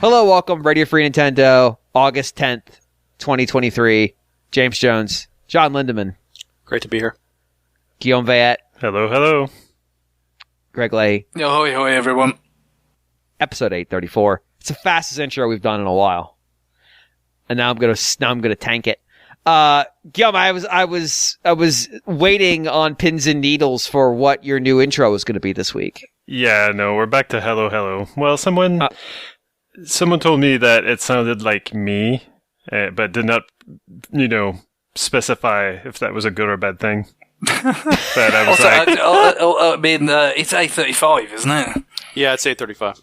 Hello, welcome, Radio Free Nintendo, August 10th, 2023. James Jones, John Lindemann. Great to be here. Guillaume Vayette. Hello, hello. Greg Lay. Ahoy, ahoy, everyone. Episode 834. It's the fastest intro we've done in a while. And now I'm gonna tank it. Guillaume, I was waiting on pins and needles for what your new intro was going to be this week. Yeah, no, we're back to hello, hello. Well, someone told me that it sounded like me, but did not, specify if that was a good or bad thing. But I was I mean, it's 8:35, isn't it? Yeah, it's 8:35.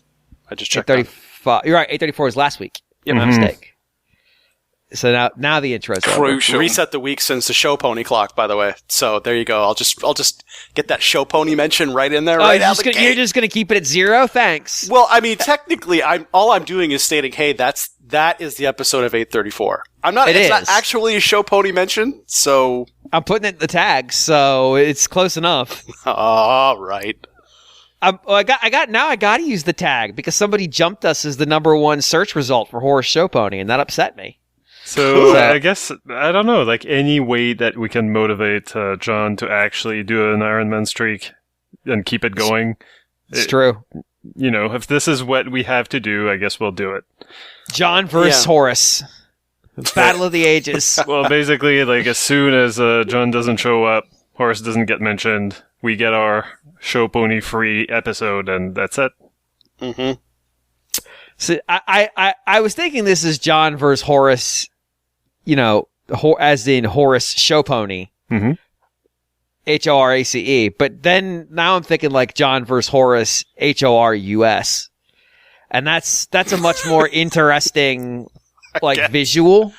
I just checked. 8:35. You're right. 8:34 was last week. Yep. My mistake. So now the intro's Crucial. Reset the week since the show pony clock, by the way. So there you go. I'll just get that show pony mention right in there. You're just gonna keep it at 0? Thanks. Well, I mean, technically, I'm doing is stating, hey, that is the episode of 834. It's not actually a show pony mention, so I'm putting it in the tag, so it's close enough. All right. I got to use the tag because somebody jumped us as the #1 search result for Horus Show Pony, and that upset me. So I guess, I don't know, like any way that we can motivate John to actually do an Iron Man streak and keep it going. It's true. If this is what we have to do, I guess we'll do it. John versus Horus. Battle of the Ages. Well, basically, like as soon as John doesn't show up, Horus doesn't get mentioned, we get our Show Pony free episode, and that's it. Mm-hmm. So I was thinking this is John versus Horus, as in Horus Show Pony. Mm-hmm. HORACE. But then now I'm thinking like John versus Horus HORUS. And that's a much more interesting visual.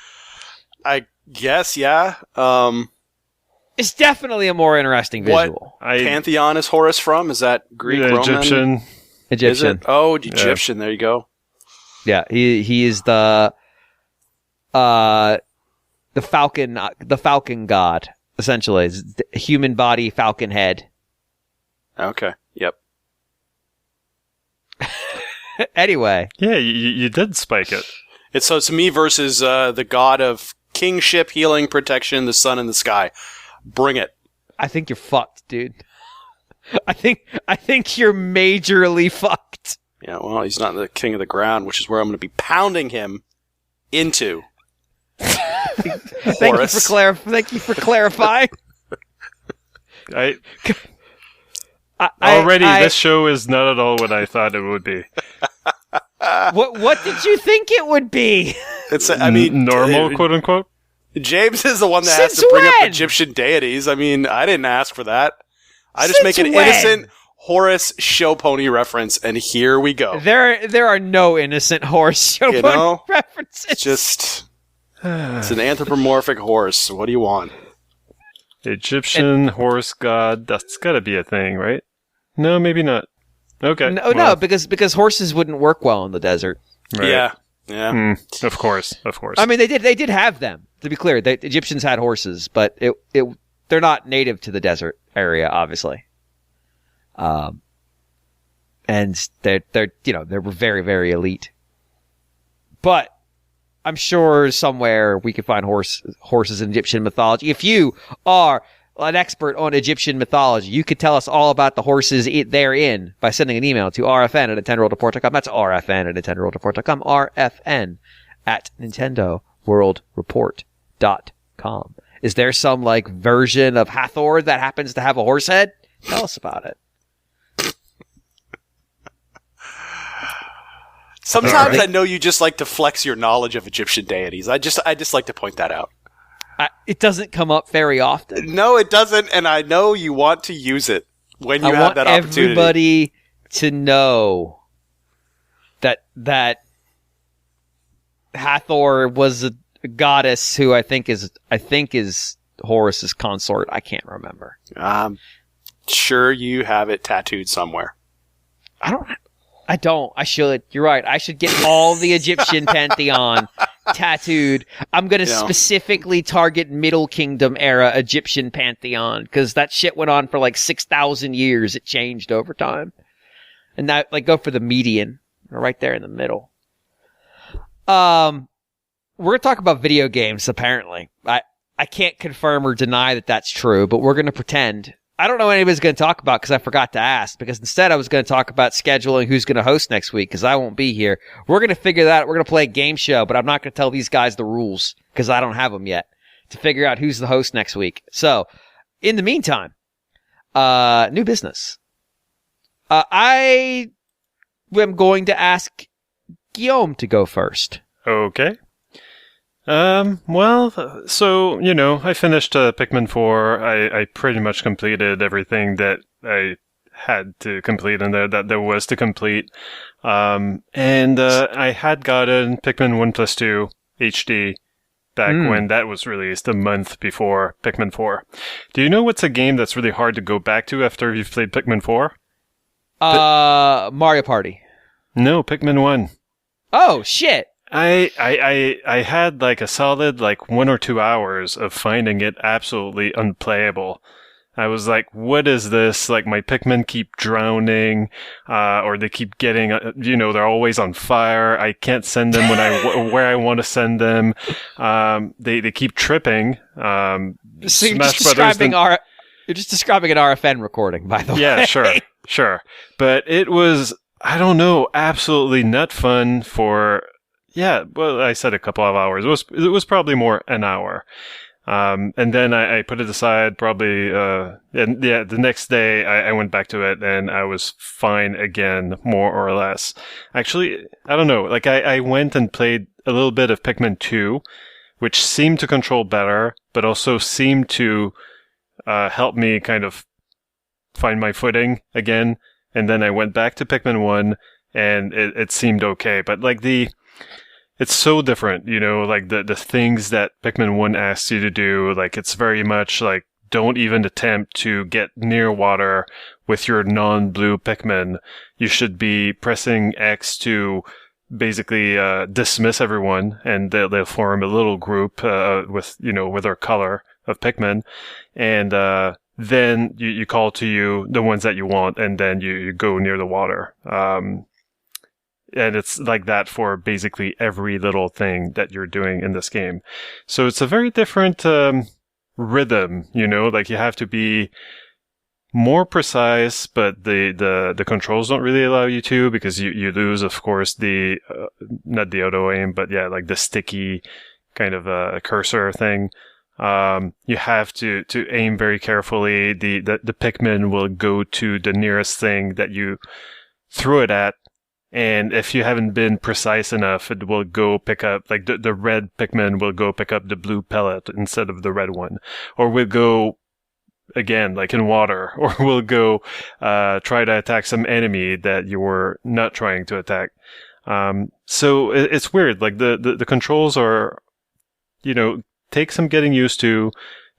I guess, yeah. It's definitely a more interesting visual. What pantheon is Horus from? Is that Greek, Roman? Egyptian. Is it? Oh, Egyptian. Yeah. There you go. Yeah, he is the falcon god, essentially. It's the human body, falcon head. Okay. Yep. Anyway. Yeah, you did spike it. It's me versus the god of kingship, healing, protection, the sun and the sky. Bring it. I think you're fucked, dude. I think you're majorly fucked. Yeah, well, he's not the king of the ground, which is where I'm going to be pounding him into. Thank you for clarifying. This show is not at all what I thought it would be. What did you think it would be? It's normal, quote unquote. James is the one that has to bring up Egyptian deities. I mean, I didn't ask for that. I just make an innocent Horus Show Pony reference, and here we go. There are no innocent Horus Show Pony references. It's an anthropomorphic horse. What do you want? Egyptian horse god. That's got to be a thing, right? No, maybe not. Okay. No, because horses wouldn't work well in the desert. Right. Yeah. Of course. I mean, they did have them. To be clear, the Egyptians had horses, but they're not native to the desert area, obviously. And they were very, very elite. But I'm sure somewhere we could find horses in Egyptian mythology. If you are an expert on Egyptian mythology, you could tell us all about the horses therein by sending an email to rfn@nintendoworldreport.com. That's rfn@nintendoworldreport.com. rfn@nintendoworldreport.com. Is there some version of Hathor that happens to have a horse head? Tell us about it. Sometimes I know you just like to flex your knowledge of Egyptian deities. I just like to point that out. It doesn't come up very often. No, it doesn't, and I know you want to use it when you have that opportunity. I want everybody to know that Hathor was a goddess who I think is Horus's consort. I can't remember. Sure, you have it tattooed somewhere. I don't. I should. You're right. I should get all the Egyptian pantheon tattooed. I'm going to specifically target Middle Kingdom era Egyptian pantheon because that shit went on for 6,000 years. It changed over time. And now, go for the median, right there in the middle. We're going to talk about video games, apparently. I can't confirm or deny that that's true, but we're going to pretend. I don't know what anybody's going to talk about because I forgot to ask, because instead I was going to talk about scheduling who's going to host next week because I won't be here. We're going to figure that out. We're going to play a game show, but I'm not going to tell these guys the rules because I don't have them yet to figure out who's the host next week. So, in the meantime, new business. I am going to ask Guillaume to go first. Okay. Well, so, I finished Pikmin 4. I pretty much completed everything that I had to complete and that there was to complete. And I had gotten Pikmin 1+2 HD back when that was released a month before Pikmin 4. Do you know what's a game that's really hard to go back to after you've played Pikmin 4? Mario Party. No, Pikmin 1. Oh, shit. I had like a solid 1 or 2 hours of finding it absolutely unplayable. I was like, what is this? Like, my Pikmin keep drowning, or they keep getting, they're always on fire. I can't send them where I want to send them. They keep tripping. So you're just describing you're just describing an RFN recording, by the way. Yeah, sure. But it was, I don't know, absolutely not fun for, I said a couple of hours. It was probably more an hour. And then I put it aside probably, the next day I went back to it and I was fine again, more or less. Actually, I don't know, I went and played a little bit of Pikmin 2, which seemed to control better, but also seemed to, help me kind of find my footing again. And then I went back to Pikmin 1 and it seemed okay. But it's so different, the things that Pikmin 1 asks you to do, it's very much don't even attempt to get near water with your non-blue Pikmin. You should be pressing X to basically dismiss everyone, and they'll form a little group with their color of Pikmin, and then you call to you the ones that you want, and then you go near the water. And it's like that for basically every little thing that you're doing in this game. So it's a very different rhythm, you have to be more precise, but the controls don't really allow you to, because you lose, of course, the not the auto aim, but the sticky kind of cursor thing. You have to aim very carefully. The Pikmin will go to the nearest thing that you throw it at. And if you haven't been precise enough, it will go pick up, the red Pikmin will go pick up the blue pellet instead of the red one. Or will go, again, in water, or will go try to attack some enemy that you were not trying to attack. So it's weird. The controls are, take some getting used to.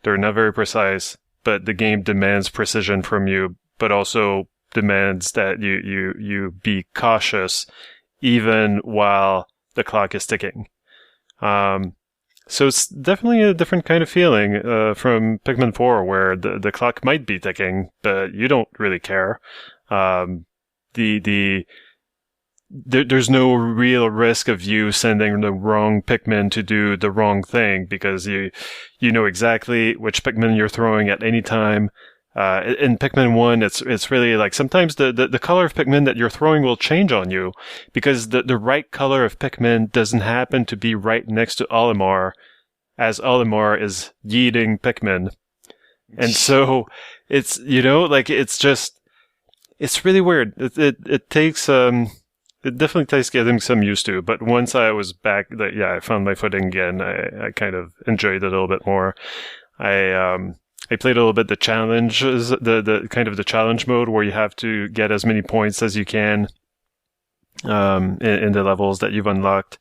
They're not very precise, but the game demands precision from you, but also demands that you be cautious even while the clock is ticking. So it's definitely a different kind of feeling from Pikmin 4, where the clock might be ticking, but you don't really care. There's no real risk of you sending the wrong Pikmin to do the wrong thing, because you know exactly which Pikmin you're throwing at any time. In Pikmin 1, it's really sometimes the color of Pikmin that you're throwing will change on you, because the right color of Pikmin doesn't happen to be right next to Olimar, as Olimar is yeeting Pikmin. And so it's, it's really weird. It takes, it definitely takes getting some used to, but once I was back, I found my footing again. I kind of enjoyed it a little bit more. I played a little bit the challenges, the kind of the challenge mode, where you have to get as many points as you can in the levels that you've unlocked.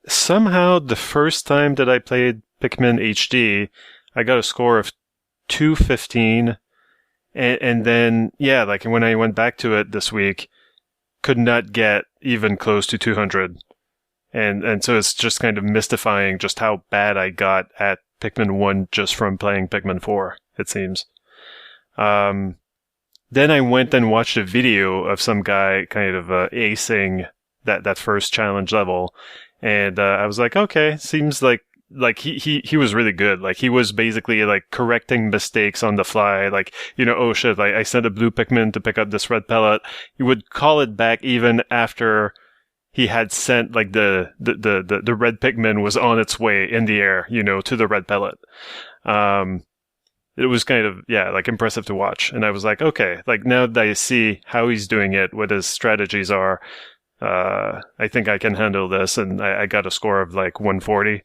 Somehow, the first time that I played Pikmin HD, I got a score of 215, and then when I went back to it this week, could not get even close to 200, and so it's just kind of mystifying just how bad I got at Pikmin 1 just from playing Pikmin 4, it seems. Then I went and watched a video of some guy kind of acing that first challenge level. And I was like, okay, seems like he was really good. Like, he was basically like correcting mistakes on the fly. Like, oh shit, I sent a blue Pikmin to pick up this red pellet. He would call it back even after he had sent like the red Pikmin was on its way in the air, to the red pellet. It was kind of, like impressive to watch. And I was like, okay, like now that I see how he's doing it, what his strategies are, I think I can handle this. And I got a score of like 140.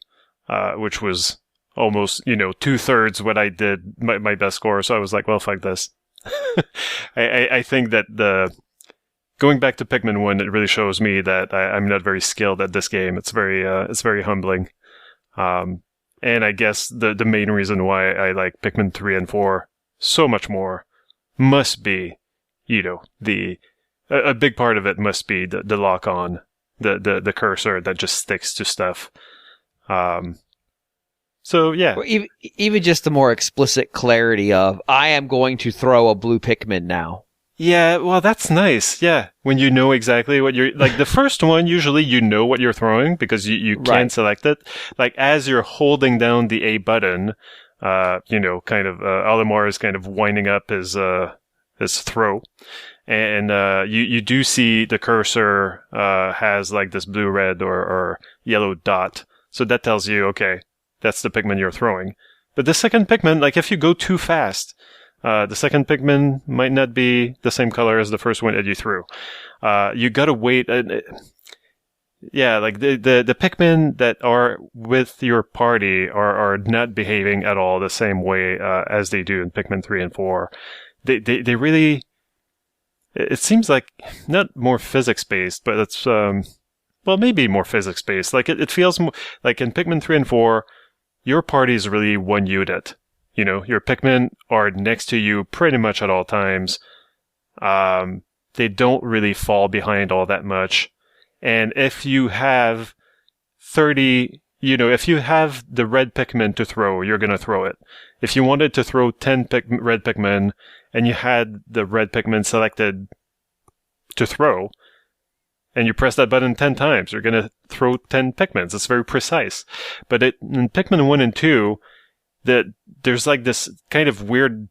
Which was almost, 2/3 what I did, my best score. So I was like, well, fuck this. I think that going back to Pikmin 1, it really shows me that I'm not very skilled at this game. It's very humbling. And I guess the main reason why I like Pikmin 3 and 4 so much more must be, a big part of it must be the lock on, the cursor that just sticks to stuff. So yeah, or even just the more explicit clarity of I am going to throw a blue Pikmin now. Yeah, well, that's nice. Yeah, when you know exactly what you're like. The first one, usually what you're throwing because you can select it. Like as you're holding down the A button, Olimar is kind of winding up his throw. And you do see the cursor has like this blue, red, or yellow dot. So that tells you, okay, that's the Pikmin you're throwing. But the second Pikmin, like if you go too fast, the second Pikmin might not be the same color as the first one that you threw. You gotta wait. Like the Pikmin that are with your party are not behaving at all the same way as they do in Pikmin 3 and 4. They really... It seems like not more physics-based, but it's... maybe more physics-based. Like, it feels more... Like, in Pikmin 3 and 4, your party is really one unit. Your Pikmin are next to you pretty much at all times. They don't really fall behind all that much. And if you have 30... if you have the red Pikmin to throw, you're gonna throw it. If you wanted to throw 10 red Pikmin, and you had the red Pikmin selected to throw... and you press that button 10 times, you're going to throw 10 Pikmins. It's very precise. But in Pikmin 1 and 2, there's like this kind of weird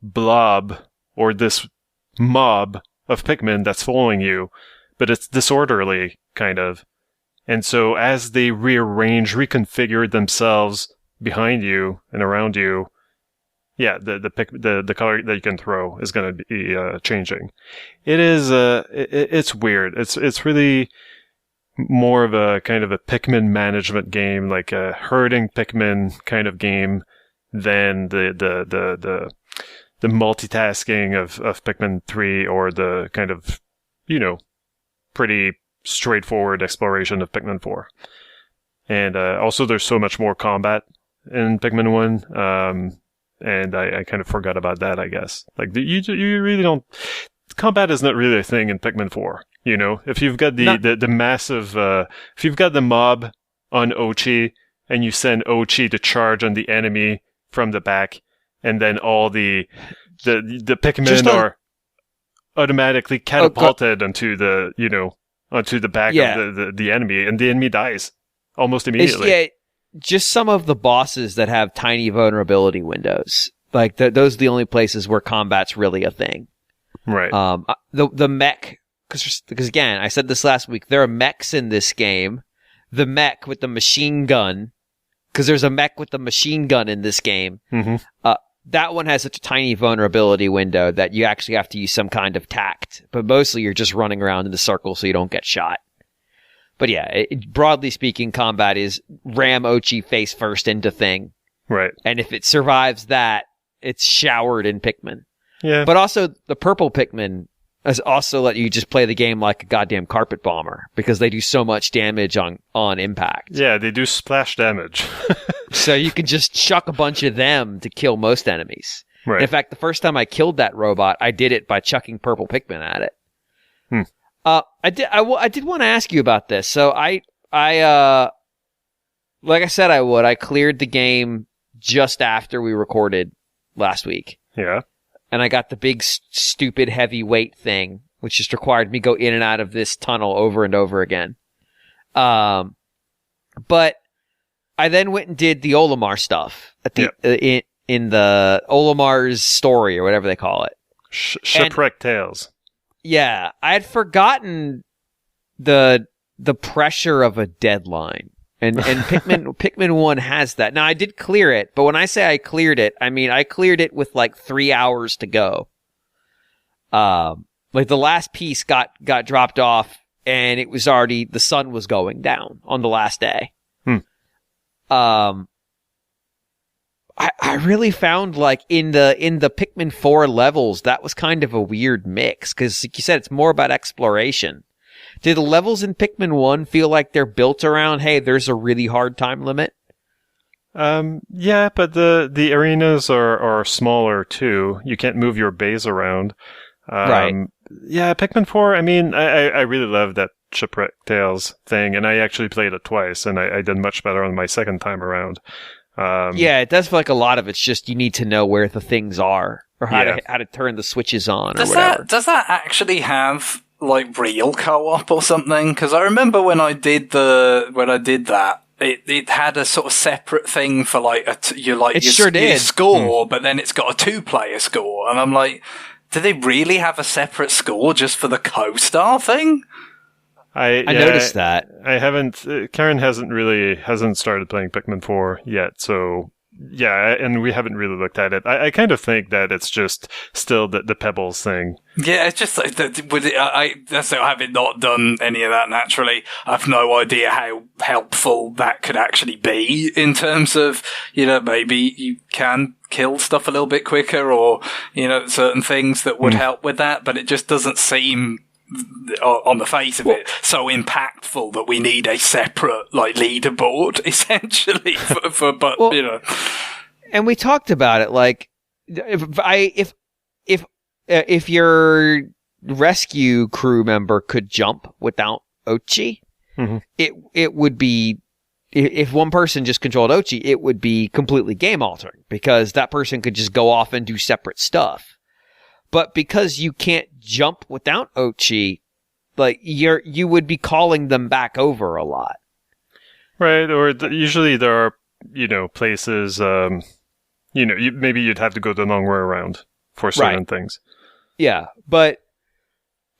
blob or this mob of Pikmin that's following you, but it's disorderly, kind of. And so as they reconfigure themselves behind you and around you, the color that you can throw is going to be changing. It is it's weird. It's really more of a kind of a Pikmin management game, like a herding Pikmin kind of game, than the multitasking of Pikmin 3 or the kind of pretty straightforward exploration of Pikmin 4. And also, there's so much more combat in Pikmin 1. And I kind of forgot about that, I guess. Like, you really don't... Combat is not really a thing in Pikmin 4, If you've got the massive... if you've got the mob on Ochi, and you send Ochi to charge on the enemy from the back, and then all the Pikmin are automatically catapulted onto the, onto the back of the enemy, and the enemy dies almost immediately. Just some of the bosses that have tiny vulnerability windows. Like, those are the only places where combat's really a thing. Right. The mech, because again, I said this last week, there are mechs in this game. The mech with the machine gun, because there's a mech with the machine gun in this game. Mm-hmm. That one has such a tiny vulnerability window that you actually have to use some kind of tact. But mostly you're just running around in the circle so you don't get shot. But yeah, broadly speaking, combat is ram Ochi face first into thing. Right. And if it survives that, it's showered in Pikmin. Yeah. But also, the purple Pikmin has also let you just play the game like a goddamn carpet bomber, because they do so much damage on impact. Yeah, they do splash damage. So you can just chuck a bunch of them to kill most enemies. Right. In fact, the first time I killed that robot, I did it by chucking purple Pikmin at it. I did want to ask you about this. So I like I said I would. I cleared the game just after we recorded last week. Yeah. And I got the big, stupid, heavyweight thing, which just required me go in and out of this tunnel over and over again. But I then went and did the Olimar stuff at the in the Olimar's story or whatever they call it. Shipwreck Tales. Yeah, I had forgotten the pressure of a deadline. And Pikmin 1 has that. Now, I did clear it, but when I say I cleared it, I mean I cleared it with like 3 hours to go. Like the last piece got dropped off, and it was already, the sun was going down on the last day. I really found like in the Pikmin 4 levels, that was kind of a weird mix, because like you said, it's more about exploration. Do the levels in Pikmin 1 feel like they're built around, hey, there's a really hard time limit? Yeah, but the arenas are smaller too. You can't move your base around. Right. Yeah, Pikmin 4, I mean, I really love that Shipwreck Tales thing, and I actually played it twice, and I did much better on my second time around. Yeah, it does feel like a lot of it's just you need to know where the things are, or how to turn the switches on, or whatever. Does that actually have like real co-op or something? Because I remember when I did that, it had a sort of separate thing for like your score, but then it's got a 2-player score, and I'm like, do they really have a separate score just for the co-star thing? I noticed that. I haven't. Karen hasn't started playing Pikmin 4 yet, so yeah, and we haven't really looked at it. I kind of think that it's just still the Pebbles thing. Yeah, it's just like having not done any of that naturally, I've no idea how helpful that could actually be in terms of, maybe you can kill stuff a little bit quicker, or, certain things that would help with that, but it just doesn't seem, on the face of it, so impactful that we need a separate leaderboard essentially And we talked about it, like if your rescue crew member could jump without Ochi, it would be, if one person just controlled Ochi, it would be completely game altering, because that person could just go off and do separate stuff. But because you can't jump without Ochi, like you would be calling them back over a lot. Right, or usually there are, places, maybe you'd have to go the long way around for certain things. Yeah, but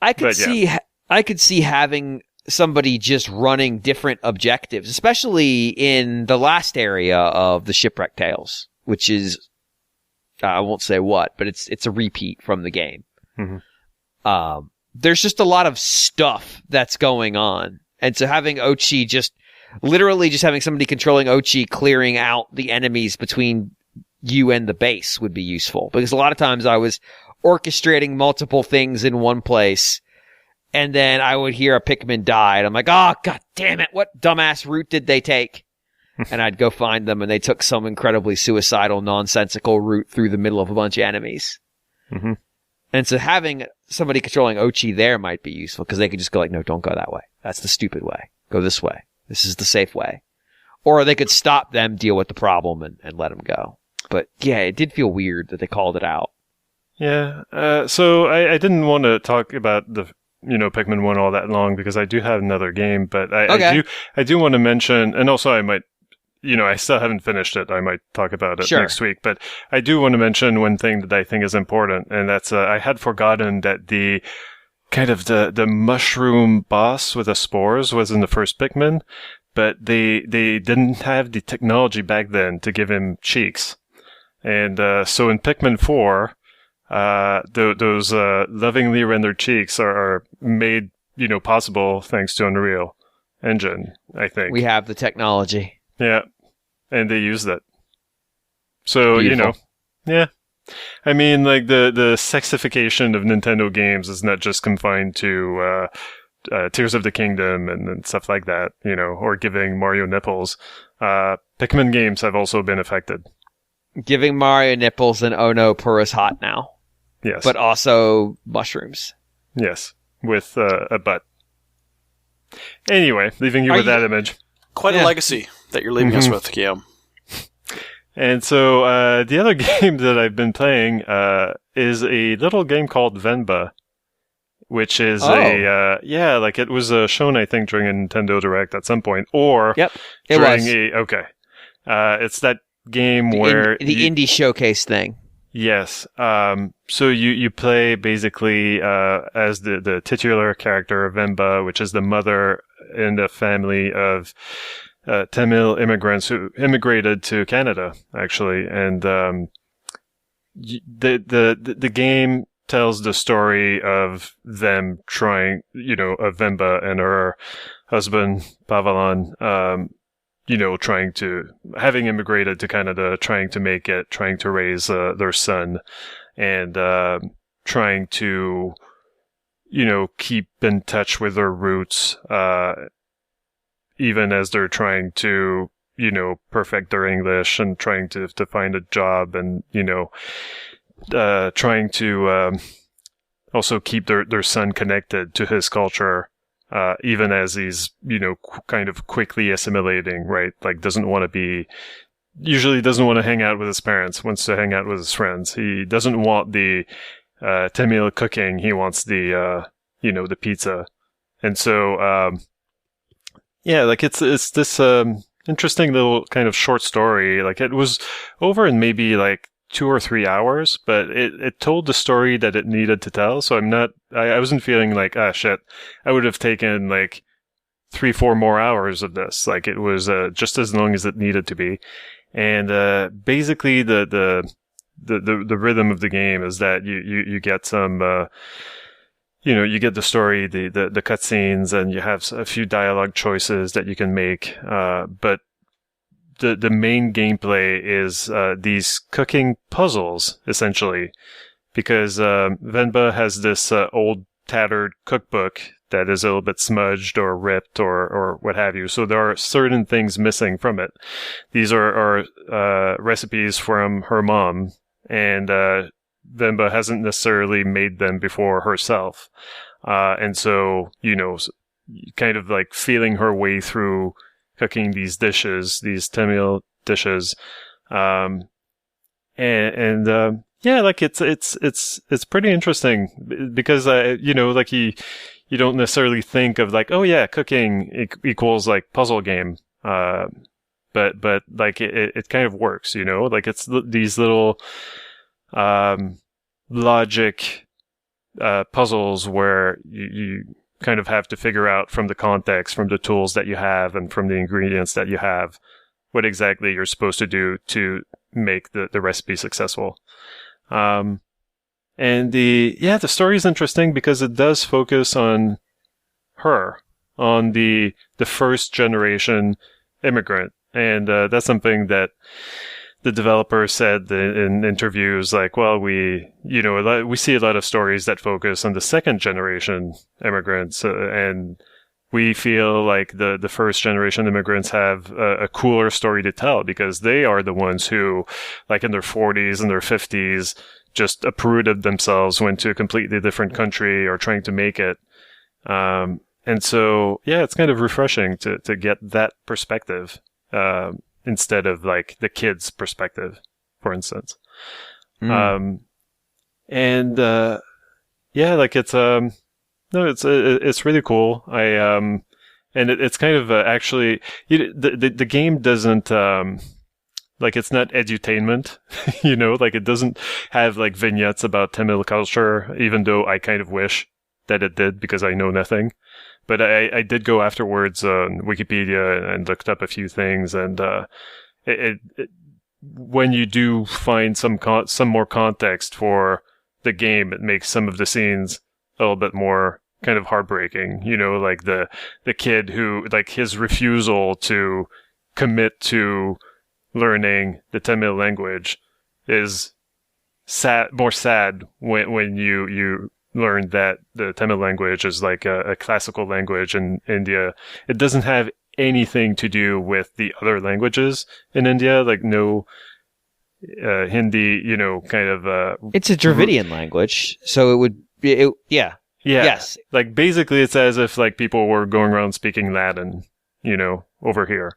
I could see having somebody just running different objectives, especially in the last area of the Shipwreck Tales, which is, I won't say what, but it's a repeat from the game. There's just a lot of stuff that's going on. And so having Ochi literally having somebody controlling Ochi, clearing out the enemies between you and the base would be useful. Because a lot of times I was orchestrating multiple things in one place, and then I would hear a Pikmin die, and I'm like, oh, god damn it, what dumbass route did they take? And I'd go find them, and they took some incredibly suicidal, nonsensical route through the middle of a bunch of enemies. And so having somebody controlling Ochi there might be useful, because they could just go like, no, don't go that way. That's the stupid way. Go this way. This is the safe way. Or they could stop them, deal with the problem, and let them go. But yeah, it did feel weird that they called it out. Yeah. So I didn't want to talk about the Pikmin 1 all that long, because I do have another game, but I do want to mention, and also I might, I still haven't finished it. I might talk about it next week, but I do want to mention one thing that I think is important, and that's I had forgotten that the kind of the mushroom boss with the spores was in the first Pikmin, but they didn't have the technology back then to give him cheeks. And so in Pikmin 4, those lovingly rendered cheeks are made, possible thanks to Unreal Engine, I think. We have the technology. Yeah, and they used it. So, Beautiful. Yeah. I mean, like, the sexification of Nintendo games is not just confined to Tears of the Kingdom and stuff like that, or giving Mario nipples. Pikmin games have also been affected. Giving Mario nipples, and oh no, Purah's hot now. Yes. But also mushrooms. Yes, with a butt. Anyway, leaving you with that image. Quite a legacy that you're leaving us with, Guillaume. And so the other game that I've been playing is a little game called Venba. which is like it was shown, I think, during a Nintendo Direct at some point, or it during was. It's that game where the indie showcase thing. Yes. So you play basically as the titular character Venba, which is the mother in a family of Tamil immigrants who immigrated to Canada, actually, and the game tells the story of them trying, of Venba and her husband Pavalan, having immigrated to Canada, trying to make it, trying to raise their son, and trying to, keep in touch with their roots, even as they're trying to, perfect their English and trying to find a job and, trying to also keep their son connected to his culture. Even as he's, kind of quickly assimilating, right? Like, usually doesn't want to hang out with his parents, wants to hang out with his friends. He doesn't want the Tamil cooking. He wants the pizza. And so, like, it's this interesting little kind of short story. Like, it was over in maybe, like, 2 or 3 hours, but it told the story that it needed to tell. So I wasn't feeling like, shit, I would have taken like 3-4 more hours of this. Like, it was just as long as it needed to be. And basically the rhythm of the game is that you get some you get the story, the cutscenes, and you have a few dialogue choices that you can make, but the main gameplay is these cooking puzzles, essentially, because Venba has this old tattered cookbook that is a little bit smudged or ripped or what have you. So there are certain things missing from it. These are recipes from her mom, and Venba hasn't necessarily made them before herself. And so, kind of like feeling her way through cooking these dishes, these Tamil dishes, like it's pretty interesting because like you don't necessarily think of like, oh yeah, cooking equals like puzzle game, but like it kind of works, like it's these little logic puzzles where you kind of have to figure out from the context, from the tools that you have and from the ingredients that you have, what exactly you're supposed to do to make the recipe successful. And the story is interesting because it does focus on her, on the first generation immigrant. And that's something that the developer said in interviews, like, well, we see a lot of stories that focus on the second generation immigrants, and we feel like the first generation immigrants have a cooler story to tell because they are the ones who, like in their 40s and their 50s, just uprooted themselves, went to a completely different country or trying to make it. And so, yeah, it's kind of refreshing to get that perspective. Instead of like the kid's perspective, for instance. Like it's it's really cool. And it's kind of actually the game doesn't like it's not edutainment, like it doesn't have like vignettes about Tamil culture, even though I kind of wish that it did because I know nothing. But I did go afterwards on Wikipedia and looked up a few things, and when you do find some more context for the game, it makes some of the scenes a little bit more kind of heartbreaking. Like the kid who, like, his refusal to commit to learning the Tamil language is more sad when you learned that the Tamil language is like a classical language in India. It doesn't have anything to do with the other languages in India, like no Hindi, kind of... it's a Dravidian language, so it would be... Yeah. Yes. Like, basically, it's as if, like, people were going around speaking Latin, over here.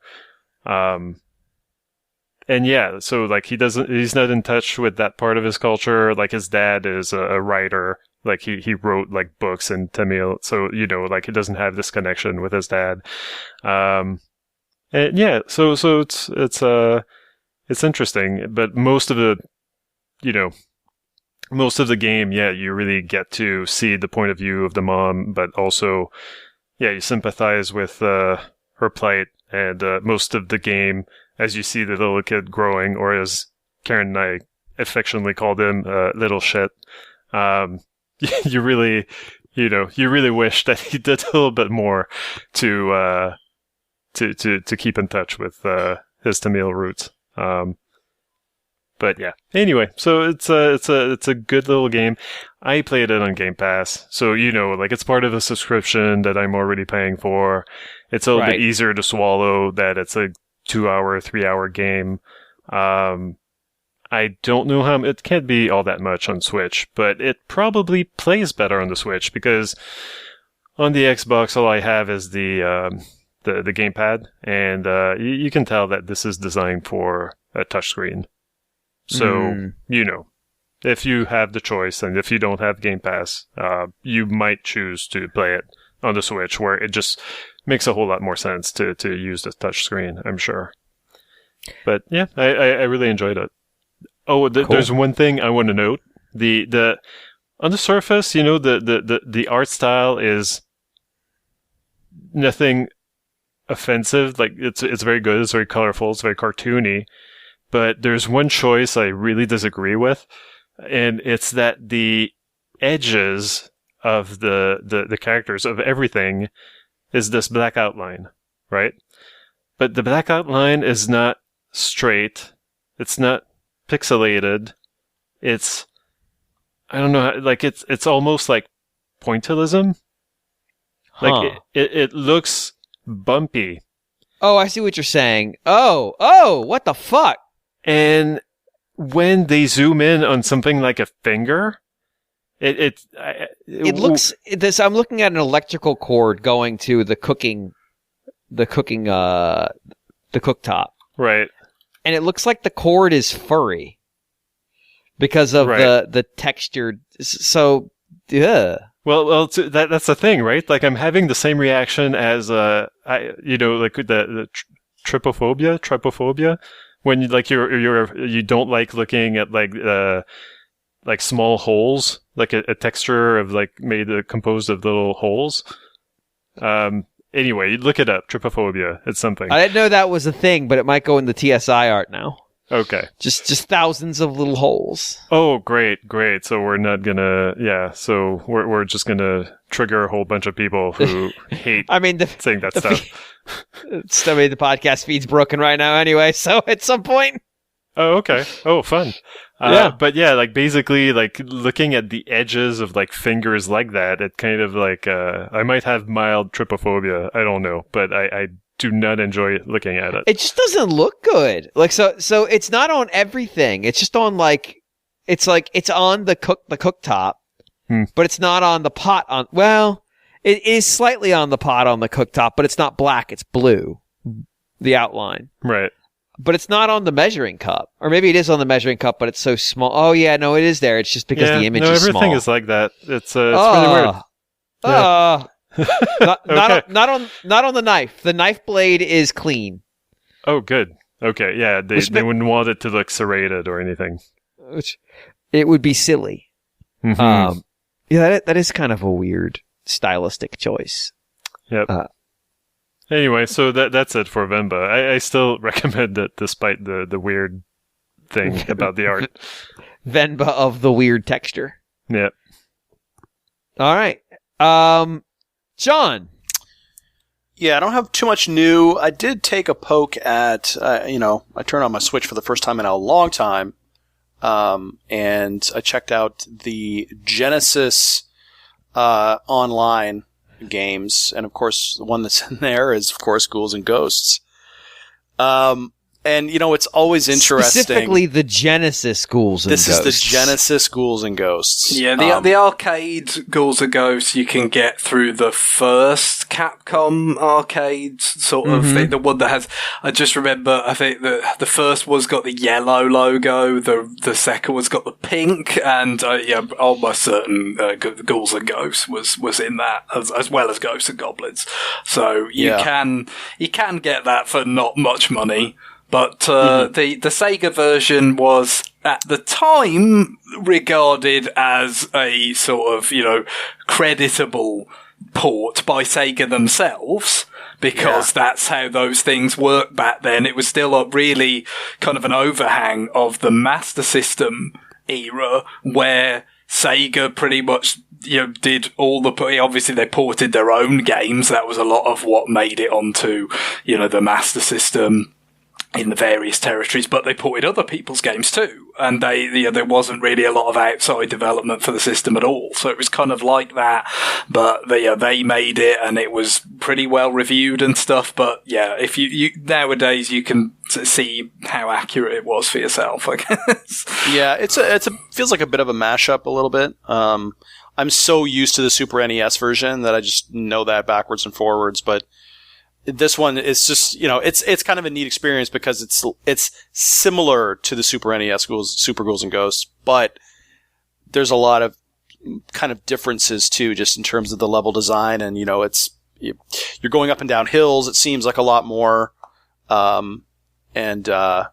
And yeah, so like he's not in touch with that part of his culture. Like his dad is a writer Like he wrote like books in Tamil, so like he doesn't have this connection with his dad. And yeah, so it's interesting, but most of the game, yeah, you really get to see the point of view of the mom, but also, yeah, you sympathize with her plight, and most of the game, as you see the little kid growing, or as Karen and I affectionately called him, little shit, you really wish that he did a little bit more to keep in touch with his Tamil roots. But yeah. Anyway, so it's a good little game. I played it on Game Pass, so like it's part of a subscription that I'm already paying for. It's a little bit easier to swallow that it's a 2-hour, 3-hour game. I don't know how it can't be all that much on Switch, but it probably plays better on the Switch because on the Xbox all I have is the gamepad, and you can tell that this is designed for a touchscreen. So, if you have the choice and if you don't have Game Pass, you might choose to play it on the Switch, where it just makes a whole lot more sense to use the touchscreen, I'm sure. But yeah, I really enjoyed it. Oh, cool. There's one thing I want to note. The on the surface, the art style is nothing offensive. Like it's very good. It's very colorful. It's very cartoony. But there's one choice I really disagree with, and it's that the edges of the characters of everything is this black outline, right? But the black outline is not straight. It's not pixelated. It's, I don't know, like it's almost like pointillism. Like it looks bumpy. Oh, I see what you're saying. Oh, what the fuck? And when they zoom in on something like a finger, it looks this. I'm looking at an electrical cord going to the cooktop, right? And it looks like the cord is furry because of the textured. So, yeah. Well, that's the thing, right? Like I'm having the same reaction as like the trypophobia. When you don't like looking at like small holes, like a texture of like composed of little holes. Anyway, look it up. Trypophobia. It's something. I didn't know that was a thing, but it might go in the TSI art now. Okay. Just thousands of little holes. Oh, great. So we're not gonna, so we're just gonna trigger a whole bunch of people who hate saying that stuff. The podcast feed's broken right now anyway, so at some point. Oh, okay. Oh, fun. Yeah. But yeah, like basically like looking at the edges of like fingers like that, it kind of like, I might have mild trypophobia. I don't know, but I do not enjoy looking at it. It just doesn't look good. Like, so it's not on everything. It's just on it's on the cooktop, but it's not on the pot it is slightly on the pot on the cooktop, but it's not black. It's blue, the outline. Right. But it's not on the measuring cup. Or maybe it is on the measuring cup, but it's so small. Oh, yeah, no, it is there. It's just because the image is small. Everything is like that. It's really weird. Yeah. Not on the knife. The knife blade is clean. Oh, good. Okay, yeah, they wouldn't want it to look serrated or anything. It would be silly. Mm-hmm. That is kind of a weird stylistic choice. Yep. Anyway, so that's it for Venba. I still recommend it despite the weird thing about the art. Venba of the weird texture. Yep. All right. John. Yeah, I don't have too much new. I did take a poke at, I turned on my Switch for the first time in a long time, and I checked out the Genesis online games, and of course, the one that's in there is, of course, Ghouls and Ghosts. And And, it's always interesting. Specifically the Genesis Ghouls and Ghosts. This is the Genesis Ghouls and Ghosts. Yeah, the arcade Ghouls and Ghosts you can get through the first Capcom arcade sort of thing. The one that has, I just remember, I think the first one's got the yellow logo, the second one's got the pink, and almost certain Ghouls and Ghosts was in that, as well as Ghosts and Goblins. So you can get that for not much money. But the Sega version was, at the time, regarded as a sort of, creditable port by Sega themselves, because that's how those things worked back then. It was still a really kind of an overhang of the Master System era, where Sega pretty much did all obviously they ported their own games. That was a lot of what made it onto, the Master System in the various territories, but they ported other people's games too. And there wasn't really a lot of outside development for the system at all. So it was kind of like that, but they made it and it was pretty well reviewed and stuff. But yeah, if you nowadays you can see how accurate it was for yourself, I guess. Yeah, it's feels like a bit of a mashup a little bit. I'm so used to the Super NES version that I just know that backwards and forwards, but this one is just, it's kind of a neat experience because it's similar to the Super NES Super Ghouls and Ghosts, but there's a lot of kind of differences too, just in terms of the level design, and you're going up and down hills. It seems like a lot more, I don't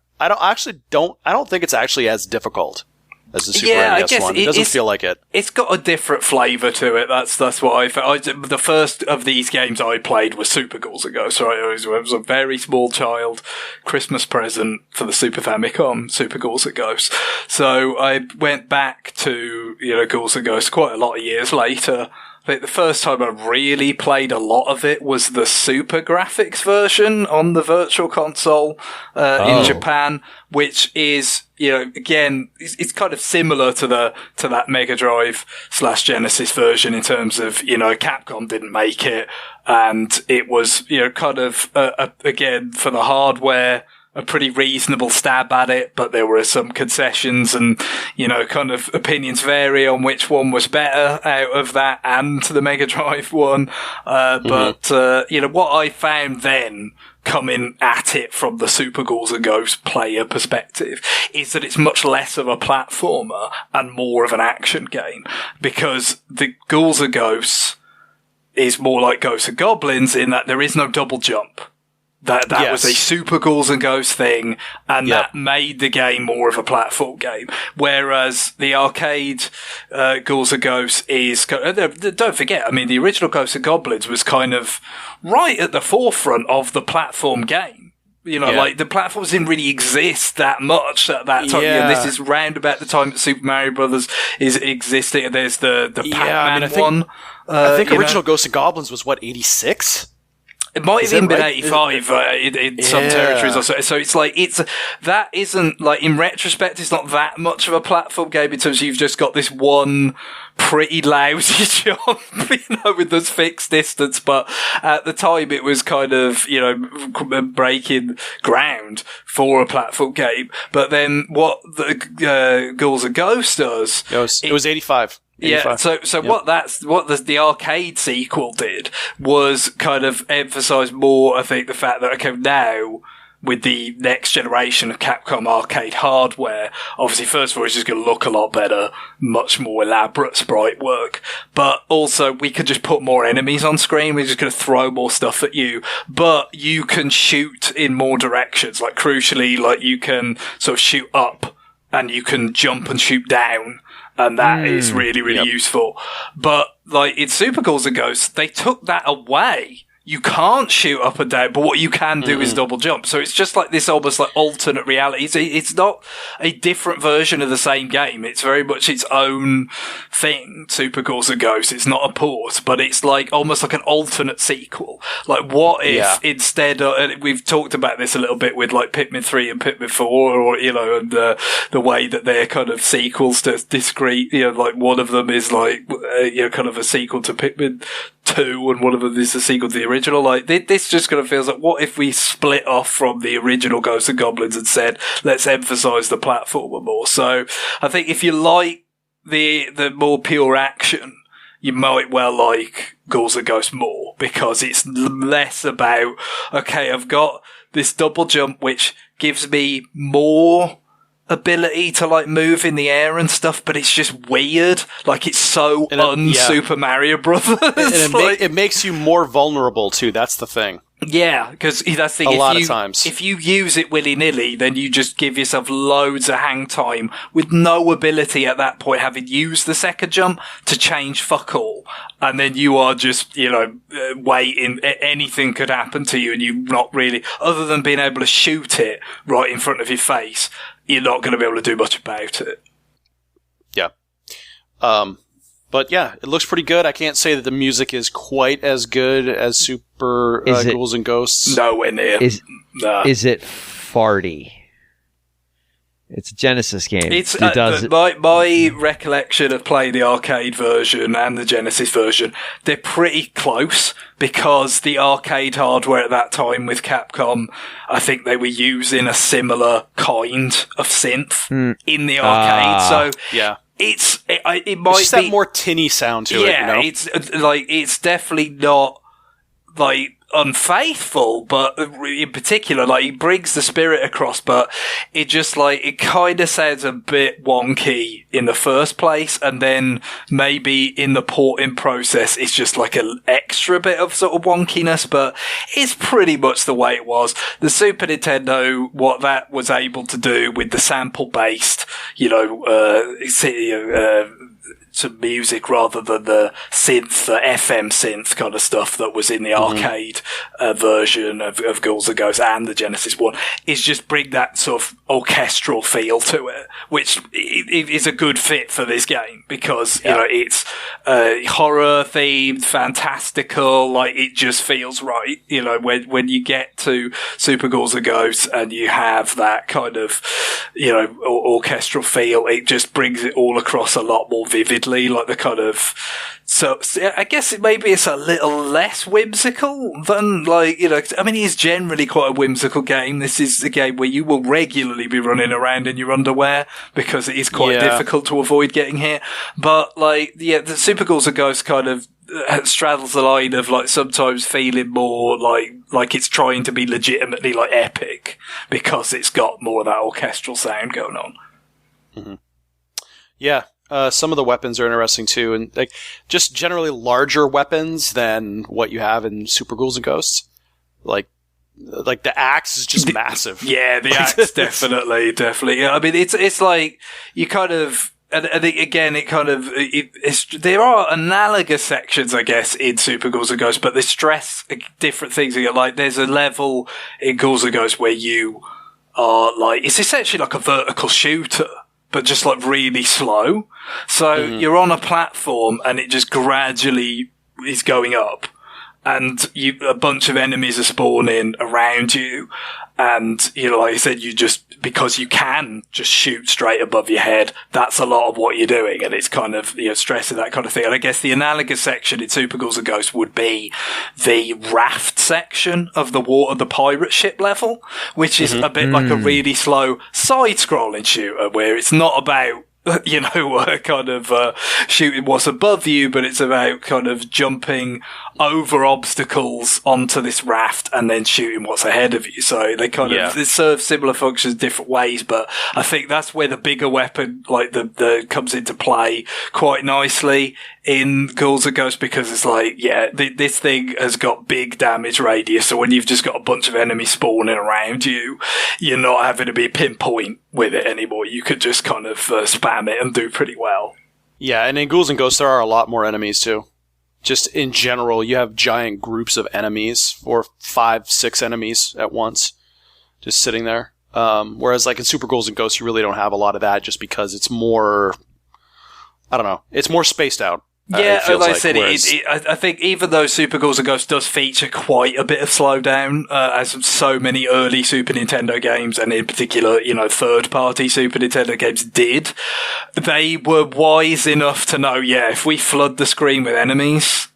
think it's actually as difficult as the Super NES one. It doesn't feel like it. It's got a different flavour to it. That's what I felt. The first of these games I played was Super Ghouls and Ghosts. Right? It was a very small child Christmas present for the Super Famicom, Super Ghouls and Ghosts. So I went back to Ghouls and Ghosts quite a lot of years later. I think the first time I really played a lot of it was the Super Graphics version on the Virtual Console in Japan, which is, again, it's kind of similar to that Mega Drive / Genesis version in terms of, Capcom didn't make it, and it was, kind of, again, for the hardware, a pretty reasonable stab at it, but there were some concessions and, kind of opinions vary on which one was better out of that and the Mega Drive one. But what I found then, coming at it from the Super Ghouls and Ghosts player perspective, is that it's much less of a platformer and more of an action game, because the Ghouls and Ghosts is more like Ghosts and Goblins in that there is no double jump. That was a Super Ghouls and Ghosts thing, and that made the game more of a platform game. Whereas the arcade Ghouls and Ghosts is... Don't forget, the original Ghosts and Goblins was kind of right at the forefront of the platform game. Like, the platforms didn't really exist that much at that time. Yeah. And this is round about the time that Super Mario Brothers is existing. There's the Pac-Man one. I think original Ghosts and Goblins was, 86? It might have even been 85 in some territories or so. So it's like, that isn't, like, in retrospect, it's not that much of a platform game in terms of you've just got this one pretty lousy jump, with this fixed distance. But at the time, it was kind of, breaking ground for a platform game. But then what the Ghouls and Ghosts does... It was 85. 85. Yeah, so what the arcade sequel did was kind of emphasize more, I think, the fact that, okay, now, with the next generation of Capcom arcade hardware, obviously, first of all, it's just going to look a lot better, much more elaborate sprite work, but also we could just put more enemies on screen, we're just going to throw more stuff at you, but you can shoot in more directions, like, crucially, like, you can sort of shoot up, and you can jump and shoot down, and that is really, really useful. But, like, in Super Ghouls and Ghosts, they took that away. You can't shoot up and down, but what you can do is double jump. So it's just like this almost like alternate reality. It's not a different version of the same game. It's very much its own thing, Super Ghouls and Ghosts. It's not a port, but it's like almost like an alternate sequel. Like, what if instead of, and we've talked about this a little bit with like Pikmin 3 and Pikmin 4, or, and the way that they're kind of sequels to discrete, like one of them is like, kind of a sequel to Pikmin 2 and one of them is the sequel to the original. Like, this just kind of feels like, what if we split off from the original Ghosts and Goblins and said, let's emphasize the platformer more? So I think if you like the more pure action, you might well like Ghouls and Ghosts more, because it's less about, okay, I've got this double jump which gives me more ability to like move in the air and stuff, but it's just weird. Like, it's so Super Mario Brothers. And it makes you more vulnerable too. That's the thing. Yeah, because that's the thing. A lot of times, if you use it willy-nilly, then you just give yourself loads of hang time with no ability at that point, having used the second jump, to change fuck all. And then you are just, waiting. Anything could happen to you, and you're not really, other than being able to shoot it right in front of your face, you're not going to be able to do much about it. Yeah. But yeah, it looks pretty good. I can't say that the music is quite as good as Super Ghouls and Ghosts. Nowhere near. Is it farty? It's a Genesis game. My recollection of playing the arcade version and the Genesis version, they're pretty close, because the arcade hardware at that time with Capcom, I think they were using a similar kind of synth in the arcade. So yeah. It might just be that more tinny sound to it. Yeah, it's definitely not like unfaithful, but in particular, like, it brings the spirit across, but it just like, it kind of sounds a bit wonky in the first place, and then maybe in the porting process it's just like an extra bit of sort of wonkiness, but it's pretty much the way it was. The Super Nintendo, what that was able to do with the sample based, some music rather than the synth, the FM synth kind of stuff that was in the arcade version of Ghouls and Ghosts and the Genesis one, is just bring that sort of orchestral feel to it, which is a good fit for this game, because it's horror themed, fantastical, like, it just feels right. When you get to Super Ghouls and Ghosts and you have that kind of orchestral feel, it just brings it all across a lot more vividly. Like the kind of, so I guess it's a little less whimsical than it's generally quite a whimsical game. This is a game where you will regularly be running around in your underwear, because it is quite difficult to avoid getting hit. But the Super Ghouls and Ghosts kind of straddles the line of like sometimes feeling more like it's trying to be legitimately like epic, because it's got more of that orchestral sound going on. Mm-hmm. Yeah. Some of the weapons are interesting too, and like just generally larger weapons than what you have in Super Ghouls and Ghosts. Like the axe is just massive. Yeah, the axe definitely. Yeah, I mean, it's like you kind of. And again, there are analogous sections, I guess, in Super Ghouls and Ghosts, but they stress different things. Like, there's a level in Ghouls and Ghosts where you are like, it's essentially like a vertical shooter, but just like really slow. So you're on a platform and it just gradually is going up, and a bunch of enemies are spawning around you. And, like I said, because you can just shoot straight above your head, that's a lot of what you're doing. And it's kind of, stressing that kind of thing. And I guess the analogous section in Super Ghouls and Ghosts would be the raft section of the pirate ship level, which is a bit like a really slow side-scrolling shooter, where it's not about, kind of shooting what's above you, but it's about kind of jumping over obstacles onto this raft and then shooting what's ahead of you. So they kind of, they serve similar functions different ways, but I think that's where the bigger weapon, like the comes into play quite nicely in Ghouls and Ghosts, because it's like, this thing has got big damage radius, so when you've just got a bunch of enemies spawning around you, you're not having to be pinpoint with it anymore. You could just kind of spam it and do pretty well. Yeah, and in Ghouls and Ghosts there are a lot more enemies too. Just in general, you have giant groups of enemies, or 5-6 enemies at once, just sitting there. Whereas like in Super Ghouls and Ghosts, you really don't have a lot of that, just because it's more, I don't know, it's more spaced out. Yeah, like I said, I think even though Super Ghouls and Ghosts does feature quite a bit of slowdown, as so many early Super Nintendo games, and in particular, third-party Super Nintendo games did, they were wise enough to know, if we flood the screen with enemies,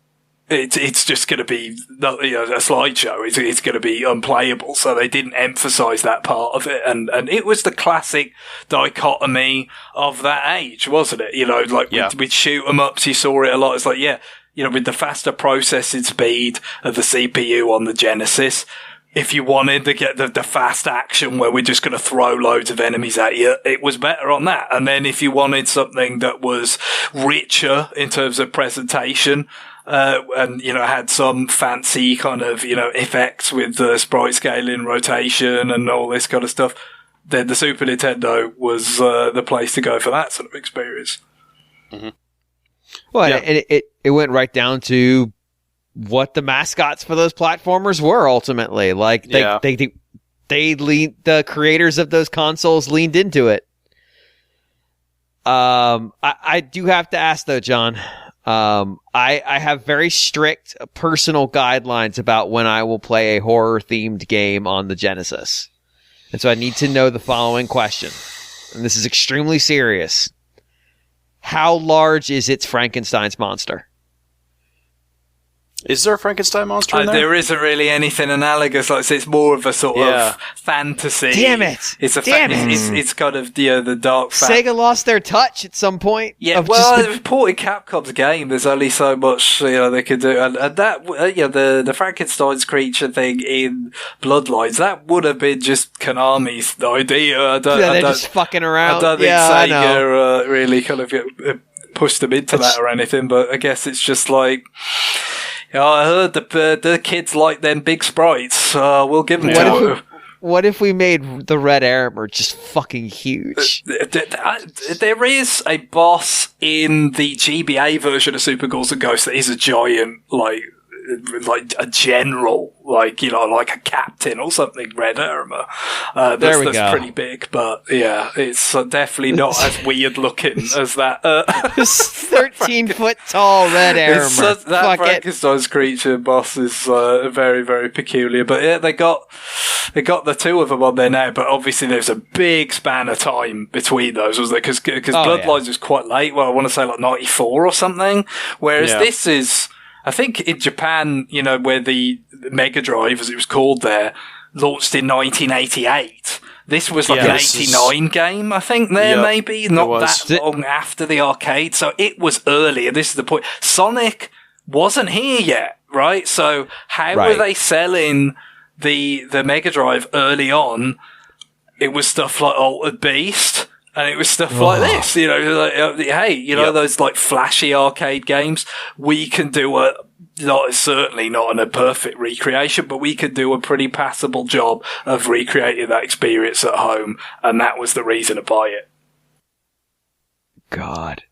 it's just going to be a slideshow. It's going to be unplayable. So they didn't emphasize that part of it. And it was the classic dichotomy of that age, wasn't it? With shoot 'em ups, you saw it a lot. It's like, with the faster processing speed of the CPU on the Genesis, if you wanted to get the fast action where we're just going to throw loads of enemies at you, it was better on that. And then if you wanted something that was richer in terms of presentation, and, had some fancy kind of, effects with the sprite scaling, rotation and all this kind of stuff, then the Super Nintendo was the place to go for that sort of experience. Mm-hmm. Well, and it went right down to what the mascots for those platformers were ultimately. Like the creators of those consoles leaned into it. I do have to ask though, John. I have very strict personal guidelines about when I will play a horror themed game on the Genesis. And so I need to know the following question. And this is extremely serious. How large is its Frankenstein's monster? Is there a Frankenstein monster in there? There isn't really anything analogous. Like it's more of a sort of fantasy. Damn it! It's kind of the dark. Sega lost their touch at some point. Yeah, well, it was ported Capcom's game. There's only so much they could do, and that the Frankenstein's creature thing in Bloodlines, that would have been just Konami's idea. They're just fucking around. I don't think Sega really kind of pushed them into that or anything. But I guess it's just like. I heard the kids like them big sprites. We'll give them to them. What if we made the Red Armor just fucking huge? There is a boss in the GBA version of Super Ghouls and Ghosts that is a giant, like a general, like a captain or something, Red Armor. That's pretty big, but it's definitely not as weird looking as that. 13-foot tall Red Armor. That Frankenstein's creature boss is very, very peculiar. But they got the two of them on there now. But obviously, there's a big span of time between those, was there? Because Bloodlines was quite late. Well, I want to say like 94 or something. Whereas this is. I think in Japan, where the Mega Drive, as it was called there, launched in 1988. This was like an 89 game, I think, maybe. Not that long after the arcade. So it was earlier. This is the point. Sonic wasn't here yet, right? So how were they selling the Mega Drive early on? It was stuff like Altered Beast. And it was stuff like this, those like flashy arcade games. We can do certainly not a perfect recreation, but we could do a pretty passable job of recreating that experience at home. And that was the reason to buy it. God.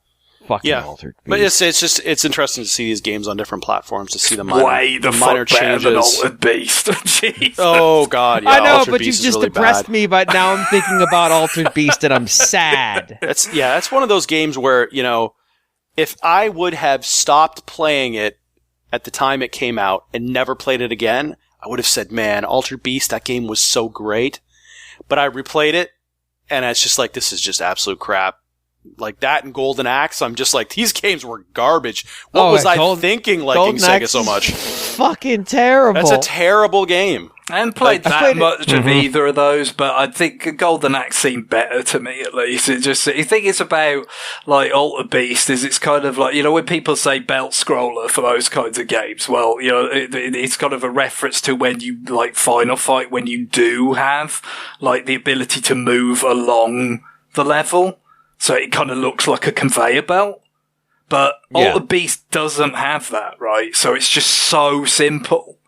Fucking Altered Beast. But it's interesting to see these games on different platforms, to see the minor changes. Than Altered Beast. Jeez. Oh God, yeah. I know, Altered but Beast you've just really depressed bad. me. But now I'm thinking about Altered Beast, and I'm sad. That's one of those games where if I would have stopped playing it at the time it came out and never played it again, I would have said, "Man, Altered Beast, that game was so great." But I replayed it, and it's just like, this is just absolute crap. Like that and Golden Axe, I'm just like, these games were garbage. What was I thinking liking Sega so much? Fucking terrible. That's a terrible game. I haven't played much of either of those, but I think Golden Axe seemed better to me, at least. I think it's about, like, Altered Beast, is it's kind of like, when people say belt scroller for those kinds of games, well, it's kind of a reference to when you, like, Final Fight, when you do have, like, the ability to move along the level. So it kind of looks like a conveyor belt. But Altered Beast doesn't have that, right? So it's just so simple.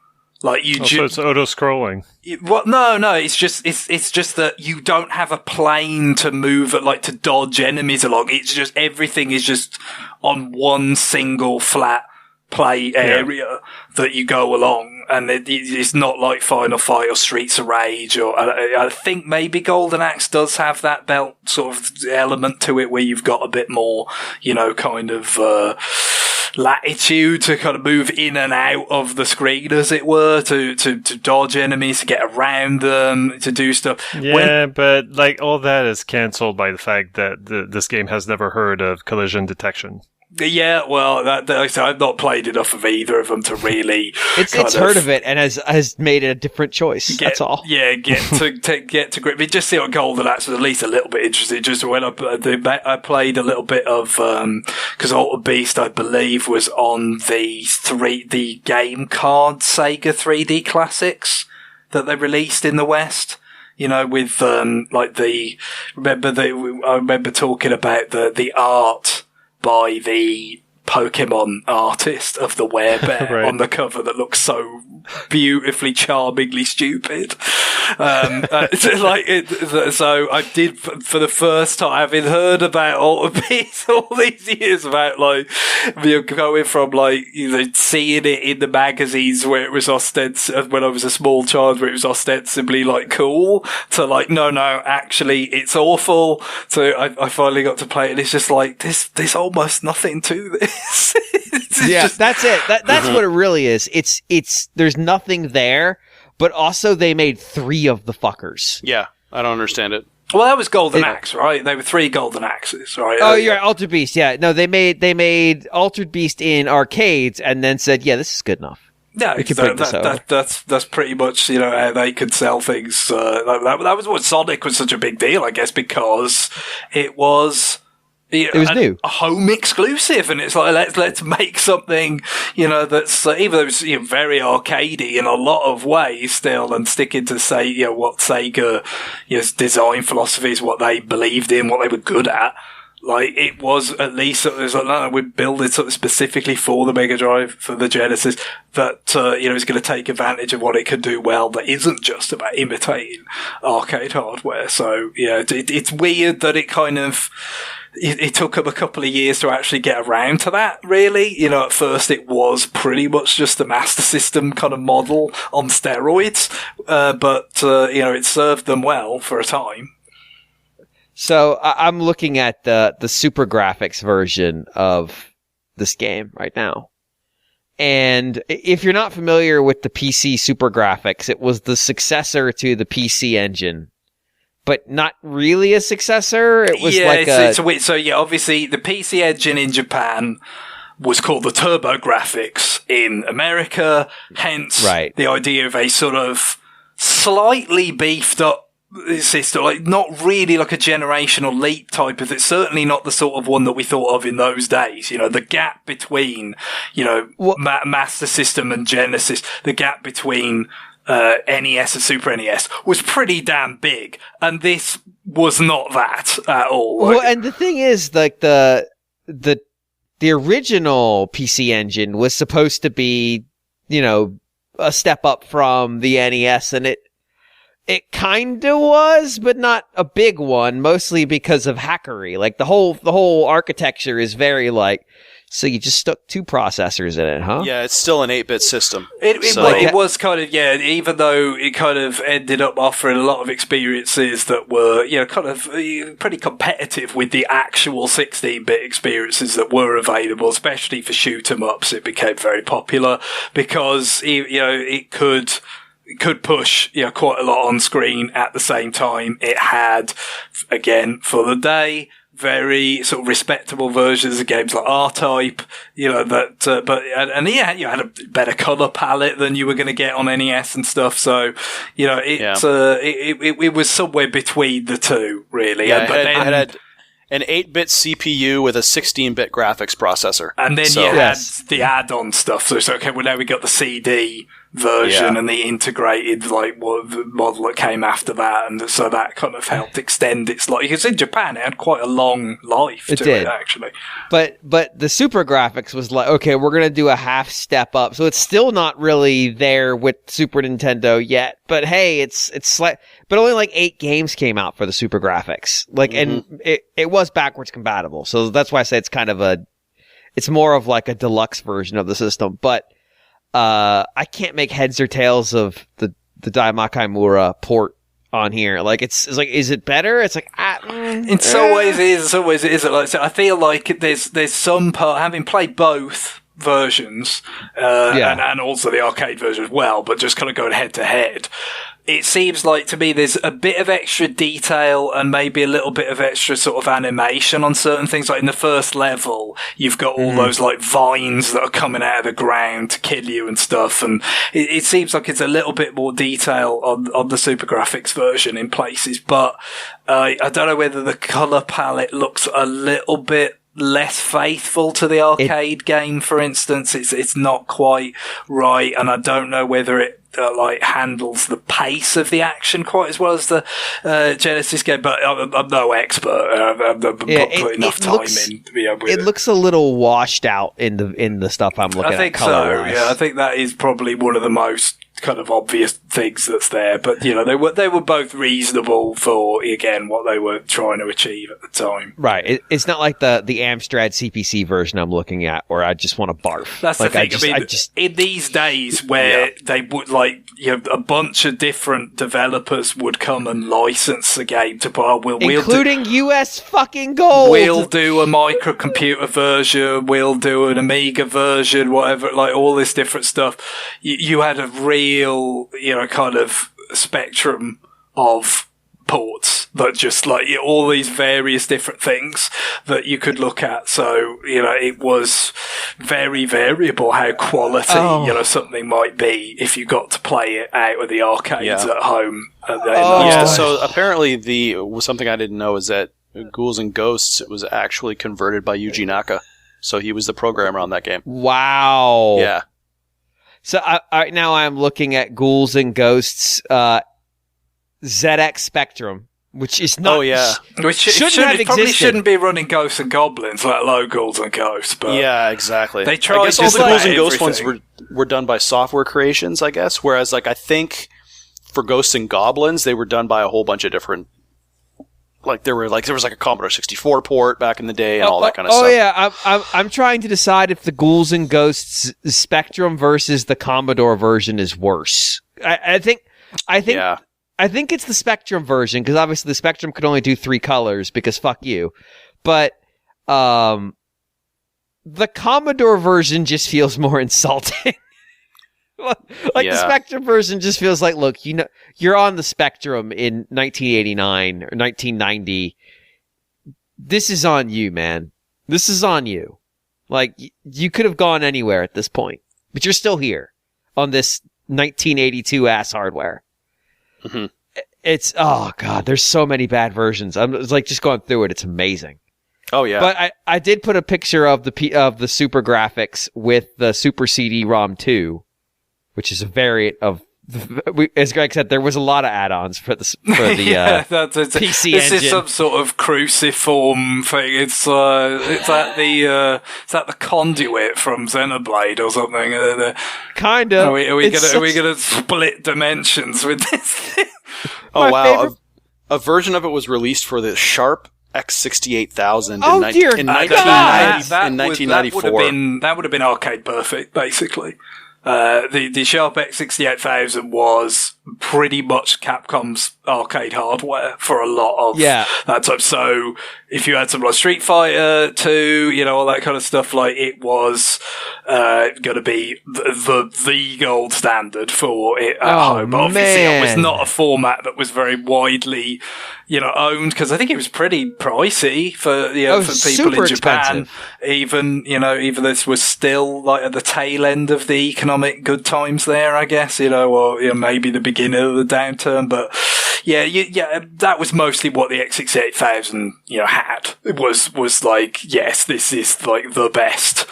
Like so it's auto-scrolling. Well, no. It's just that you don't have a plane to move, like to dodge enemies along. It's just everything is just on one single flat play area that you go along, and it's not like Final Fight or Streets of Rage, or I think maybe Golden Axe does have that belt sort of element to it, where you've got a bit more, kind of latitude to kind of move in and out of the screen, as it were, to dodge enemies, to get around them, to do stuff. Yeah, but like all that is cancelled by the fact that this game has never heard of collision detection. Yeah, well, I've not played enough of either of them to really. It's heard of it and has made a different choice. That's all. Yeah, get to grip. Just see what Goldilocks was at least a little bit interested. Just when I played a little bit of because Altered Beast, I believe, was on the game card Sega 3D Classics that they released in the West. You know, with I remember talking about the art by the Pokemon artist of the werebear Right. on the cover that looks so beautifully, charmingly stupid. So I did for the first time, having heard about Altered Beast all these years, about going from seeing it in the magazines where it was when I was a small child, where it was ostensibly cool, to no, actually it's awful. So I finally got to play it, and it's just there's almost nothing to this. That's it. That's what it really is. It's there's nothing there, but also they made 3 of the fuckers. Yeah, I don't understand it. Well, that was Golden Axe, right? They were 3 Golden Axes, right? Oh, you're right. Altered Beast. Yeah, no, they made Altered Beast in arcades, and then said, "Yeah, this is good enough." Yeah, that's pretty much how they could sell things. That was what Sonic was such a big deal, I guess, because it was. It was new, a home exclusive, and it's let's make something that's even though it's very arcadey in a lot of ways still, and sticking to what Sega design philosophy is, what they believed in, what they were good at. It was at least we'd build it sort of specifically for the Mega Drive, for the Genesis, that is going to take advantage of what it could do well. That isn't just about imitating arcade hardware. So it's weird that it kind of. It took them a couple of years to actually get around to that, really. At first it was pretty much just the Master System kind of model on steroids. But it served them well for a time. So I'm looking at the Super Graphics version of this game right now. And if you're not familiar with the PC Super Graphics, it was the successor to the PC Engine. But not really a successor. It was it's a weird. So obviously the PC Engine in Japan was called the Turbo Graphics in America. Hence, the idea of a sort of slightly beefed up system, not really like a generational leap type of. It's certainly not the sort of one that we thought of in those days. The gap between Master System and Genesis, the gap between NES and Super NES was pretty damn big, and this was not that at all. Well, and the thing is, the original PC Engine was supposed to be, a step up from the NES, and it kind of was, but not a big one, mostly because of hackery. The whole architecture is very so you just stuck 2 processors in it, huh? Yeah, it's still an 8-bit system. It was kind of, even though it kind of ended up offering a lot of experiences that were, kind of pretty competitive with the actual 16-bit experiences that were available, especially for shoot-'em-ups. It became very popular because, it could push, quite a lot on screen at the same time. It had, again, for the day, very sort of respectable versions of games like R-Type, you had a better color palette than you were going to get on NES and stuff. So, it was somewhere between the two, really. Yeah, it had an 8-bit CPU with a 16-bit graphics processor. And then you had the add-on stuff. So it's okay, well, now we got the CD version and the integrated model that came after that, and so that kind of helped extend its life. Because in Japan it had quite a long life to it actually. But the Super Graphics was okay, we're gonna do a half step up, so it's still not really there with Super Nintendo yet. But hey, it's but only 8 games came out for the Super Graphics, and it was backwards compatible. So that's why I say it's kind of it's more of a deluxe version of the system, but. I can't make heads or tails of the Dai Makaimura port on here. It's is it better? It's in some ways it is. In some ways it isn't. So I feel like there's some part, having played both versions, and also the arcade version as well, but just kind of going head to head. it seems like to me there's a bit of extra detail and maybe a little bit of extra sort of animation on certain things. Like in the first level, you've got all those like vines that are coming out of the ground to kill you and stuff. And it seems like it's a little bit more detail on the Super Graphics version in places. But I don't know whether the color palette looks a little bit less faithful to the arcade game, for instance. It's not quite right, and I don't know whether it handles the pace of the action quite as well as the Genesis game. But I'm no expert. I've put enough time in. It looks a little washed out in the stuff I'm looking at. I think so. Yeah, I think that is probably one of the most kind of obvious things that's there, but they were both reasonable for again what they were trying to achieve at the time. Right. It's not like the Amstrad CPC version I'm looking at where I just want to barf. That's the thing. I mean, in these days where they would a bunch of different developers would come and license the game to including US fucking Gold. We'll do a microcomputer version. We'll do an Amiga version. Whatever. Like all this different stuff. You had a real kind of spectrum of ports that just all these various different things that you could look at. So, it was very variable how quality, something might be if you got to play it out of the arcades at home. So apparently something I didn't know is that Ghouls and Ghosts, it was actually converted by Yuji Naka. So he was the programmer on that game. Wow. Yeah. So now I'm looking at Ghouls and Ghosts ZX Spectrum, which is not... Oh, yeah. Which it probably shouldn't be running Ghosts and Goblins, let alone Ghouls and Ghosts. But yeah, exactly. They tried I guess all the Ghouls and Ghosts ones everything. were done by Software Creations, I guess, whereas I think for Ghosts and Goblins, they were done by a whole bunch of different... there was a Commodore 64 port back in the day and all that kind of stuff. Oh yeah, I'm trying to decide if the Ghouls and Ghosts Spectrum versus the Commodore version is worse. I think it's the Spectrum version because obviously the Spectrum could only do 3 colors because fuck you. But the Commodore version just feels more insulting. The Spectrum version just feels like, look, you're on the Spectrum in 1989 or 1990. This is on you, man. This is on you. You could have gone anywhere at this point, but you're still here on this 1982 ass hardware. Mm-hmm. It's, oh god, there's so many bad versions. I'm just going through it. It's amazing. Oh yeah. But I did put a picture of the Super Graphics with the Super CD-ROM 2. Which is a variant of, as Greg said, there was a lot of add-ons for the PC this engine. Is some sort of cruciform thing. It's that the conduit from Xenoblade or something. Kind of. Are we gonna split dimensions with this thing? Oh wow! A version of it was released for the Sharp X68000 in 1994. That would have been arcade perfect, basically. The Sharp X68000 was pretty much Capcom's arcade hardware for a lot of that time. So if you had something like Street Fighter 2, all that kind of stuff, it was going to be the gold standard for it at home. But obviously, it was not a format that was very widely owned because I think it was pretty pricey for for people in Japan. Expensive. Even this was still at the tail end of the economic good times there, I guess. Or maybe the beginning of the downturn. But that was mostly what the X68000 had. It was yes, this is the best.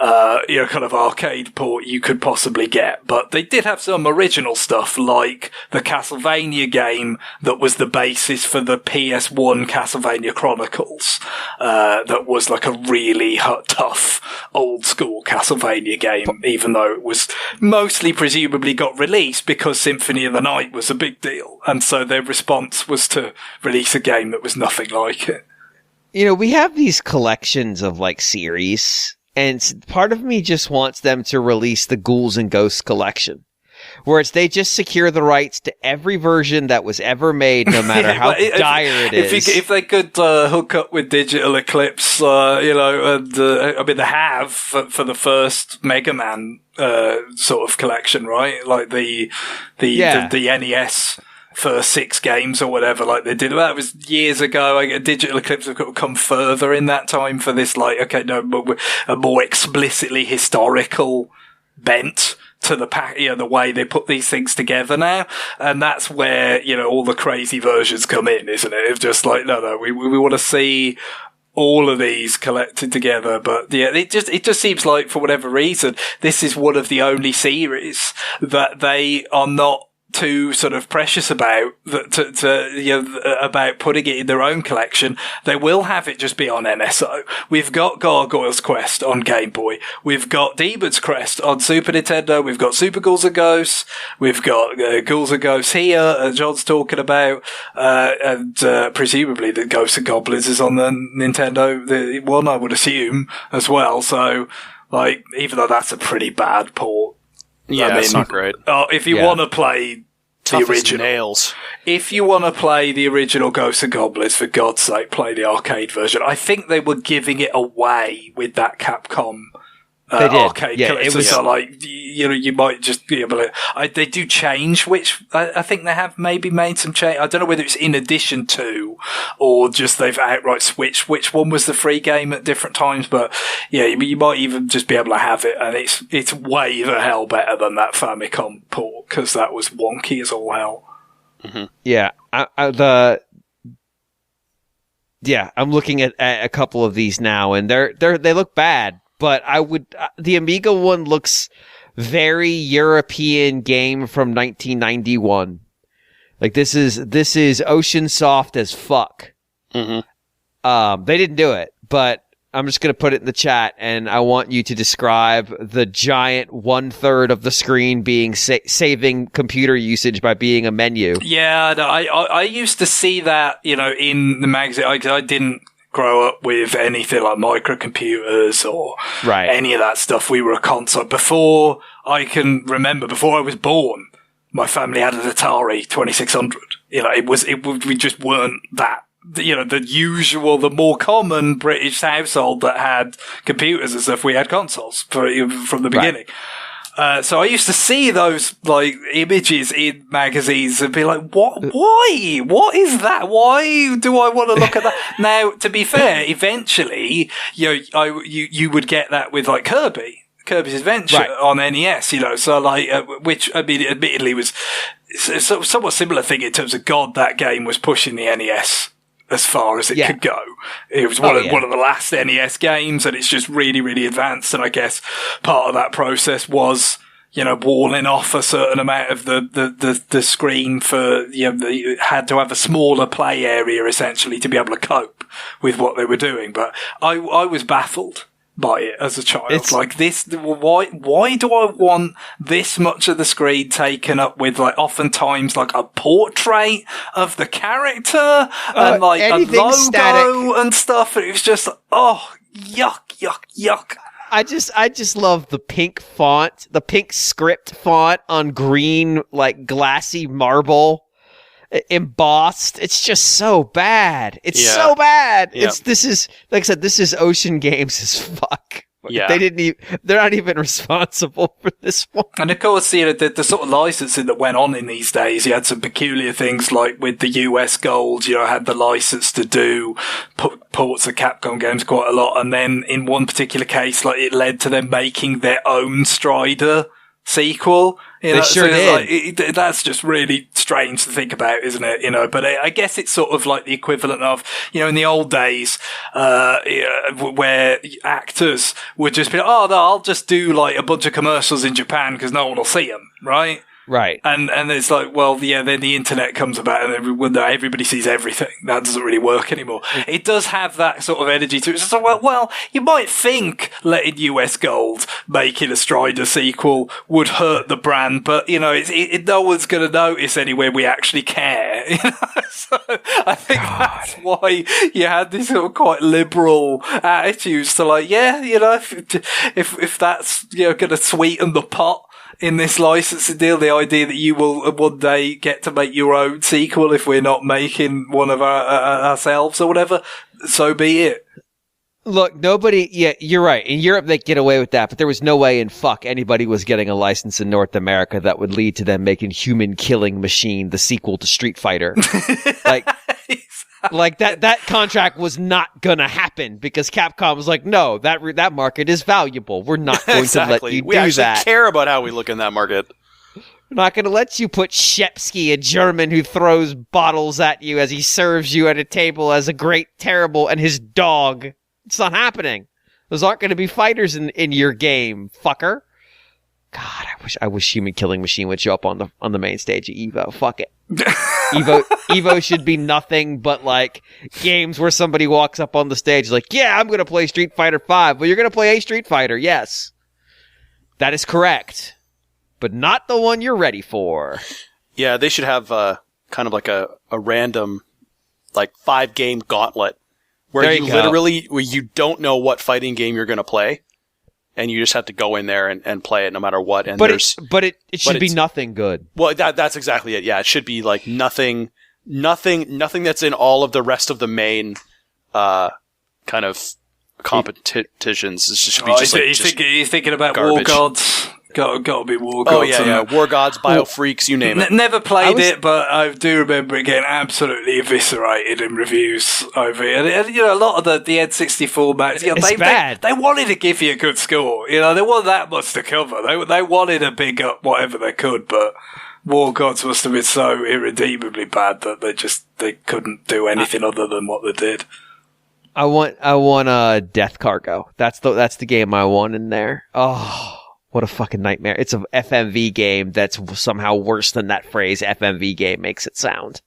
Kind of arcade port you could possibly get. But they did have some original stuff like the Castlevania game that was the basis for the PS1 Castlevania Chronicles. That was a really tough old school Castlevania game, even though it was mostly presumably got released because Symphony of the Night was a big deal. And so their response was to release a game that was nothing like it. We have these collections of series. And part of me just wants them to release the Ghouls and Ghosts collection, where they just secure the rights to every version that was ever made, no matter how dire it is. If they could hook up with Digital Eclipse, and they have for the first Mega Man sort of collection, right? Like the NES first 6 games or whatever, like they did. That was years ago. Digital Eclipse have come further in that time for this, like, okay, no, but a more explicitly historical bent to the way they put these things together now. And that's where, all the crazy versions come in, isn't it? It's just like, no, we want to see all of these collected together. But yeah, it just seems like, for whatever reason, this is one of the only series that they are not too sort of precious about about putting it in their own collection. They will have it just be on NSO. We've got Gargoyle's Quest on Game Boy. We've got Demon's Crest on Super Nintendo. We've got Super Ghouls and Ghosts. We've got Ghouls and Ghosts here, John's talking about, and presumably the Ghosts and Goblins is on the Nintendo one, I would assume, as well. So, like, even though that's a pretty bad port, yeah, it's not great. If you want to play the original nails, if you want to play the original Ghosts and Goblins, for God's sake, play the arcade version. I think they were giving it away with that Capcom arcade collection. So, like, you might just be able to. They do change, which I think they have maybe made some change. I don't know whether it's in addition to, or just they've outright switched which one was the free game at different times. But yeah, you might even just be able to have it, and it's way the hell better than that Famicom port, because that was wonky as all hell. Mm-hmm. Yeah, I'm looking at a couple of these now, and they look bad. But the Amiga one looks very European game from 1991. Like, this is ocean soft as fuck. Mm-hmm. They didn't do it, but I'm just going to put it in the chat, and I want you to describe the giant 1/3 of the screen being saving computer usage by being a menu. Yeah, no, I used to see that, in the magazine. I didn't grow up with anything like microcomputers or any of that stuff. We were a console. Before I can remember, before I was born, my family had an Atari 2600. We just weren't that, the usual, the more common British household that had computers and stuff. We had consoles from the beginning. So I used to see those, like, images in magazines and be like, what? Why? What is that? Why do I want to look at that? Now, to be fair, eventually, you would get that with, like, Kirby's Adventure on NES, so, like, which, I mean, admittedly was a somewhat similar thing in terms of God, that game was pushing the NES as far as it could go. It was one of the last NES games, and it's just really, really advanced. And I guess part of that process was, walling off a certain amount of the screen for, you had to have a smaller play area essentially to be able to cope with what they were doing. But I was baffled by it as a child. It's like, this, why do I want this much of the screen taken up with, like, oftentimes like a portrait of the character and like a logo static and stuff? And it was just, yuck. I just love the pink font, the pink script font on green, like, glassy marble. Embossed. It's just so bad. It's so bad. Yep. This is, like I said, this is Ocean Games as fuck. Yeah. They're not even responsible for this one. And of course, the sort of licensing that went on in these days, you had some peculiar things, like with the US Gold, had the license to do ports of Capcom games quite a lot. And then in one particular case, like, it led to them making their own Strider sequel. They sure did. Like, that's just really strange to think about, isn't it? But I guess it's sort of like the equivalent of, in the old days, where actors would just be like, I'll just do, like, a bunch of commercials in Japan because no one will see them, right? Right. And it's like, well, then the internet comes about and everybody sees everything. That doesn't really work anymore. It does have that sort of energy to it. So, well, you might think letting US Gold making a Strider sequel would hurt the brand, but, no one's going to notice anywhere we actually care. So I think that's why you had this sort of quite liberal attitudes to, like, if that's, going to sweeten the pot in this licensing deal, the idea that you will one day get to make your own sequel if we're not making one of ourselves or whatever, so be it. Look, nobody. Yeah, you're right. In Europe, they get away with that, but there was no way in fuck anybody was getting a license in North America that would lead to them making Human Killing Machine the sequel to Street Fighter. Like that contract was not gonna happen because Capcom was like, no, that market is valuable. We're not going to let you we do actually that. care about how we look in that market. We're not going to let you put Shepsky, a German who throws bottles at you as he serves you at a table as a great, terrible, and his dog. It's not happening. Those aren't going to be fighters in your game, fucker. God, I wish Human Killing Machine would show up on the main stage of Evo. Fuck it. Evo should be nothing but like games where somebody walks up on the stage like, yeah, I'm going to play Street Fighter 5. Well, you're going to play a Street Fighter. Yes. That is correct. But not the one you're ready for. Yeah, they should have kind of like a random like 5-game gauntlet where where you don't know what fighting game you're going to play. And you just have to go in there and play it no matter what. And it should be nothing good. Well, that's exactly it. Yeah, it should be like nothing that's in all of the rest of the main kind of competitions. It should be he's thinking about garbage. War Gods. Got to be War Gods. Oh yeah. War Gods, Biofreaks, you name it. Never played it, but I do remember it getting absolutely eviscerated in reviews over it. And a lot of the N64 matches, they wanted to give you a good score. They wanted that much to cover. They wanted to big up whatever they could, but War Gods must have been so irredeemably bad that they couldn't do anything other than what they did. I want Death Cargo. That's the game I want in there. Oh. What a fucking nightmare. It's a FMV game that's somehow worse than that phrase FMV game makes it sound.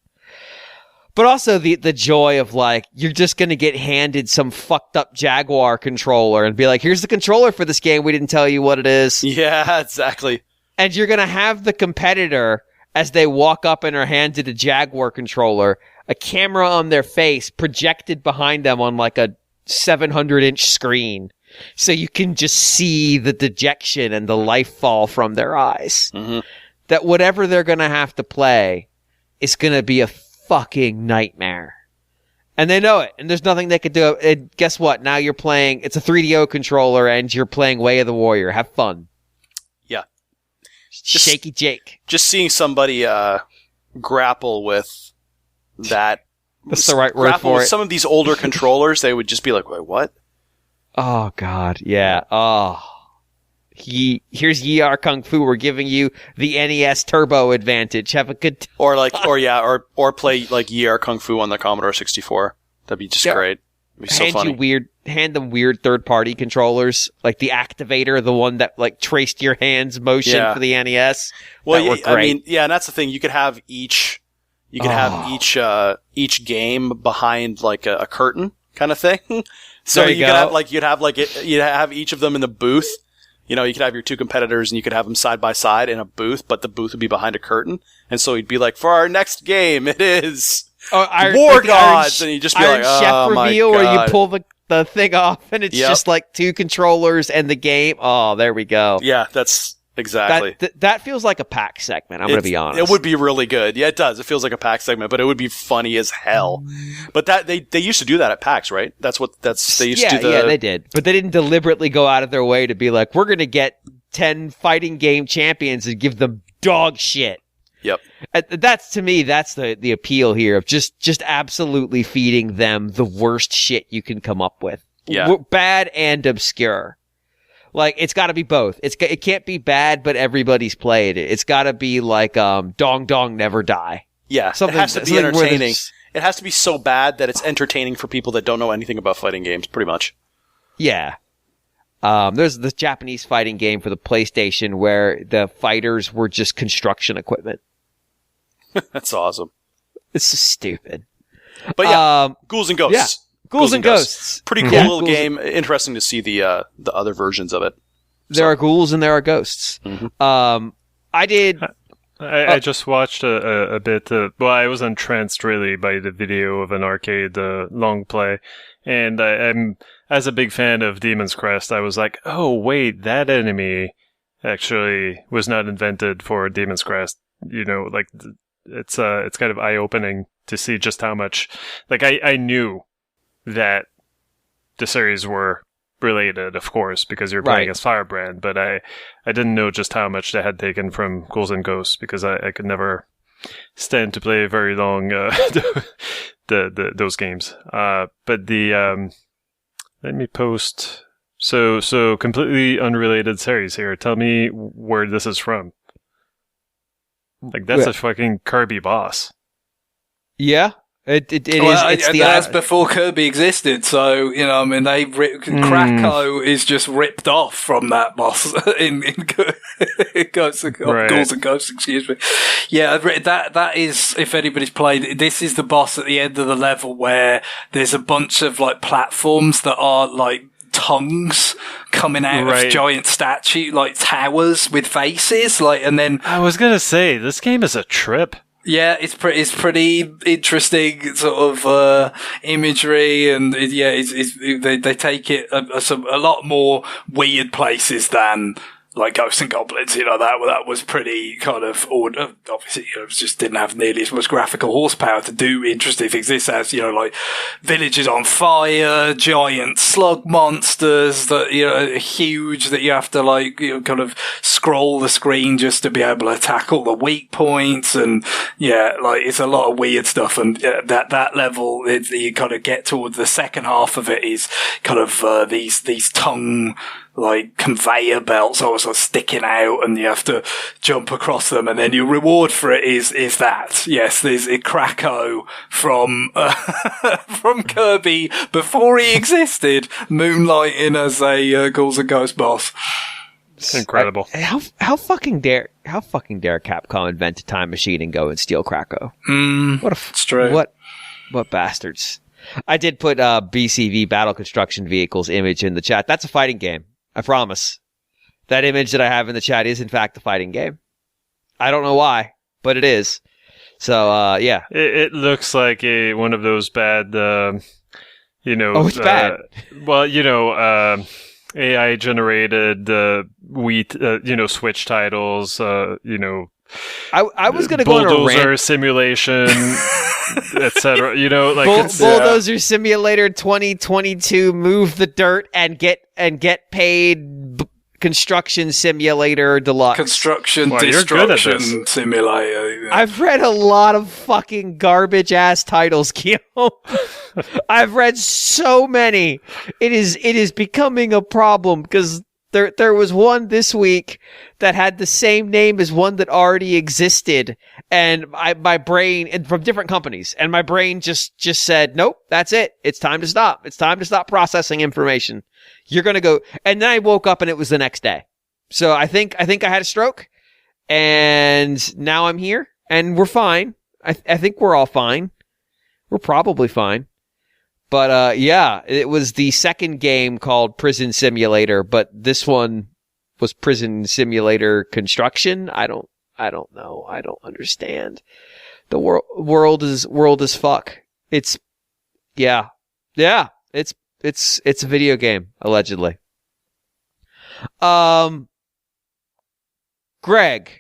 But also the joy of like, you're just going to get handed some fucked up Jaguar controller and be like, here's the controller for this game. We didn't tell you what it is. Yeah, exactly. And you're going to have the competitor, as they walk up and are handed a Jaguar controller, a camera on their face projected behind them on like a 700-inch screen. So you can just see the dejection and the life fall from their eyes. Mm-hmm. That whatever they're going to have to play is going to be a fucking nightmare. And they know it. And there's nothing they could do. And guess what? Now you're playing, it's a 3DO controller and you're playing Way of the Warrior. Have fun. Yeah. Shaky Jake. Just seeing somebody grapple with that. That's the right word for it. Some of these older controllers, they would just be like, wait, what? Oh, God. Yeah. Oh. Here's Yi Kung Fu. We're giving you the NES Turbo advantage. Have a good time. Or play like Yi Kung Fu on the Commodore 64. That'd be just great. It'd be so funny. Hand them weird third-party controllers, like the Activator, the one that like traced your hand's motion for the NES. Well, and that's the thing. You could have each game behind like a curtain kind of thing. So you'd have each of them in the booth. You could have your two competitors and you could have them side by side in a booth, but the booth would be behind a curtain. And so you'd be like, for our next game, it is War Gods. And you'd just be Iron like, Chef oh my reveal God. Where you pull the thing off and it's just like two controllers and the game. Oh, there we go. Yeah, that's exactly. That feels like a pack segment. I'm going to be honest. It would be really good. Yeah, it does. It feels like a pack segment, but it would be funny as hell. But that they used to do that at PAX, right? They used to do Yeah, they did. But they didn't deliberately go out of their way to be like, we're going to get 10 fighting game champions and give them dog shit. Yep. That's to me, that's the appeal here of just absolutely feeding them the worst shit you can come up with. Yeah. Bad and obscure. Like, it's got to be both. It can't be bad, but everybody's played it. It's got to be like Dong Dong Never Die. Yeah, it has to be entertaining. It has to be so bad that it's entertaining for people that don't know anything about fighting games, pretty much. Yeah. There's this Japanese fighting game for the PlayStation where the fighters were just construction equipment. That's awesome. It's just stupid. But yeah, Ghouls and Ghosts. Yeah. Ghouls and Ghosts. Pretty cool little game. Interesting to see the other versions of it. There are ghouls and there are ghosts. Mm-hmm. I just watched a bit. I was entranced really by the video of an arcade long play, and I'm as a big fan of Demon's Crest. I was like, oh wait, that enemy actually was not invented for Demon's Crest. It's kind of eye opening to see just how much. Like I knew that the series were related, of course, because you're playing Right. as Firebrand, but I didn't know just how much they had taken from Ghouls and Ghosts, because I could never stand to play very long those games. But the let me post. So completely unrelated series here. Tell me where this is from. Like, that's Yeah. a fucking Kirby boss. Yeah, it is. Well, It's the that's before Kirby existed, so I mean, Krakow is just ripped off from that boss in Ghosts and Right. Ghouls and Ghosts. Excuse me. Yeah, that is, if anybody's played, this is the boss at the end of the level where there's a bunch of like platforms that are like tongues coming out Right. of giant statue, like towers with faces, like, and then I was gonna say, this game is a trip. yeah, it's pretty interesting sort of imagery, and they take it a lot more weird places than like Ghosts and Goblins. That was pretty kind of obviously it just didn't have nearly as much graphical horsepower to do interesting things. This has like villages on fire, giant slug monsters that are huge, that you have to like kind of scroll the screen just to be able to tackle the weak points, and like it's a lot of weird stuff. And that level, you kind of get towards the second half of it is kind of these tongue like conveyor belts also sticking out, and you have to jump across them, and then your reward for it is that. Yes, there's a Krakow from from Kirby before he existed, moonlighting as a Ghouls and Ghosts boss. Incredible. How fucking dare Capcom invent a time machine and go and steal Krakow? What It's true. What bastards! I did put BCV Battle Construction Vehicles image in the chat. That's a fighting game. I promise. That image that I have in the chat is in fact a fighting game. I don't know why, but it is. So yeah. It looks like one of those bad, Oh, it's bad. Well, AI generated wheat, Switch titles, I was going to go on a bulldozer rant. simulation, etc. Bulldozer Simulator 2022. Move the dirt and get paid. Construction Simulator Deluxe. Construction Well, you're good at Destruction this. Simulator. I've read a lot of fucking garbage ass titles, Kyo. I've read so many. It is becoming a problem because there was one this week that had the same name as one that already existed, and my brain, and from different companies, and my brain just said, nope, that's it. It's time to stop. It's time to stop processing information. You're going to go. And then I woke up and it was the next day. So I think I had a stroke, and now I'm here and we're fine. I think we're all fine. We're probably fine. But yeah, it was the second game called Prison Simulator, but this one was Prison Simulator Construction. I don't know. I don't understand. The world is fuck. It's it's a video game, allegedly. Greg.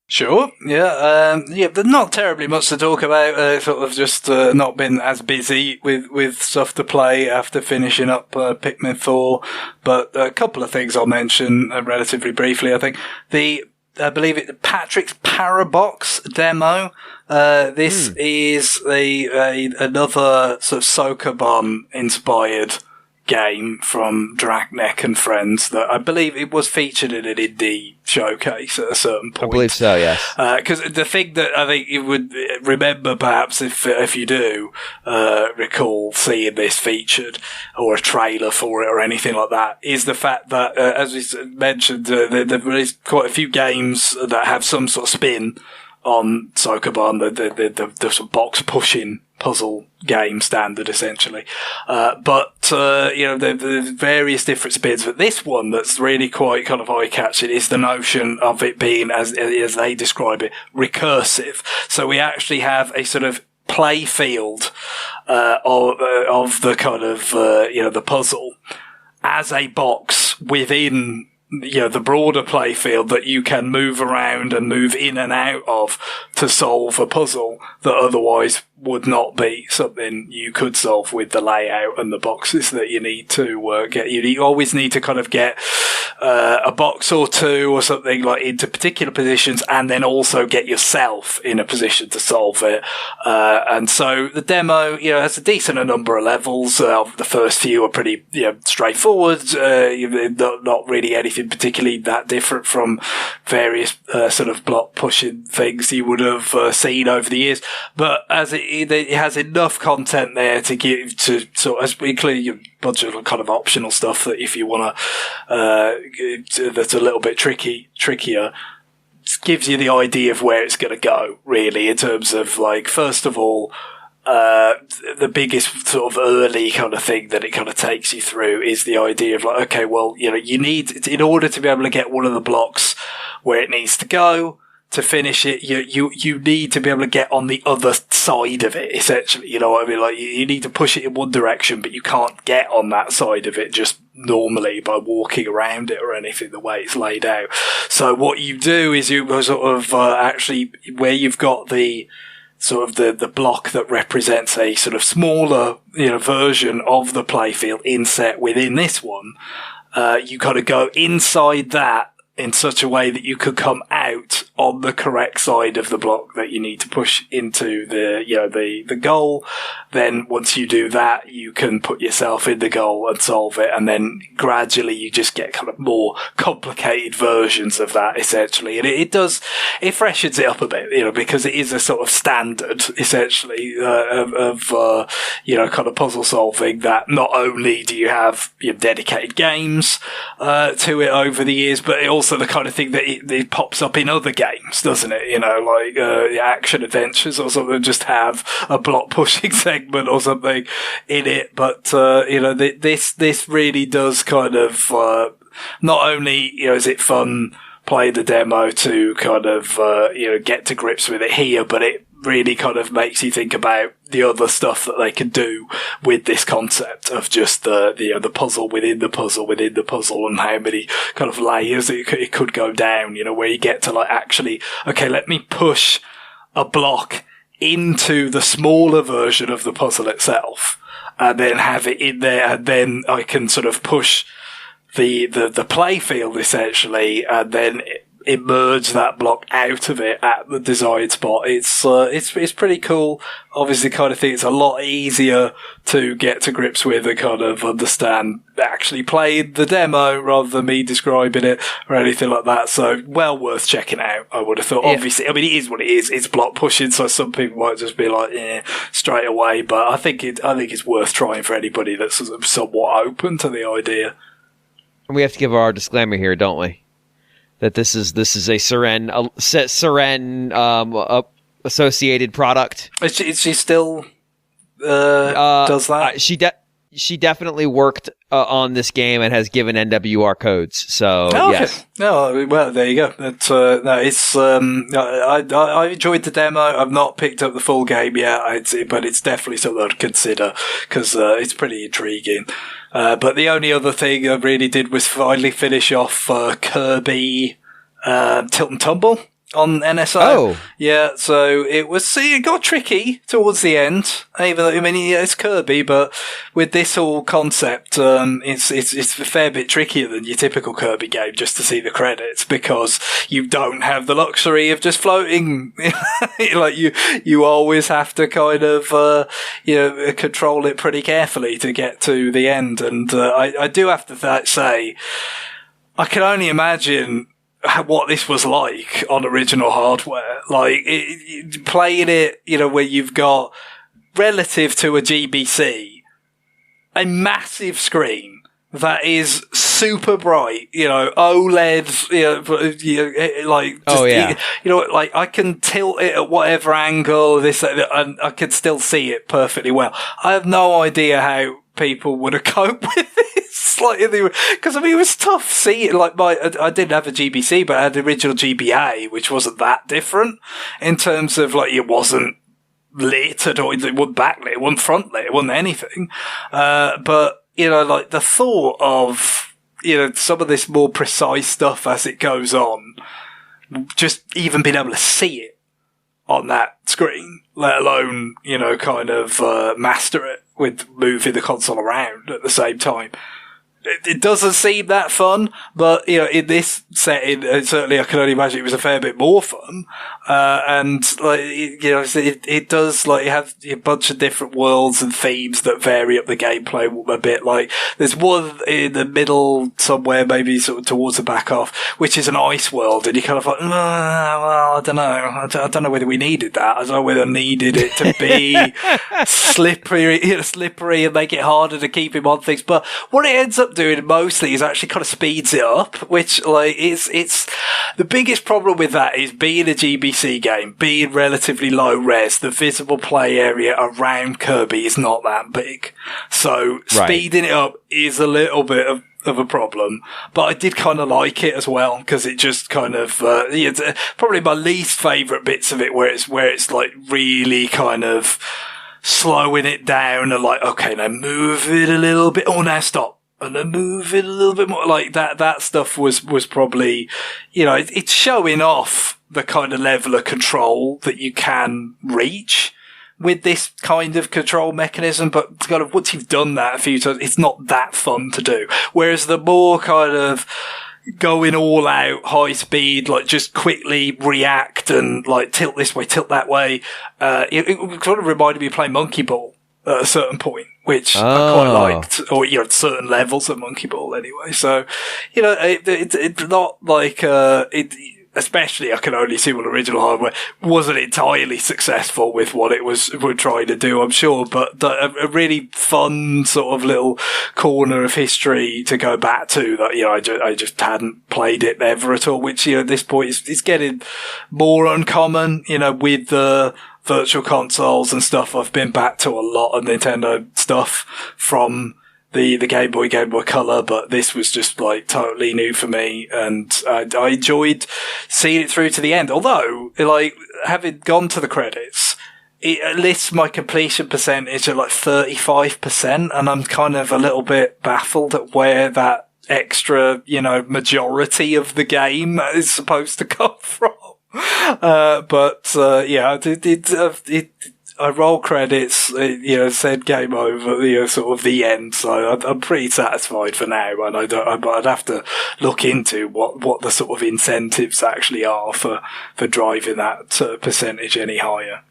Sure. Yeah. There's not terribly much to talk about. Sort of just not been as busy with stuff to play after finishing up Pikmin 4. But a couple of things I'll mention relatively briefly. I think I believe Patrick's Parabox demo. This is another sort of Sokoban inspired game from Dragneck and Friends that I believe it was featured in an indie showcase at a certain point. I believe so, yes. Because the thing that I think you would remember, perhaps if you do recall seeing this featured or a trailer for it or anything like that, is the fact that, as we mentioned, there is quite a few games that have some sort of spin on Sokoban, the sort of box pushing puzzle game standard, essentially. But there's various different spins. But this one that's really quite kind of eye-catching is the notion of it being, as they describe it, recursive. So we actually have a sort of play field of the kind of the puzzle as a box within the broader playfield that you can move around and move in and out of to solve a puzzle that otherwise would not be something you could solve with the layout and the boxes that you need to get. You always need to kind of get a box or two or something like into particular positions, and then also get yourself in a position to solve it. And so the demo, has a decent number of levels. The first few are pretty, straightforward. Not really anything particularly that different from various sort of block pushing things you would have seen over the years. But as it has enough content there to give to sort of including a bunch of kind of optional stuff that if you want to, that's a little bit trickier. Gives you the idea of where it's going to go, really, in terms of like, first of all, the biggest sort of early kind of thing that it kind of takes you through is the idea of like, okay, well, you need, in order to be able to get one of the blocks where it needs to go, to finish it, you need to be able to get on the other side of it, essentially. You know what I mean? Like, you need to push it in one direction, but you can't get on that side of it just normally by walking around it or anything, the way it's laid out. So what you do is you sort of, actually, where you've got the sort of the block that represents a sort of smaller, version of the playfield inset within this one, you got to go inside that in such a way that you could come out on the correct side of the block that you need to push into the goal. Then once you do that, you can put yourself in the goal and solve it. And then gradually you just get kind of more complicated versions of that, essentially. And it freshens it up a bit, because it is a sort of standard, essentially, of kind of puzzle solving that not only do you have dedicated games, to it over the years, but it also the kind of thing that it pops up in other games, doesn't it? Like action adventures or something, just have a block pushing segment or something in it. But this really does kind of not only is it fun play the demo to kind of get to grips with it here, but it really kind of makes you think about the other stuff that they can do with this concept of just the puzzle within the puzzle within the puzzle, and how many kind of layers it could go down, where you get to like, actually, okay, let me push a block into the smaller version of the puzzle itself and then have it in there, and then I can sort of push the play field, essentially, and then emerge that block out of it at the desired spot. It's pretty cool. Obviously, kind of thing. It's a lot easier to get to grips with and kind of understand actually playing the demo rather than me describing it or anything like that. So, well worth checking out, I would have thought. Yeah. Obviously, I mean, it is what it is. It's block pushing, so some people might just be like, straight away. But I think it's worth trying for anybody that's somewhat open to the idea. We have to give our disclaimer here, don't we? That this is a Seren associated product. She still does that? She definitely worked on this game and has given NWR codes. So yes. Oh, well, there you go. It's I enjoyed the demo. I've not picked up the full game yet, but it's definitely something I'd consider because it's pretty intriguing. But the only other thing I really did was finally finish off Kirby Tilt and Tumble on NSO. Oh. Yeah, so it got tricky towards the end. Even though, I mean, it's Kirby, but with this whole concept, it's a fair bit trickier than your typical Kirby game just to see the credits, because you don't have the luxury of just floating. Like you always have to kind of, control it pretty carefully to get to the end. And, I do have to say, I can only imagine what this was like on original hardware. Like, playing it, where you've got, relative to a GBC, a massive screen that is super bright, OLED, like, I can tilt it at whatever angle, and I can still see it perfectly well. I have no idea how people would have coped with this. Because it was tough seeing, I didn't have a GBC, but I had the original GBA, which wasn't that different in terms of, it wasn't lit at all. It wasn't backlit, it wasn't front lit, it wasn't anything. But, the thought of, some of this more precise stuff as it goes on, just even being able to see it on that screen, let alone, kind of master it with moving the console around at the same time. It doesn't seem that fun, but, in this setting, certainly I can only imagine it was a fair bit more fun. And, it does, have a bunch of different worlds and themes that vary up the gameplay a bit. There's one in the middle somewhere, maybe sort of towards the back half, which is an ice world, and you're kind of like, well, I don't know. I don't know whether we needed that. I don't know whether I needed it to be slippery and make it harder to keep him on things. But what it ends up doing mostly is actually kind of speeds it up, which it's the biggest problem with that is being a GBC game, being relatively low res, the visible play area around Kirby is not that big. So speeding it up is a little bit of a problem, but I did kind of like it as well, because it just kind of it's probably my least favourite bits of it, where it's like really kind of slowing it down and okay, now move it a little bit, now stop, and then move it a little bit more. That stuff was probably, it's showing off the kind of level of control that you can reach with this kind of control mechanism, but kind of once you've done that a few times, it's not that fun to do. Whereas the more kind of going all out, high speed, just quickly react and tilt this way, tilt that way, it sort of reminded me of playing Monkey Ball at a certain point, which I quite liked, or certain levels of Monkey Ball anyway. So, it's not especially I can only see what original hardware wasn't entirely successful with what it was trying to do, I'm sure, but a really fun sort of little corner of history to go back to that, I just hadn't played it ever at all, which, at this point is getting more uncommon, with the virtual consoles and stuff. I've been back to a lot of Nintendo stuff from the Game Boy Color, but this was just totally new for me, and I enjoyed seeing it through to the end. Although, having gone to the credits, it lists my completion percentage at 35%, and I'm kind of a little bit baffled at where that extra, majority of the game is supposed to come from. I roll credits, said game over, sort of the end. So I'm pretty satisfied for now, and I'd have to look into what the sort of incentives actually are for driving that percentage any higher.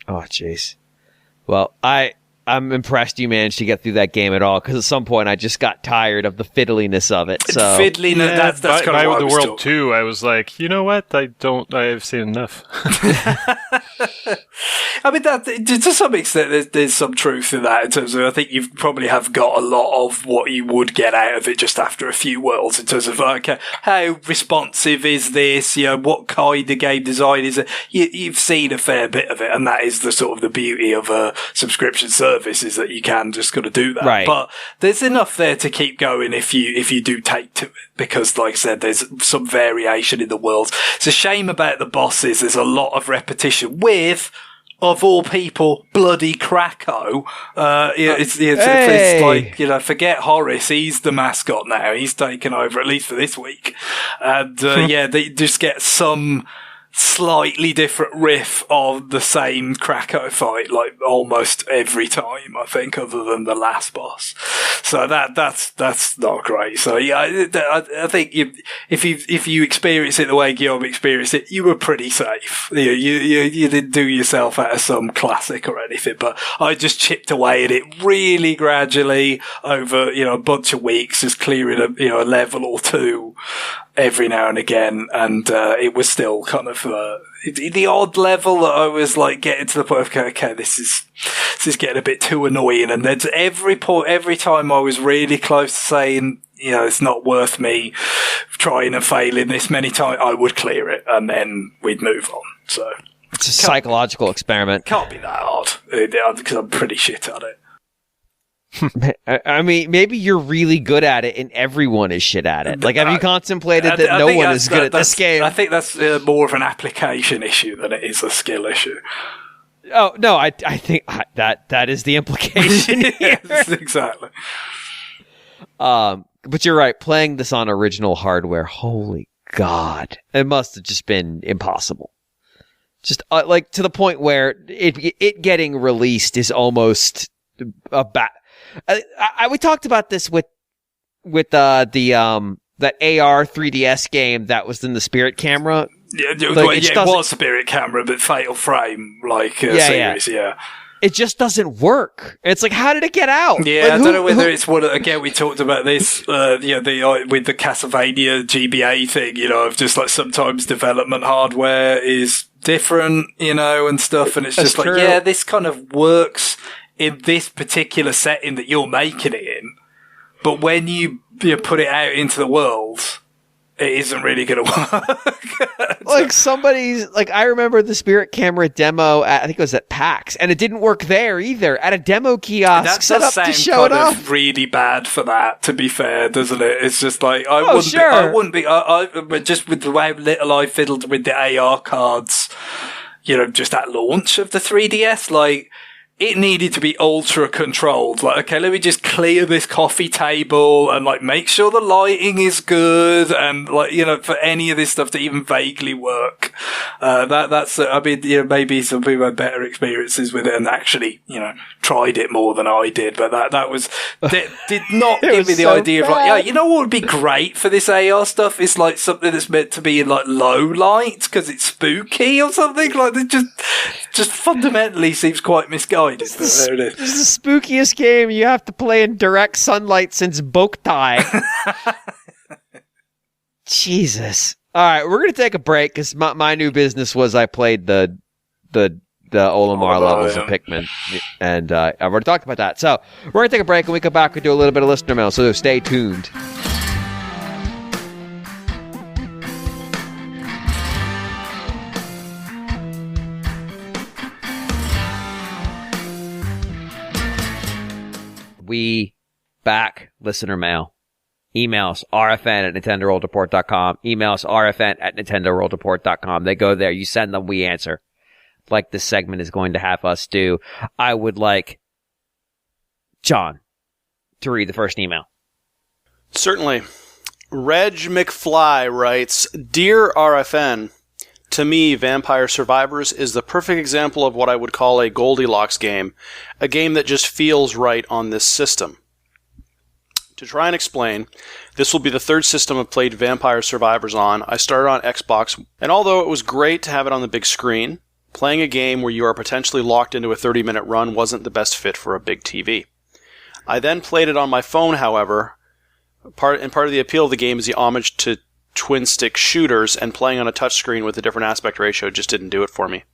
Oh, jeez. Well, I'm impressed you managed to get through that game at all, because at some point I just got tired of the fiddliness of it. So that's kind of by the World 2, I was like, you know what? I've seen enough. I mean, that to some extent, there's some truth in that, in terms of, I think you probably have got a lot of what you would get out of it just after a few worlds, in terms of, okay, how responsive is this? What kind of game design is it? You've seen a fair bit of it, and that is the sort of the beauty of a subscription service, is that you can just got to do that. Right. But there's enough there to keep going if you do take to it, because, like I said, there's some variation in the worlds. It's a shame about the bosses. There's a lot of repetition with, of all people, bloody Krakow. It's forget Horace. He's the mascot now. He's taken over, at least for this week. And, they just get some slightly different riff of the same Krakow fight, almost every time, I think, other than the last boss. So that's not great. So I think if you experience it the way Guillaume experienced it, you were pretty safe. You didn't do yourself out of some classic or anything, but I just chipped away at it really gradually over, a bunch of weeks, just clearing a level or two every now and again, and it was still kind of the odd level that I was getting to the point of, okay, this is getting a bit too annoying, and then every time I was really close to saying, it's not worth me trying and failing this many times, I would clear it, and then we'd move on. So it's a psychological experiment. Can't be that hard, because I'm pretty shit at it. I mean, maybe you're really good at it and everyone is shit at it. Have you contemplated that no one is good at this game? I think that's more of an application issue than it is a skill issue. Oh, no, I think that is the implication here. Yes, exactly. But you're right, playing this on original hardware, holy God, it must have just been impossible. Just like to the point where it getting released is almost we talked about this with that AR 3DS game that was in the Spirit Camera. Yeah, it was Spirit Camera, but Fatal Frame, series, yeah. It just doesn't work. It's like, how did it get out? Yeah, I don't know whether it's one. Again, we talked about this, with the Castlevania GBA thing. Of just like sometimes development hardware is different, and stuff, and it's just like, yeah, this kind of works in this particular setting that you're making it in, but when you put it out into the world, it isn't really going to work. Like I remember the Spirit Camera demo I think it was at PAX, and it didn't work there either. At a demo kiosk set up to show it off. Really bad for that, to be fair, doesn't it? It's just like I wouldn't be. But just with the way little I fiddled with the AR cards, just at launch of the 3DS, like. It needed to be ultra controlled. Like, okay, let me just clear this coffee table and make sure the lighting is good and for any of this stuff to even vaguely work. Maybe some people had better experiences with it and actually, tried it more than I did. But that did not give me the idea of what would be great for this AR stuff is something that's meant to be in low light because it's spooky or something. It just fundamentally seems quite misguided. This is the spookiest game you have to play in direct sunlight since Boktai. Jesus. All right, we're going to take a break because my new business was I played the Olimar levels of Pikmin, and I've already talked about that. So we're going to take a break, and we come back and do a little bit of listener mail, so stay tuned. We back listener mail. Emails rfn at nintendoworldreport.com. Emails rfn at nintendoworldreport.com. They go there. You send them. We answer. Like this segment is going to have us do. I would like John to read the first email. Certainly. Reg McFly writes, Dear RFN, to me, Vampire Survivors is the perfect example of what I would call a Goldilocks game, a game that just feels right on this system. To try and explain, this will be the third system I've played Vampire Survivors on. I started on Xbox, and although it was great to have it on the big screen, playing a game where you are potentially locked into a 30-minute run wasn't the best fit for a big TV. I then played it on my phone, however. Part of the appeal of the game is the homage to twin-stick shooters, and playing on a touchscreen with a different aspect ratio just didn't do it for me.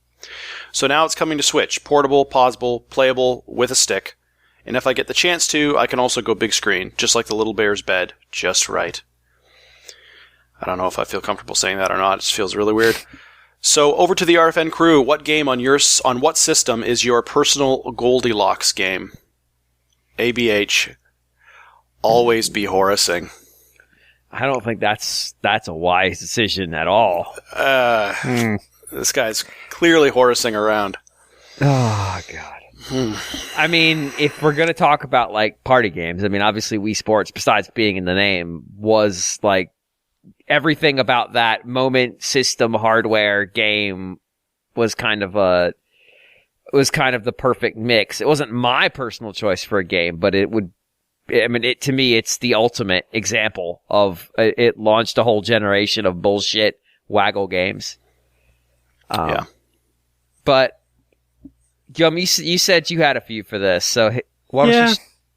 So now it's coming to Switch. Portable, pausable, playable with a stick. And if I get the chance to, I can also go big screen, just like the Little Bear's bed. Just right. I don't know if I feel comfortable saying that or not. It just feels really weird. So over to the RFN crew. What game on what system is your personal Goldilocks game? ABH. Always be Horusing. I don't think that's a wise decision at all. This guy's clearly Horusing around. Oh, God. I mean, if we're going to talk about, party games, I mean, obviously Wii Sports, besides being in the name, was, everything about that moment, system, hardware, game was kind of the perfect mix. It wasn't my personal choice for a game, but to me, it's the ultimate example of it launched a whole generation of bullshit waggle games. Yeah. But, Gum, you said you had a few for this, so why don't you...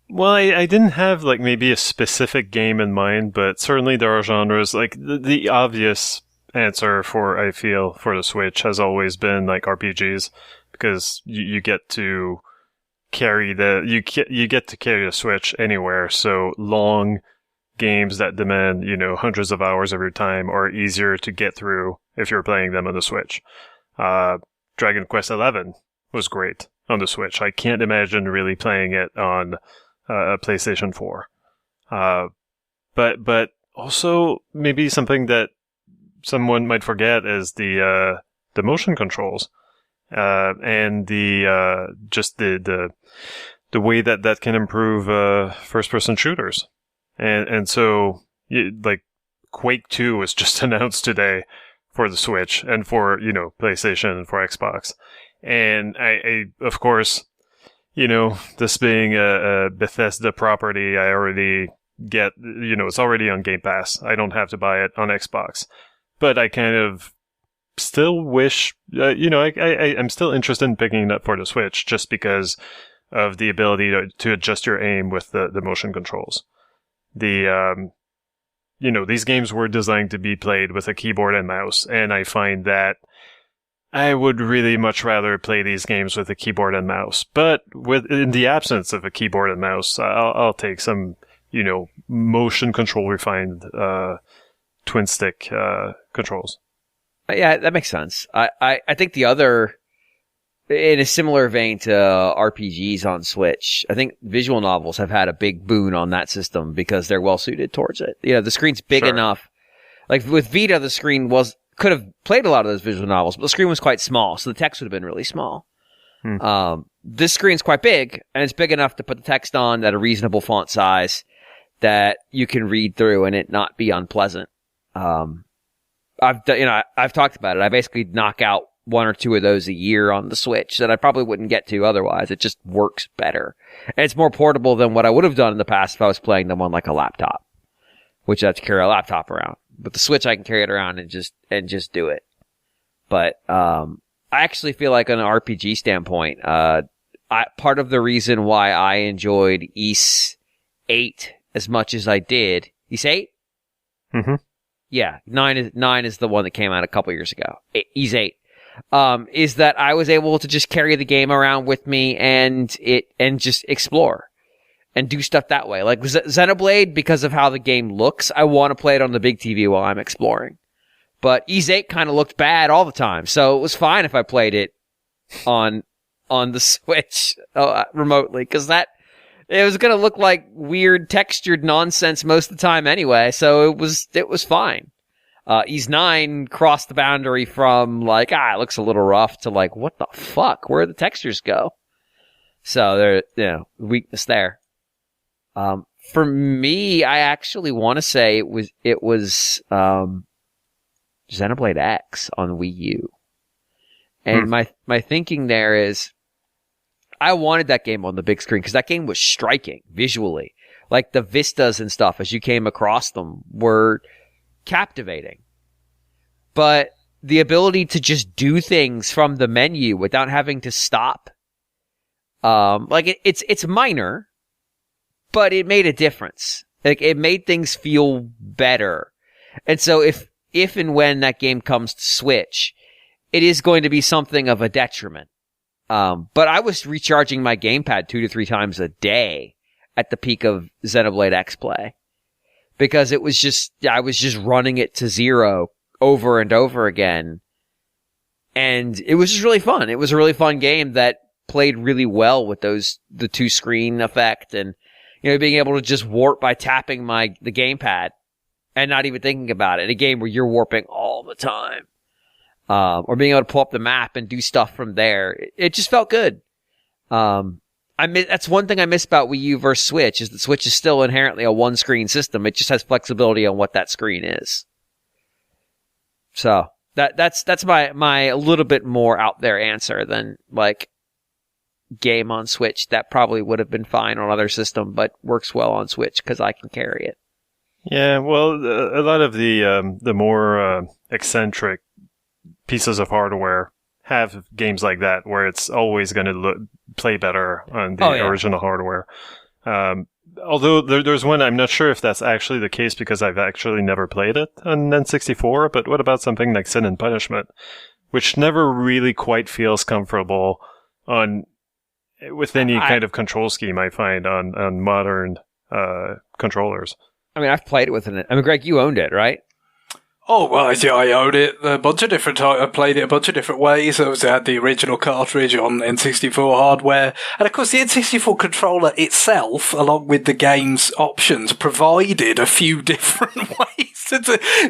Well, I didn't have, maybe a specific game in mind, but certainly there are genres, the obvious answer I feel, for the Switch has always been, RPGs, because you get to carry you get to carry a Switch anywhere, so long games that demand, hundreds of hours of your time are easier to get through if you're playing them on the Switch. Dragon Quest XI was great on the Switch. I can't imagine really playing it on a PlayStation 4. But also maybe something that someone might forget is the motion controls. And just the way that can improve first-person shooters, and so Quake 2 was just announced today for the Switch and for, PlayStation and for Xbox. And I of course, this being a Bethesda property, I already get, it's already on Game Pass. I don't have to buy it on Xbox. But I kind of still wish, I'm still interested in picking it up for the Switch just because of the ability to adjust your aim with the motion controls. These games were designed to be played with a keyboard and mouse, and I find that I would really much rather play these games with a keyboard and mouse. But in the absence of a keyboard and mouse, I'll take some, motion control refined twin stick controls. Yeah, that makes sense. I think the other, in a similar vein to RPGs on Switch, I think visual novels have had a big boon on that system because they're well suited towards it. The screen's big enough. Like with Vita, the screen could have played a lot of those visual novels, but the screen was quite small, so the text would have been really small. This screen's quite big, and it's big enough to put the text on at a reasonable font size that you can read through and it not be unpleasant. I've talked about it. I basically knock out one or two of those a year on the Switch that I probably wouldn't get to otherwise. It just works better. And it's more portable than what I would have done in the past if I was playing them on like a laptop, which I have to carry a laptop around. But the Switch, I can carry it around and just do it. But I actually feel like on an RPG standpoint, part of the reason why I enjoyed Ys 8 as much as I did, Ys 8? Mm-hmm. Yeah, 9 is the one that came out a couple years ago. Ys 8. Is that I was able to just carry the game around with me and just explore and do stuff that way. Like Xenoblade, because of how the game looks, I want to play it on the big TV while I'm exploring. But Ys 8 kind of looked bad all the time, so it was fine if I played it on the Switch remotely, because it was going to look like weird textured nonsense most of the time anyway, so it was fine. Ys 9 crossed the boundary from like, it looks a little rough to like, what the fuck? Where did the textures go? So there, weakness there. For me, I actually want to say it was Xenoblade X on Wii U. And my thinking there is, I wanted that game on the big screen because that game was striking visually. Like the vistas and stuff as you came across them were captivating. But the ability to just do things from the menu without having to stop, it's minor, but it made a difference. Like it made things feel better. And so if and when that game comes to Switch, it is going to be something of a detriment. But I was recharging my gamepad 2 to 3 times a day at the peak of Xenoblade X play. Because I was just running it to zero over and over again. And it was just really fun. It was a really fun game that played really well with the 2 screen effect and, being able to just warp by tapping the gamepad and not even thinking about it. A game where you're warping all the time. Or being able to pull up the map and do stuff from there. It just felt good. That's one thing I miss about Wii U versus Switch, is that Switch is still inherently a one-screen system. It just has flexibility on what that screen is. So, that's my a little bit more out there answer than, like, game on Switch. That probably would have been fine on other system, but works well on Switch because I can carry it. Yeah, well, a lot of the more eccentric pieces of hardware have games like that where it's always going to play better on the original hardware. Although there's one, I'm not sure if that's actually the case because I've actually never played it on N64, but what about something like Sin and Punishment, which never really quite feels comfortable with any kind of control scheme I find on modern controllers. I mean, I've played it with it. I mean, Greg, you owned it, right? Oh, well, I owned it a bunch of different times. I played it a bunch of different ways. I had the original cartridge on N64 hardware. And of course, the N64 controller itself, along with the game's options, provided a few different ways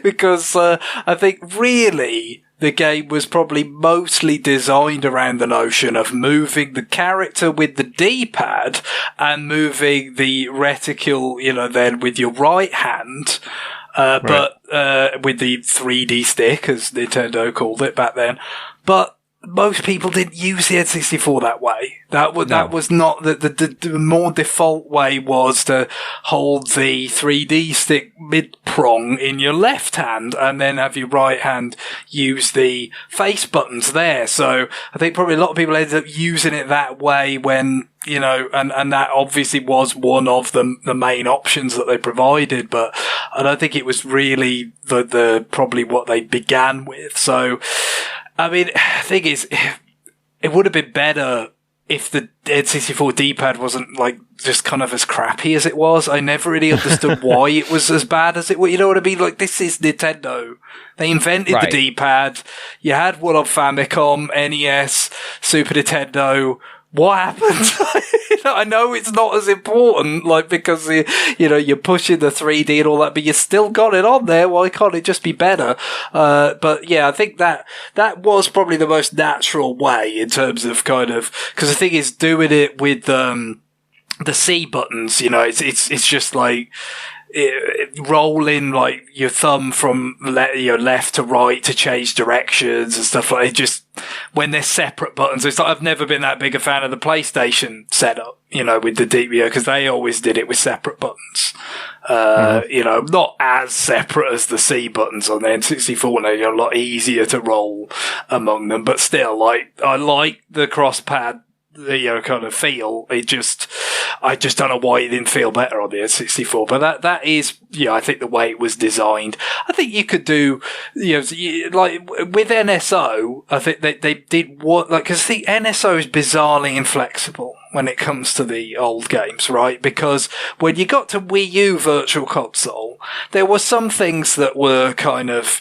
because I think really the game was probably mostly designed around the notion of moving the character with the D-pad and moving the reticule, then with your right hand. But with the 3D stick, as Nintendo called it back then. But most people didn't use the N64 that way. That was not the more default way was to hold the 3D stick mid prong in your left hand and then have your right hand use the face buttons there. So I think probably a lot of people ended up using it that way when, and that obviously was one of the main options that they provided, but I don't think it was really the probably what they began with. So, I mean, the thing is, it would have been better if the N64 D-pad wasn't just kind of as crappy as it was. I never really understood why it was as bad as it was. You know what I mean? This is Nintendo. They invented the D-pad. You had one on Famicom, NES, Super Nintendo. What happened? I know it's not as important, because, you're pushing the 3D and all that, but you still got it on there. Why can't it just be better? But yeah, I think that was probably the most natural way in terms of because the thing is doing it with, the C buttons, it's just rolling your thumb from left to right to change directions and stuff like that. Just when they're separate buttons, it's I've never been that big a fan of the PlayStation setup, with the DVO, because they always did it with separate buttons. Not as separate as the C buttons on the N64. They're a lot easier to roll among them, but still, I like the cross pad. Kind of feel. I just don't know why it didn't feel better on the N64. But that is, I think the way it was designed. I think you could do, with NSO, I think they did because the NSO is bizarrely inflexible when it comes to the old games, right? Because when you got to Wii U Virtual Console, there were some things that were kind of,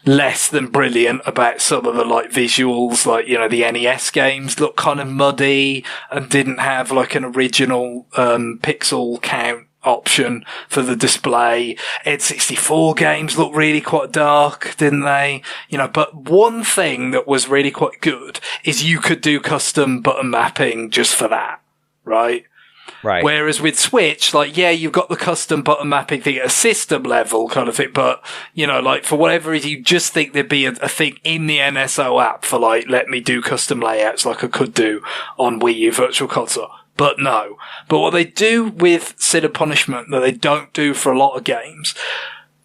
less than brilliant about some of the visuals, the NES games looked kind of muddy and didn't have an original pixel count option for the display. N64 games looked really quite dark, didn't they? But one thing that was really quite good is you could do custom button mapping just for that, right? Right. Whereas with Switch, you've got the custom button mapping thing at a system level kind of thing, but, for whatever reason, you just think there'd be a thing in the NSO app for, let me do custom layouts like I could do on Wii U Virtual Console. But no. But what they do with Sin and Punishment that they don't do for a lot of games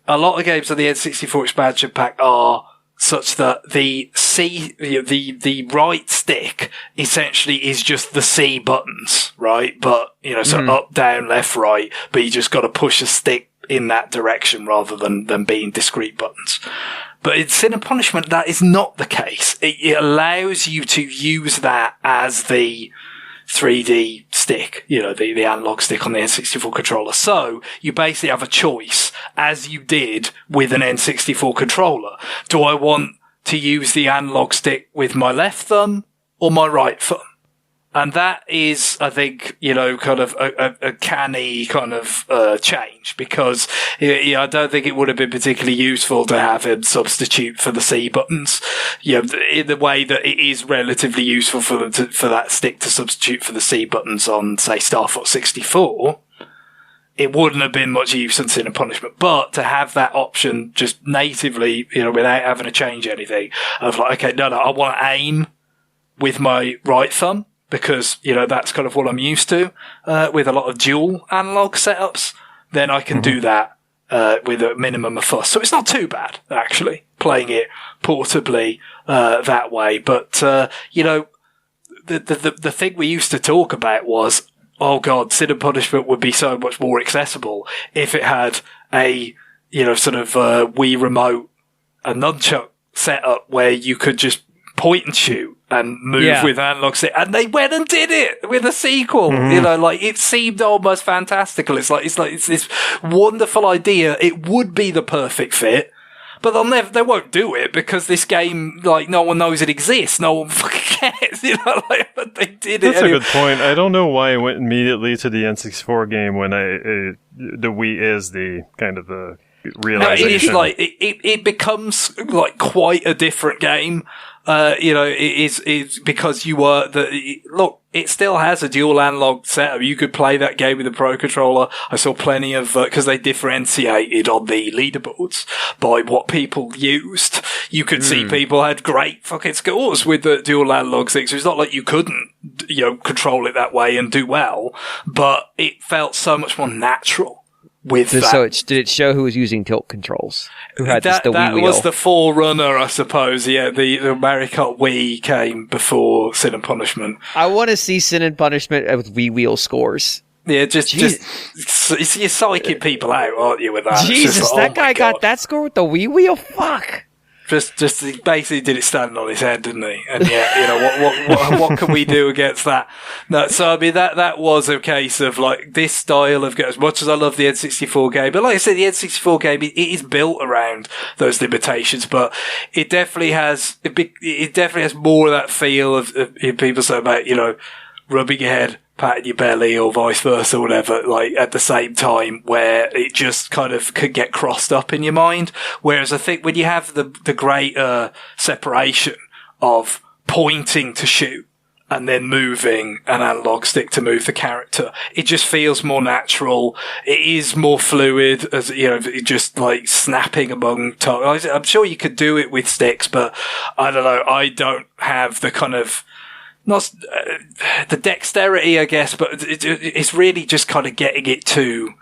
on the N64 expansion pack are such that the C, the right stick essentially is just the C buttons, right? But, up, down, left, right, but you just got to push a stick in that direction rather than being discrete buttons. But in Sin and Punishment, that is not the case. It allows you to use that as the 3D stick, the analog stick on the N64 controller. So you basically have a choice, as you did with an N64 controller. Do I want to use the analog stick with my left thumb or my right thumb? And that is, I think, kind of a canny kind of change, because I don't think it would have been particularly useful to have him substitute for the C buttons. In the way that it is relatively useful for that stick to substitute for the C buttons on, say, Star Fox 64. It wouldn't have been much use in Sin and Punishment, but to have that option just natively, without having to change anything, of okay, no, I want to aim with my right thumb, because, that's kind of what I'm used to, with a lot of dual analog setups, then I can do that, with a minimum of fuss. So it's not too bad, actually, playing it portably, that way. But, the thing we used to talk about was, oh God, Sin and Punishment would be so much more accessible if it had a, sort of, Wii Remote, a nunchuck setup where you could just point and shoot and move with analog stick, and they went and did it with a sequel. It seemed almost fantastical. It's this wonderful idea. It would be the perfect fit, but they won't do it because this game, no one knows it exists. No one fucking cares. But they did it. That's a good point. I don't know why I went immediately to the N64 game when the Wii is the kind of the realization. It is like it becomes like quite a different game. It is because look, it still has a dual analog setup. You could play that game with a Pro Controller. I saw plenty of, because they differentiated on the leaderboards by what people used. You could see people had great fucking scores with the dual analog stick. So it's not like you couldn't, control it that way and do well, but it felt so much more natural. With that. So did it show who was using tilt controls? Who had that the Wii wheel? Was the forerunner, I suppose. Yeah, the Mario Kart Wii came before Sin and Punishment. I want to see Sin and Punishment with Wii wheel scores. Yeah, you're psyching people out, aren't you, with that? Jesus, that guy got that score with the Wii wheel? Fuck. Just he basically did it standing on his head, didn't he? And yeah, what can we do against that? No, so I mean that was a case of like this style of game. As much as I love the N64 game, but like I said, the N64 game it is built around those limitations, but it definitely has more of that feel of people say about rubbing your head, patting your belly, or vice versa, or whatever, like at the same time, where it just kind of could get crossed up in your mind. Whereas I think when you have the greater separation of pointing to shoot and then moving an analog stick to move the character, it just feels more natural. It is more fluid, as just like snapping among targets. I'm sure you could do it with sticks, but I don't know. I don't have the kind of not the dexterity, I guess, but it's really just kind of getting it to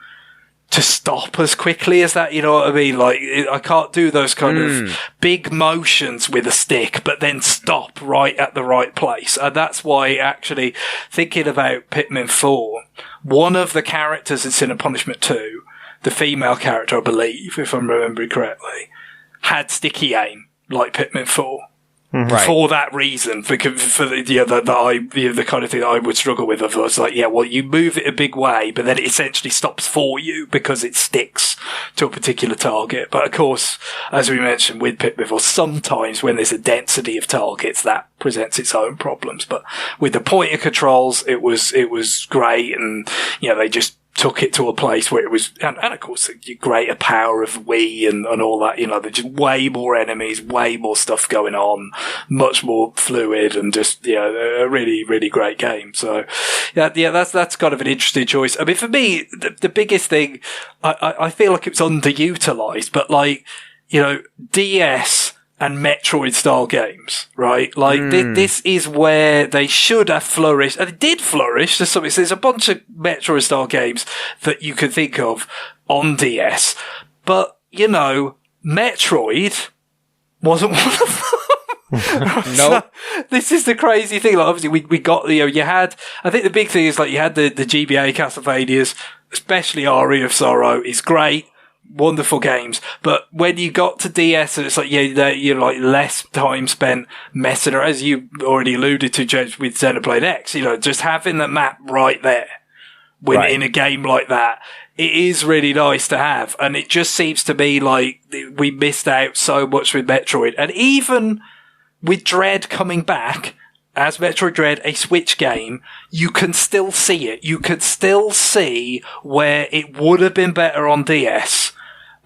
stop as quickly as that. You know what I mean? Like I can't do those kind of big motions with a stick, but then stop right at the right place. And that's why, actually, thinking about Pikmin 4, one of the characters in Sin and Punishment 2, the female character, I believe, if I'm remembering correctly, had sticky aim like Pikmin 4. Right. For that reason, the kind of thing that I would struggle with. I was like, yeah, well, you move it a big way, but then it essentially stops for you because it sticks to a particular target. But of course, as we mentioned with Pikmin 4, sometimes when there's a density of targets, that presents its own problems. But with the pointer controls, it was great, and they just took it to a place where it was, and of course, the greater power of Wii and all that, there's just way more enemies, way more stuff going on, much more fluid, and just, a really, really great game. So, that's kind of an interesting choice. I mean, for me, the biggest thing, I feel like it's underutilized, but DS and Metroid style games, right? Like this is where they should have flourished, and they did flourish to some extent. There's a bunch of Metroid style games that you can think of on DS, but Metroid wasn't one of them. No, this is the crazy thing. Like, obviously, we got you had. I think the big thing is like you had the GBA Castlevanias, especially Aria of Sorrow is great. Wonderful games, but when you got to DS, and it's like you're like less time spent messing around, as you already alluded to, James, with Xenoblade X. Just having the map right there in a game like that, it is really nice to have, and it just seems to be like we missed out so much with Metroid, and even with Dread coming back as Metroid Dread, a Switch game, you can still see it. You could still see where it would have been better on DS.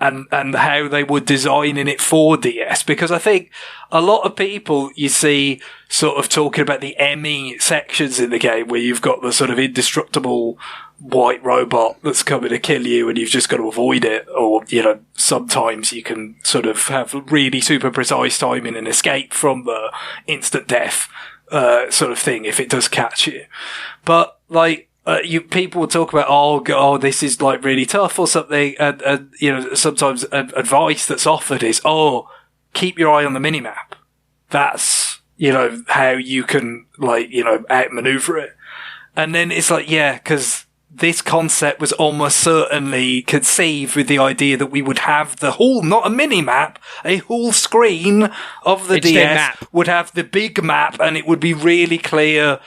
And how they were designing it for DS, because I think a lot of people you see sort of talking about the ME sections in the game where you've got the sort of indestructible white robot that's coming to kill you and you've just got to avoid it, or sometimes you can sort of have really super precise timing and escape from the instant death sort of thing if it does catch you. But people will talk about, this is like really tough or something. And sometimes advice that's offered is, keep your eye on the minimap. That's, how you can outmaneuver it. And then it's like, because this concept was almost certainly conceived with the idea that we would have the whole, not a mini-map, a whole screen of the DS would have the big map, and it would be really clear,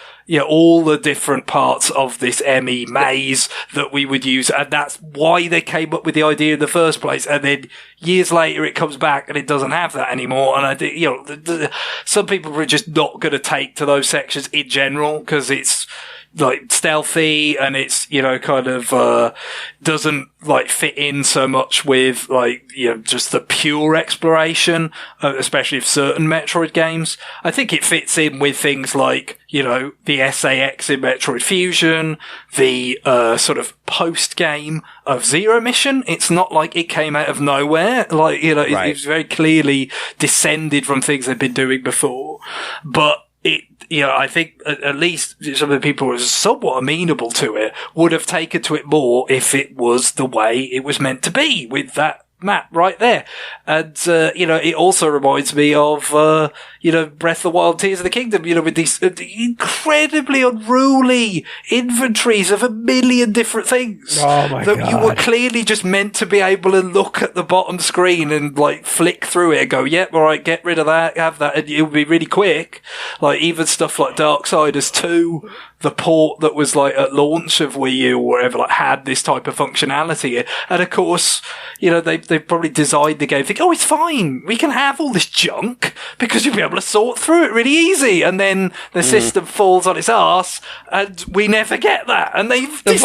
all the different parts of this ME maze that we would use. And that's why they came up with the idea in the first place. And then years later it comes back and it doesn't have that anymore. And I think, some people are just not going to take to those sections in general, because it's, like stealthy, and it's, you know, kind of doesn't like fit in so much with like, you know, just the pure exploration, especially of certain Metroid games. I think it fits in with things like, you know, the SAX in Metroid Fusion, the sort of post game of Zero Mission. It's not like it came out of nowhere. Like, you know, it's very clearly descended from things they've been doing before, but it, you know, I think at least some of the people who are somewhat amenable to it would have taken to it more if it was the way it was meant to be, with that map right there. And, you know, it also reminds me of, you know, Breath of the Wild, Tears of the Kingdom, you know, with these incredibly unruly inventories of a million different things. Oh my God. You were clearly just meant to be able to look at the bottom screen and like flick through it and go, yep, all right, get rid of that, have that, and it would be really quick. Like even stuff like Darksiders 2, the port that was like at launch of Wii U or whatever, like had this type of functionality. And of course, you know, they probably designed the game, think, oh, it's fine. We can have all this junk because you'll be able to sort through it really easy. And then the system falls on its arse and we never get that. And it's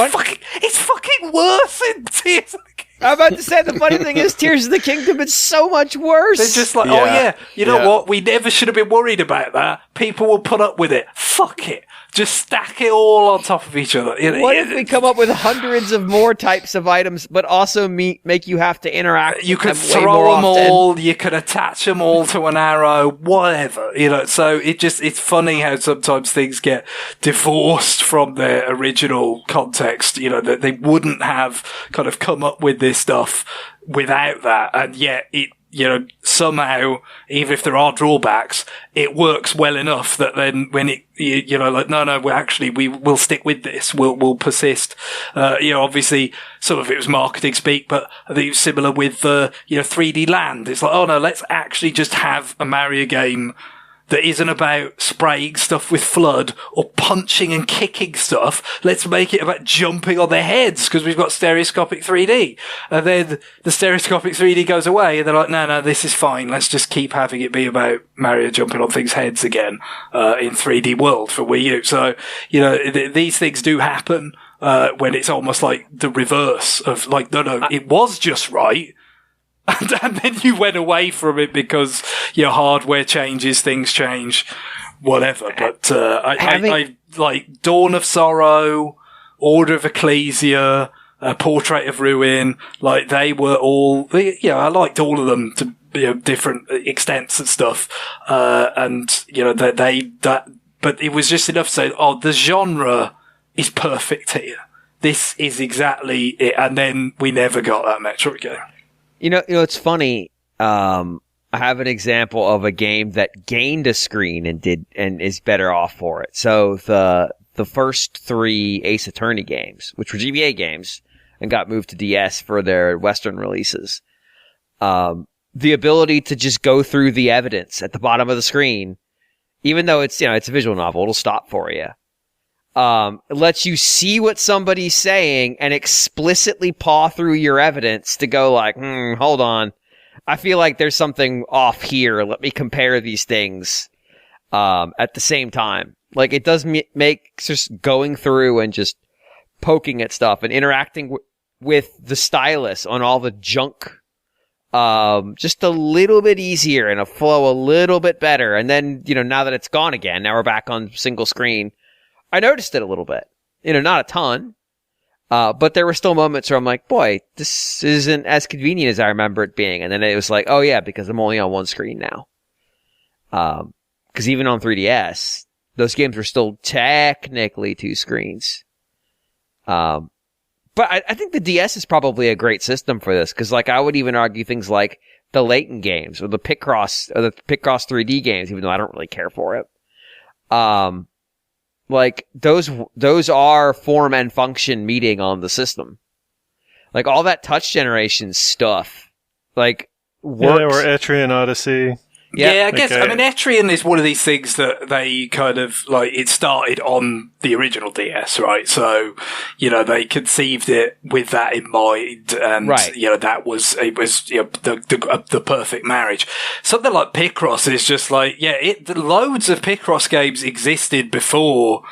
fucking worse in Tears of the Kingdom. I'm about to say, the funny thing is, Tears of the Kingdom is so much worse. They're just like, oh yeah, you know what? We never should have been worried about that. People will put up with it. Fuck it. Just stack it all on top of each other. You know, what if we come up with hundreds of more types of items, but also make you have to interact? You could with them throw them all. You could attach them all to an arrow. Whatever, you know. So it's funny how sometimes things get divorced from their original context. You know, that they wouldn't have kind of come up with this stuff without that, and yet it, you know, somehow, even if there are drawbacks, it works well enough that then when it, you know, like, no, we'll stick with this. We'll persist. You know, obviously some of it was marketing speak, but I think it was similar with, you know, 3D Land. It's like, oh no, let's actually just have a Mario game that isn't about spraying stuff with flood or punching and kicking stuff. Let's make it about jumping on their heads because we've got stereoscopic 3D. And then the stereoscopic 3D goes away and they're like, no, this is fine. Let's just keep having it be about Mario jumping on things' heads again, in 3D World for Wii U. So, you know, these things do happen, when it's almost like the reverse of like, no, it was just right. And then you went away from it because your hardware changes, things change, whatever. But I like Dawn of Sorrow, Order of Ecclesia, Portrait of Ruin. Like they were all, you know, I liked all of them to, you know, different extents and stuff. And you know but it was just enough to say, oh, the genre is perfect here. This is exactly it. And then we never got that Metroid game. You know, it's funny. I have an example of a game that gained a screen and is better off for it. So the first 3 Ace Attorney games, which were GBA games and got moved to DS for their Western releases, the ability to just go through the evidence at the bottom of the screen, even though it's, you know, it's a visual novel, it'll stop for you. It lets you see what somebody's saying and explicitly paw through your evidence to go like, hold on. I feel like there's something off here. Let me compare these things, at the same time. Like it does make just going through and just poking at stuff and interacting with the stylus on all the junk, just a little bit easier and a flow a little bit better. And then, you know, now that it's gone again, now we're back on single screen. I noticed it a little bit, you know, not a ton, but there were still moments where I'm like, boy, this isn't as convenient as I remember it being. And then it was like, oh yeah, because I'm only on one screen now. Cause even on 3DS, those games were still technically 2 screens. But I think the DS is probably a great system for this. Cause like I would even argue things like the Layton games or the Picross 3D games, even though I don't really care for it. Like those are form and function meeting on the system. Like all that touch generation stuff, like works. Yeah, or Etrian Odyssey. Yeah, I guess, I mean, Etrian is one of these things that they kind of, like, it started on the original DS, right? So, you know, they conceived it with that in mind, and, you know, it was, you know, the perfect marriage. Something like Picross is just like, yeah, loads of Picross games existed before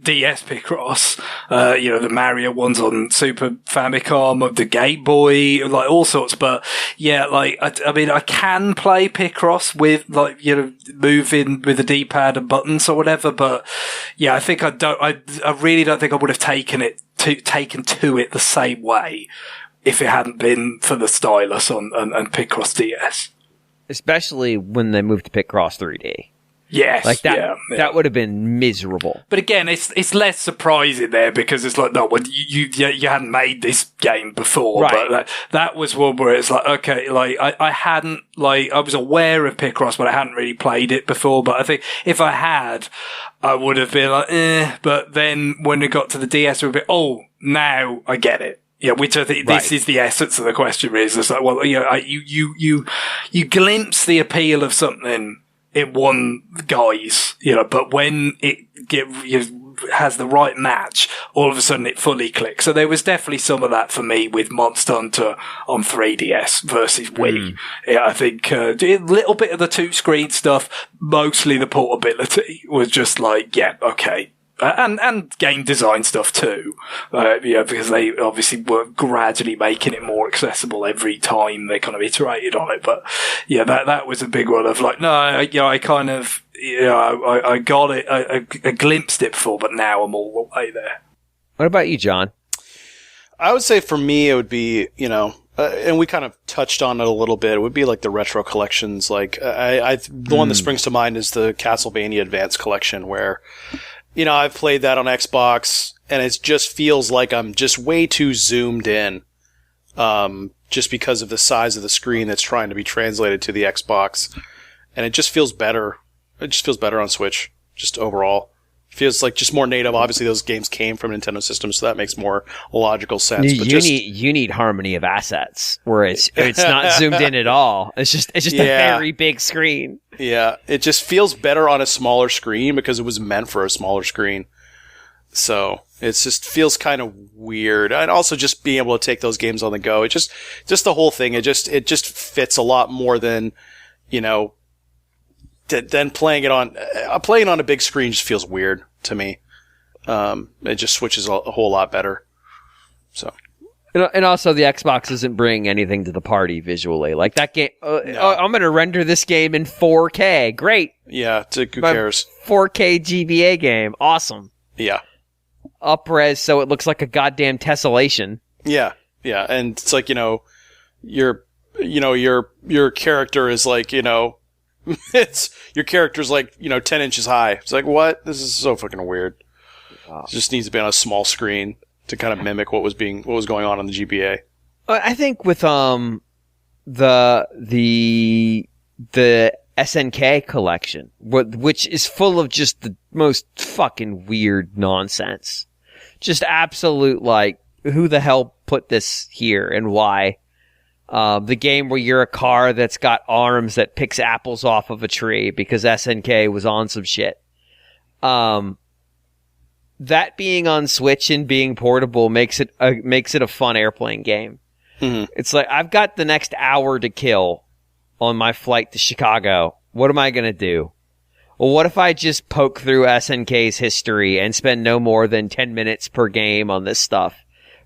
DS Picross, the Mario ones on Super Famicom, the Game Boy, like all sorts. But yeah, like, I mean, I can play Picross with, like, moving with the D-pad and buttons or whatever. But yeah, I think I really don't think I would have taken to it the same way if it hadn't been for the stylus and Picross DS. Especially when they moved to Picross 3D. Yes, like that. That would have been miserable. But again, it's less surprising there because it's like, no, well, you hadn't made this game before, right? But that was one where it's like, okay, like I hadn't, like, I was aware of Picross, but I hadn't really played it before. But I think if I had, I would have been like, eh. But then when it got to the DS, it would be, oh, now I get it. Yeah, which I think this is the essence of the question. Is it's like, well, you glimpse the appeal of something in one guise, but when it has the right match, all of a sudden it fully clicks. So there was definitely some of that for me with Monster Hunter on 3DS versus Wii. Yeah, I think a little bit of the two-screen stuff, mostly the portability, was just like, yeah, okay. And game design stuff too, because they obviously were gradually making it more accessible every time they kind of iterated on it. But yeah, that was a big one of like, no, I kind of, I got it, I glimpsed it before, but now I'm all the way there. What about you, John? I would say for me, it would be, and we kind of touched on it a little bit. It would be like the retro collections. Like, the one that springs to mind is the Castlevania Advance Collection, where, I've played that on Xbox, and it just feels like I'm just way too zoomed in, just because of the size of the screen that's trying to be translated to the Xbox. And it just feels better. It just feels better on Switch, just overall. Feels like just more native. Obviously, those games came from Nintendo systems, so that makes more logical sense. You need harmony of assets, where it's not zoomed in at all. It's just a very big screen. Yeah, it just feels better on a smaller screen because it was meant for a smaller screen. So it just feels kind of weird, and also just being able to take those games on the go. It just the whole thing. It just fits a lot more than Then playing it on a big screen just feels weird to me. It just switches a whole lot better. So, and also the Xbox doesn't bring anything to the party visually. Like that game, I'm going to render this game in 4K. Great. Yeah, who cares? 4K GBA game, awesome. Yeah. Up-res so it looks like a goddamn tessellation. Yeah, and it's like your character is like your character's like 10 inches high. It's like, what? This is so fucking weird. Wow. It just needs to be on a small screen to kind of mimic what was going on the GBA. I think with the SNK collection, which is full of just the most fucking weird nonsense, just absolute like, who the hell put this here and why? The game where you're a car that's got arms that picks apples off of a tree because SNK was on some shit. That being on Switch and being portable makes it a fun airplane game. Mm-hmm. It's like, I've got the next hour to kill on my flight to Chicago. What am I going to do? Well, what if I just poke through SNK's history and spend no more than 10 minutes per game on this stuff?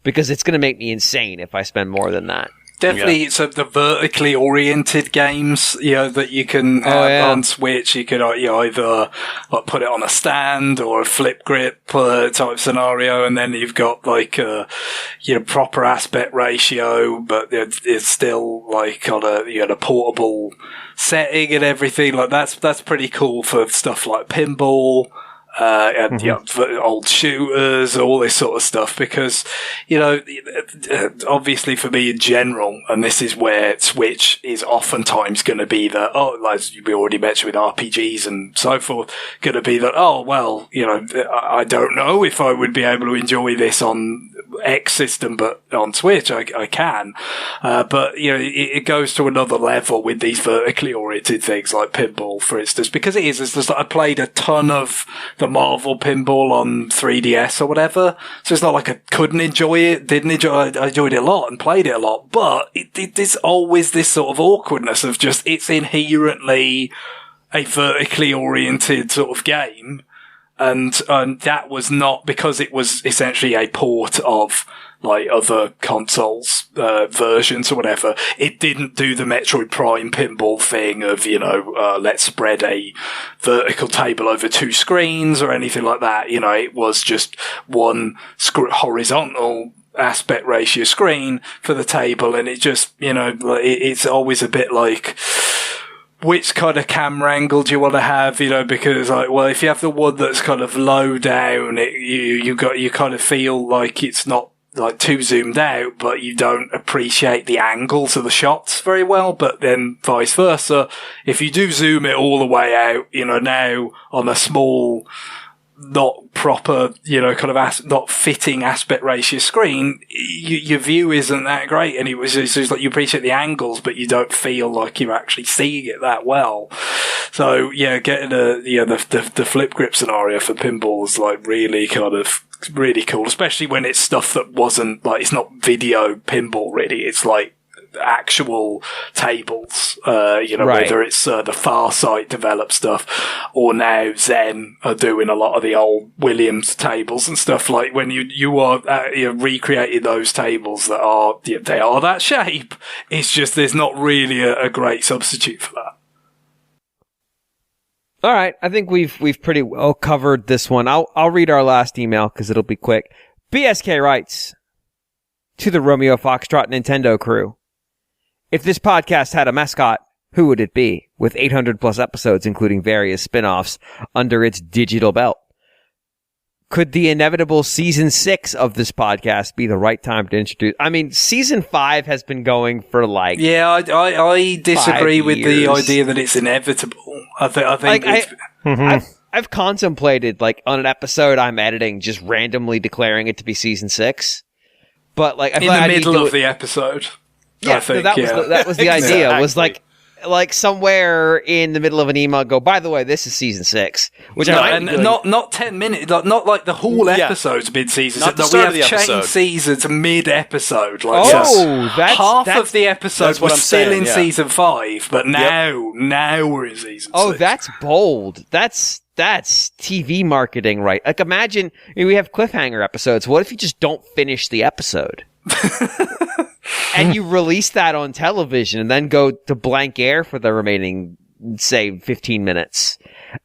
Because it's going to make me insane if I spend more than that. Definitely, so the vertically oriented games, that you can have on Switch, you could either like put it on a stand or a flip grip type scenario, and then you've got like a proper aspect ratio, but it's still like on a portable setting and everything. Like that's pretty cool for stuff like pinball. And old shooters, all this sort of stuff, because obviously for me in general, and this is where Switch is oftentimes going to be that, as we already mentioned with RPGs and so forth, going to be that, I don't know if I would be able to enjoy this on X system, but on Switch I can. But it goes to another level with these vertically oriented things like pinball, for instance, because it's just like I played a ton of the Marvel pinball on 3DS or whatever, so it's not like I couldn't enjoy it, I enjoyed it a lot and played it a lot, but there's always this sort of awkwardness of just, it's inherently a vertically oriented sort of game. And that was not because it was essentially a port of like other consoles versions or whatever. It didn't do the Metroid Prime pinball thing of, let's spread a vertical table over 2 screens or anything like that. It was just one horizontal aspect ratio screen for the table, and it just, it's always a bit like, which kind of camera angle do you want to have? Because if you have the one that's kind of low down, you kind of feel like it's not like too zoomed out, but you don't appreciate the angles of the shots very well. But then vice versa, if you do zoom it all the way out, now on a small, not proper, not fitting aspect ratio screen, your view isn't that great. And it's just like you appreciate the angles, but you don't feel like you're actually seeing it that well. So yeah, getting the flip grip scenario for pinball is like really kind of really cool, especially when it's stuff that wasn't like, it's not video pinball really. It's like actual tables, right. Whether it's the Far Sight developed stuff, or now Zen are doing a lot of the old Williams tables and stuff. Like when you are recreating those tables that are they are that shape. It's just there's not really a great substitute for that. All right, I think we've pretty well covered this one. I'll read our last email because it'll be quick. BSK writes, to the Romeo Foxtrot Nintendo crew, if this podcast had a mascot, who would it be? With 800 plus episodes, including various spin-offs, under its digital belt. Could the inevitable season 6 of this podcast be the right time to introduce? I mean, season 5 has been going for like, yeah, I disagree with the idea that it's inevitable. I think like I've contemplated like on an episode I'm editing, just randomly declaring it to be season 6, but like in the middle of the episode. Yeah, I think, that was the idea. Exactly. Was like somewhere in the middle of an email, go, by the way, this is season 6, which not 10 minutes, not like the whole episode's mid-season. Not the start of the changed episode. Seasons mid-episode. Like, half of the episode was still in season 5, but now we're in season 6. Oh, that's bold. That's TV marketing, right? Like, imagine we have cliffhanger episodes. What if you just don't finish the episode? And you release that on television and then go to blank air for the remaining, say, 15 minutes.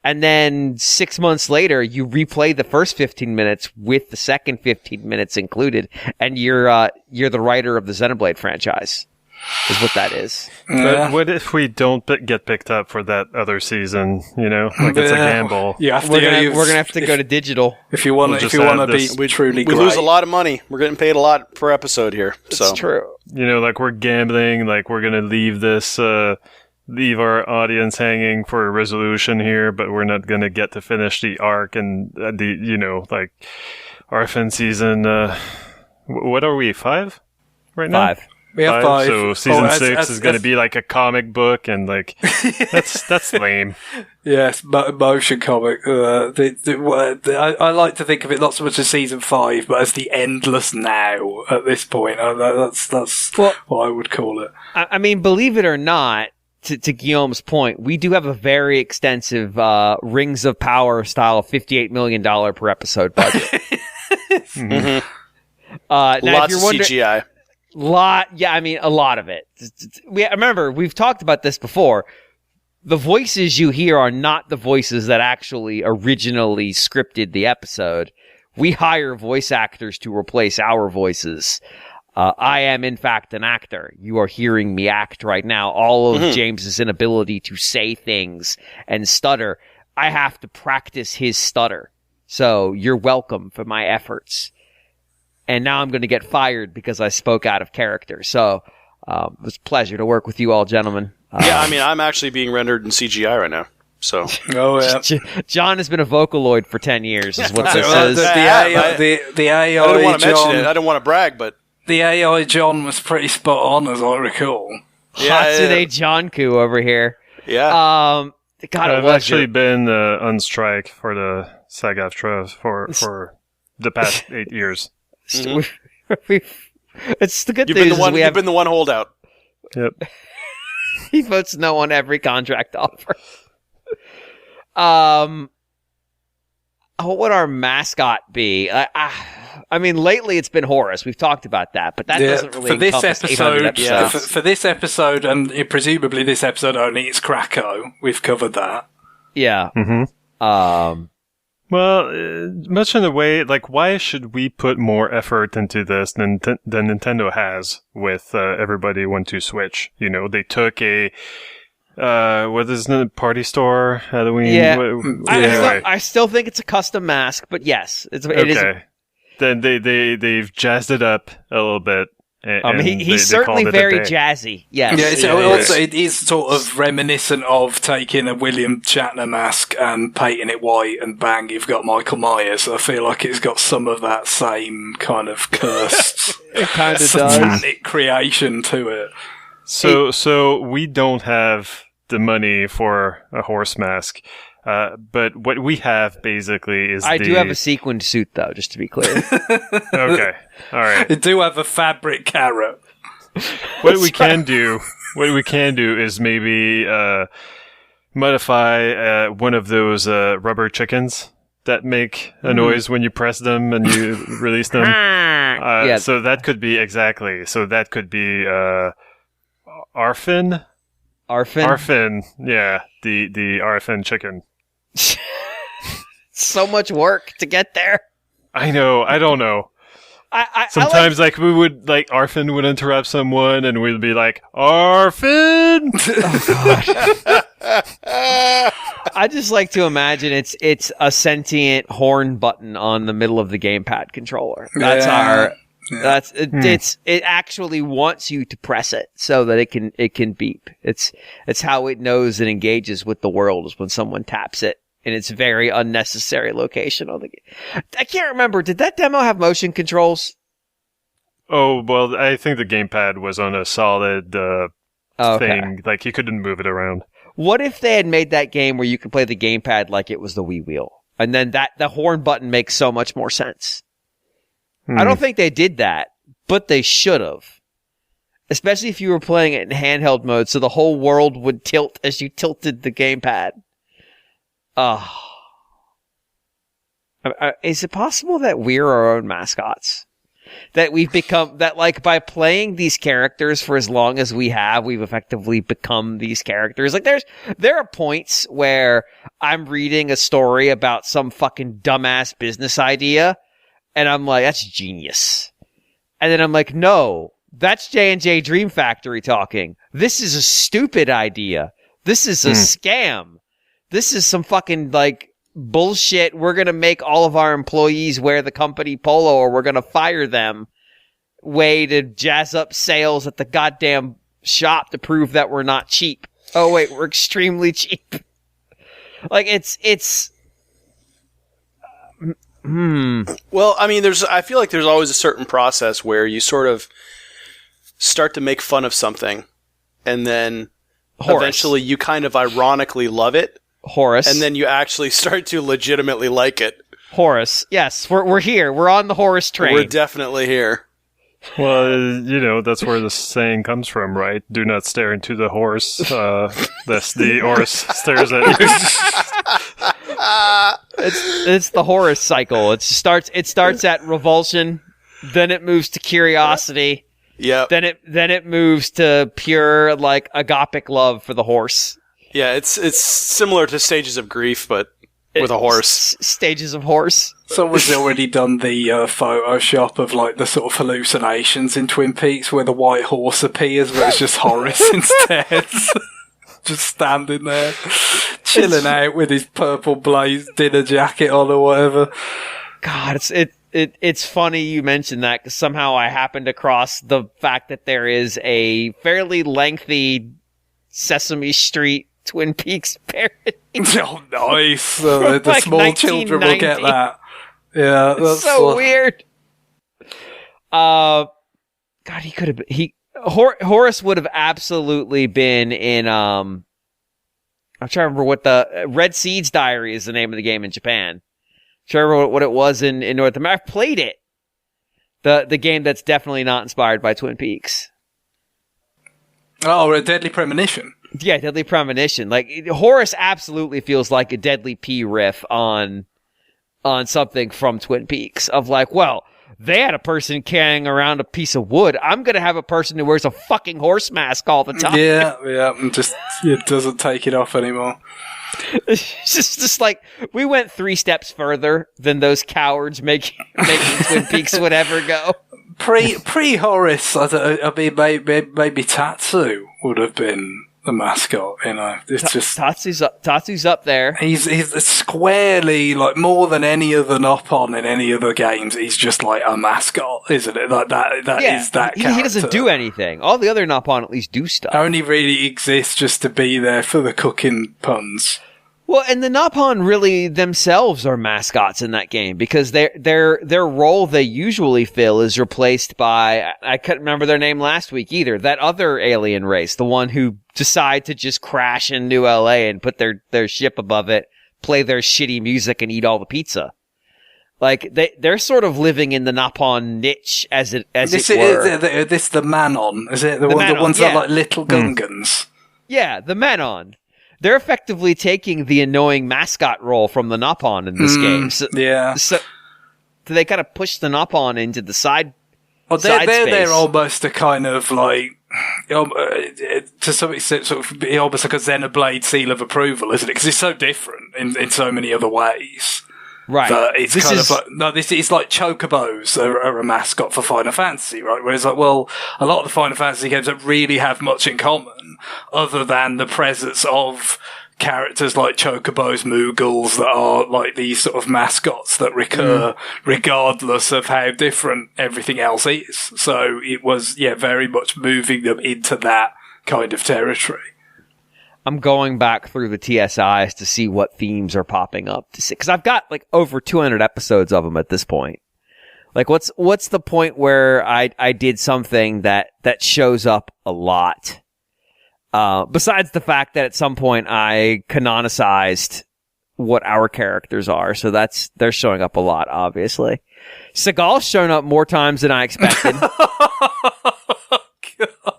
And then 6 months later, you replay the first 15 minutes with the second 15 minutes included. And you're the writer of the Xenoblade franchise, is what that is. But what if we don't get picked up for that other season? Like it's a gamble. We're gonna have to go to digital if you want to be truly great. We lose a lot of money. We're getting paid a lot per episode here. It's true. Like we're gambling. Like we're gonna leave our audience hanging for a resolution here, but we're not gonna get to finish the arc and like Arfin season. What are we, 5 right now? 5. We have 5. So season 6 is going to be like a comic book, and like that's lame. Yes, motion comic. I like to think of it not so much as season 5, but as the endless now at this point. That's what I would call it. I mean, believe it or not, to Guillaume's point, we do have a very extensive Rings of Power style $58 million per episode budget. Mm-hmm. Lots of CGI. A lot of it. Remember, we've talked about this before. The voices you hear are not the voices that actually originally scripted the episode. We hire voice actors to replace our voices. I am, in fact, an actor. You are hearing me act right now. All of James's inability to say things and stutter, I have to practice his stutter. So you're welcome for my efforts. And now I'm going to get fired because I spoke out of character. So it was a pleasure to work with you all, gentlemen. I'm actually being rendered in CGI right now. So, John has been a Vocaloid for 10 years, is what this is. The AI I don't want to mention John, it. I don't want to brag, but the AI John was pretty spot on, as I recall. Hatsune Jonku over here. Yeah. God, I've actually been on strike for the SAG-AFTRA for the past 8 years. Mm-hmm. It's the good You've news. You've been the one holdout. Yep. He votes no on every contract offer. what would our mascot be? I mean, lately it's been Horus. We've talked about that, but that doesn't really for this encompass episode. 800 episodes. For this episode, and presumably this episode only, it's Krakow. We've covered that. Yeah. Mm-hmm. Well, much in the way, like, why should we put more effort into this than Nintendo has with everybody want to Switch? You know, they took a what is the party store Halloween? Yeah, I still think it's a custom mask, but yes, it is. Then they've jazzed it up a little bit. He's certainly very jazzy. Yes. Yeah, it is sort of reminiscent of taking a William Shatner mask and painting it white, and bang, you've got Michael Myers. I feel like it's got some of that same kind of cursed, it kind of satanic creation to it. So we don't have the money for a horse mask. But what we have basically is I do have a sequined suit, though, just to be clear. Okay. All right. I do have a fabric carrot. What we can do is maybe modify one of those rubber chickens that make a noise when you press them and you release them. Yeah. So that could be So that could be Arfin. Arfin, yeah, the Arfin chicken. So much work to get there. I know. I don't know. Sometimes, we would, Arfin would interrupt someone, and we'd be like, Arfin! Oh, God. I just like to imagine it's a sentient horn button on the middle of the gamepad controller. That's it actually wants you to press it so that it can beep. It's how it knows and engages with the world, is when someone taps it in its very unnecessary location on the game. I can't remember. Did that demo have motion controls? Oh, well, I think the gamepad was on a solid thing. Like, you couldn't move it around. What if they had made that game where you could play the gamepad like it was the Wii wheel? And then the horn button makes so much more sense. I don't think they did that, but they should have. Especially if you were playing it in handheld mode, so the whole world would tilt as you tilted the gamepad. Is it possible that we're our own mascots? That we've become, that by playing these characters for as long as we have, we've effectively become these characters. There are points where I'm reading a story about some fucking dumbass business idea, and I'm like, that's genius. And then I'm like, no, that's J&J Dream Factory talking. This is a stupid idea. This is a scam. This is some fucking, bullshit. We're going to make all of our employees wear the company polo, or we're going to fire them, way to jazz up sales at the goddamn shop to prove that we're not cheap. Oh, wait, we're extremely cheap. Well, I mean, I feel like there's always a certain process where you sort of start to make fun of something, and then eventually you kind of ironically love it. Horus. And then you actually start to legitimately like it. Horus. Yes, we're here. We're on the Horus train. We're definitely here. Well, that's where the saying comes from, right? Do not stare into the horse. The horse stares at you. It's the Horus cycle. It starts at revulsion, then it moves to curiosity. Yeah. Then it moves to pure agapic love for the horse. Yeah, it's similar to Stages of Grief, but with a horse. Stages of Horse. Someone's already done the Photoshop of the sort of hallucinations in Twin Peaks where the white horse appears, but it's just Horace instead. Just standing there, chilling out with his purple blaze dinner jacket on or whatever. God, it's funny you mentioned that, because somehow I happened across the fact that there is a fairly lengthy Sesame Street Twin Peaks parody. Oh, nice. The small children will get that. Yeah, that's so weird. God, he could have been. Horace would have absolutely been in. I'm trying to remember what the Red Seeds Diary is the name of the game in Japan. I'm trying to remember what it was in North America. I've played it. The game that's definitely not inspired by Twin Peaks. Oh, a Deadly Premonition. Yeah, Deadly Premonition. Horace absolutely feels like a Deadly P riff on on something from Twin Peaks of like, well, they had a person carrying around a piece of wood. I'm going to have a person who wears a fucking horse mask all the time. Yeah, and just it doesn't take it off anymore. It's just like, we went 3 steps further than those cowards making Twin Peaks would ever go. Pre Horace, I mean, maybe Tatsu would have been the mascot, you know. It's just Tatsu's up there. He's squarely, like, more than any other Nopon in any other games. He's just like a mascot, isn't it? Like that is that character. He doesn't do anything. All the other Nopon at least do stuff. Only really exists just to be there for the cooking puns. Well, and the Nopon really themselves are mascots in that game because their role they usually fill is replaced by, I couldn't remember their name last week either, that other alien race, the one who decide to just crash in New LA and put their ship above it, play their shitty music and eat all the pizza. Like, they're sort of living in the Nopon niche as it were. This the Manon, is it? The ones that are like little Gungans. Yeah, the Manon. They're effectively taking the annoying mascot role from the Nopon in this game. So they kind of push the Nopon into the side. Well, they're almost a kind of like, to some extent, sort of almost like a Xenoblade seal of approval, isn't it? Because it's so different in so many other ways. Right. It's this is like Chocobos are a mascot for Final Fantasy, right? Whereas, like, well, a lot of the Final Fantasy games don't really have much in common other than the presence of characters like Chocobos, Ghouls that are like these sort of mascots that recur regardless of how different everything else is. So it was, very much moving them into that kind of territory. I'm going back through the TSIs to see what themes are popping up to see, because I've got like over 200 episodes of them at this point. Like, what's the point where I did something that shows up a lot? Besides the fact that at some point I canonicized what our characters are, so they're showing up a lot, obviously. Seagal's shown up more times than I expected.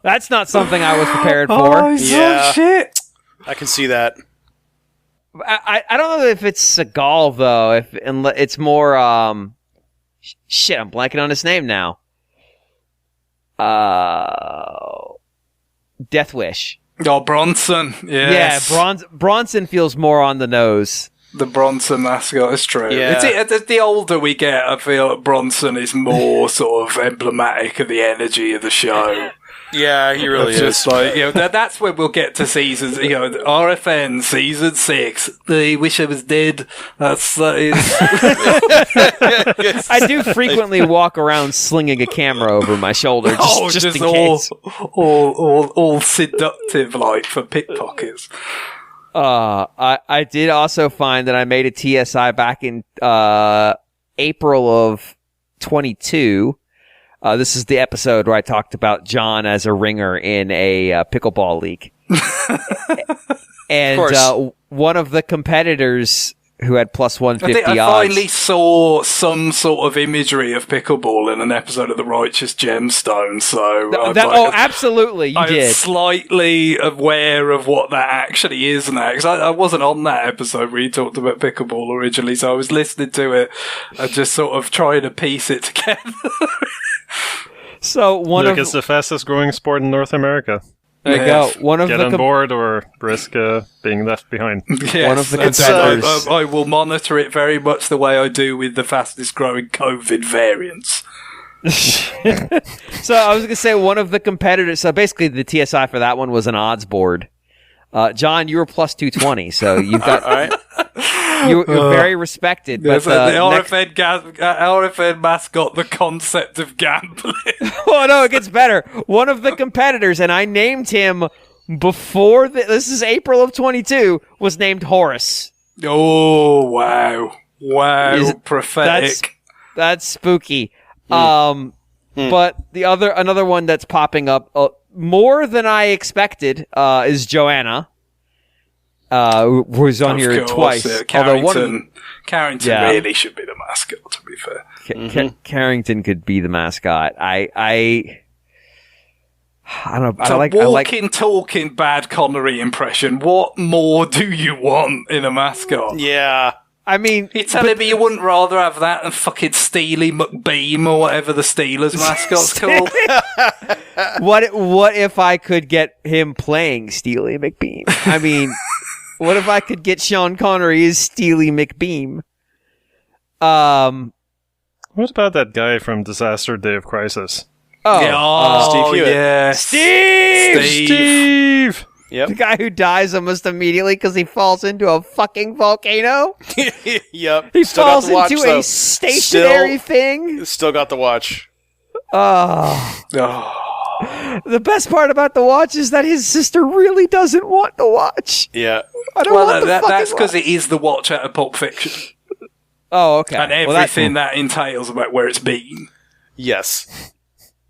That's not something I was prepared for. Oh, yeah. Shit. I can see that. I don't know if it's Seagal though. It's more shit. I'm blanking on his name now. Death Wish. Oh, Bronson. Yes. Yeah, Bronson feels more on the nose. The Bronson mascot is true. Yeah. The older we get, I feel like Bronson is more sort of emblematic of the energy of the show. Yeah, he really is. Just like, that's when we'll get to seasons, RFN season 6. I wish I was dead. That is. I do frequently walk around slinging a camera over my shoulder, just in case. All seductive, like, for pickpockets. I did also find that I made a TSI back in April of 22. This is the episode where I talked about John as a ringer in a pickleball league. And one of the competitors who had plus 150 I odds. finally saw some sort of imagery of pickleball in an episode of The Righteous Gemstone, so... absolutely, you did. I'm slightly aware of what that actually is now, because I wasn't on that episode where you talked about pickleball originally, so I was listening to it and just sort of trying to piece it together. So it's the fastest growing sport in North America. There you go. Get on board or risk being left behind. Yes, one of the competitors. I will monitor it very much the way I do with the fastest growing COVID variants. So I was going to say one of the competitors. So basically, the TSI for that one was an odds board. John, you were plus 220, so you've got. All right. You're very respected. But the RFN mascot, the concept of gambling. Oh, no, it gets better. One of the competitors, and I named him before, this is April of 22, was named Horus. Oh, wow. Wow, prophetic. That's spooky. But another one that's popping up more than I expected is Joanna. Who's on here twice. Carrington really should be the mascot, to be fair. Carrington could be the mascot. I don't know. It's talking bad Connery impression. What more do you want in a mascot? Yeah. I mean, You're telling me you wouldn't rather have that than fucking Steely McBeam or whatever the Steelers mascot's called? what if I could get him playing Steely McBeam? I mean, what if I could get Sean Connery as Steely McBeam? What about that guy from Disaster Day of Crisis? Steve Hewitt. Yeah. Steve! Yep. The guy who dies almost immediately because he falls into a fucking volcano? Yep. He Still falls got the watch, into though. a stationary thing? Still got the watch. Oh. Oh. The best part about the watch is that his sister really doesn't want the watch. Yeah. I don't want the fucking that's because watch. it is the watch out of Pulp Fiction. Oh, okay. And everything that entails about where it's been. Yes.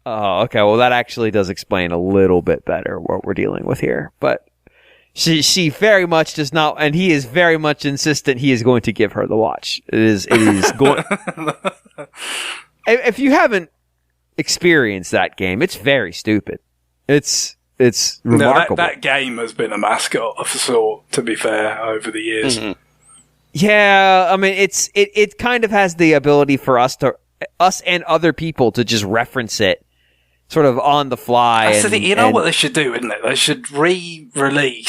Oh, okay. Well, that actually does explain a little bit better what we're dealing with here. But she very much does not, and he is very much insistent he is going to give her the watch. It is going. If you haven't experienced that game, it's very stupid. It's remarkable. No, that game has been a mascot of a sort, to be fair, over the years. Mm-hmm. Yeah, I mean, it kind of has the ability for us and other people to just reference it sort of on the fly. That's the thing. You know what they should do, isn't it? They should remake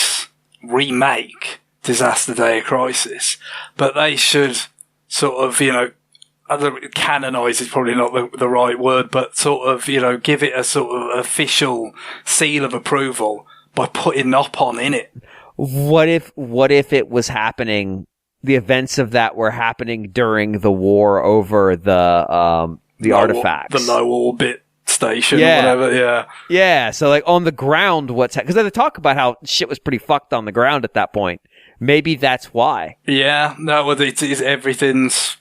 Disaster Day of Crisis, but they should sort of, canonize is probably not the right word, but sort of, give it a sort of official seal of approval by putting Nopon in it. What if it was happening? The events of that were happening during the war over the artifacts, the low orbit station, Yeah. or whatever. Yeah, yeah. So like on the ground, because they talk about how shit was pretty fucked on the ground at that point. Maybe that's why. yeah. No, well, everything's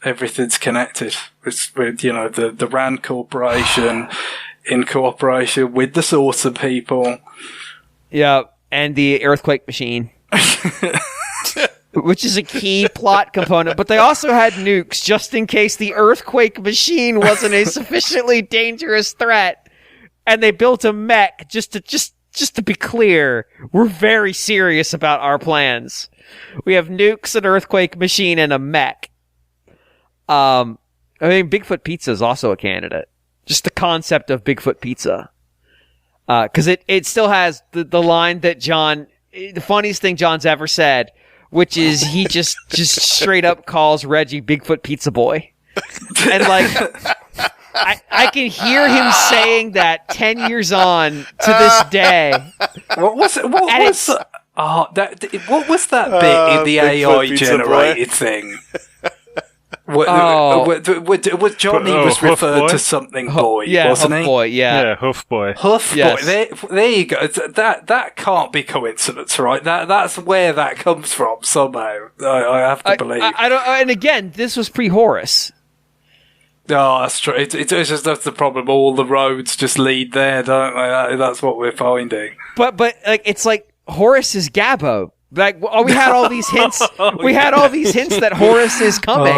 connected. It's with the Rand Corporation in cooperation with the Sorcerer people. Yeah, and the earthquake machine. Which is a key plot component, but they also had nukes just in case the earthquake machine wasn't a sufficiently dangerous threat. And they built a mech just to be clear. We're very serious about our plans. We have nukes, an earthquake machine, and a mech. I mean, Bigfoot Pizza is also a candidate. Just the concept of Bigfoot Pizza. Cause it still has the line that the funniest thing John's ever said, which is he just straight up calls Reggie Bigfoot Pizza Boy. And like, I can hear him saying that 10 years on to this day. What was that bit in the AI generated thing? What Johnny was referred to something boy, wasn't he? Boy, Yeah, Hoof Boy. Hoof Yes. Boy. There you go. That can't be coincidence, right? That's where that comes from somehow. I have to believe. I don't. And again, this was pre-Horus. Oh, that's true. It's just that's the problem. All the roads just lead there, don't they? That's what we're finding. But like it's like Horus is Gabbo. Like we had all these hints. Had all these hints that Horus is coming.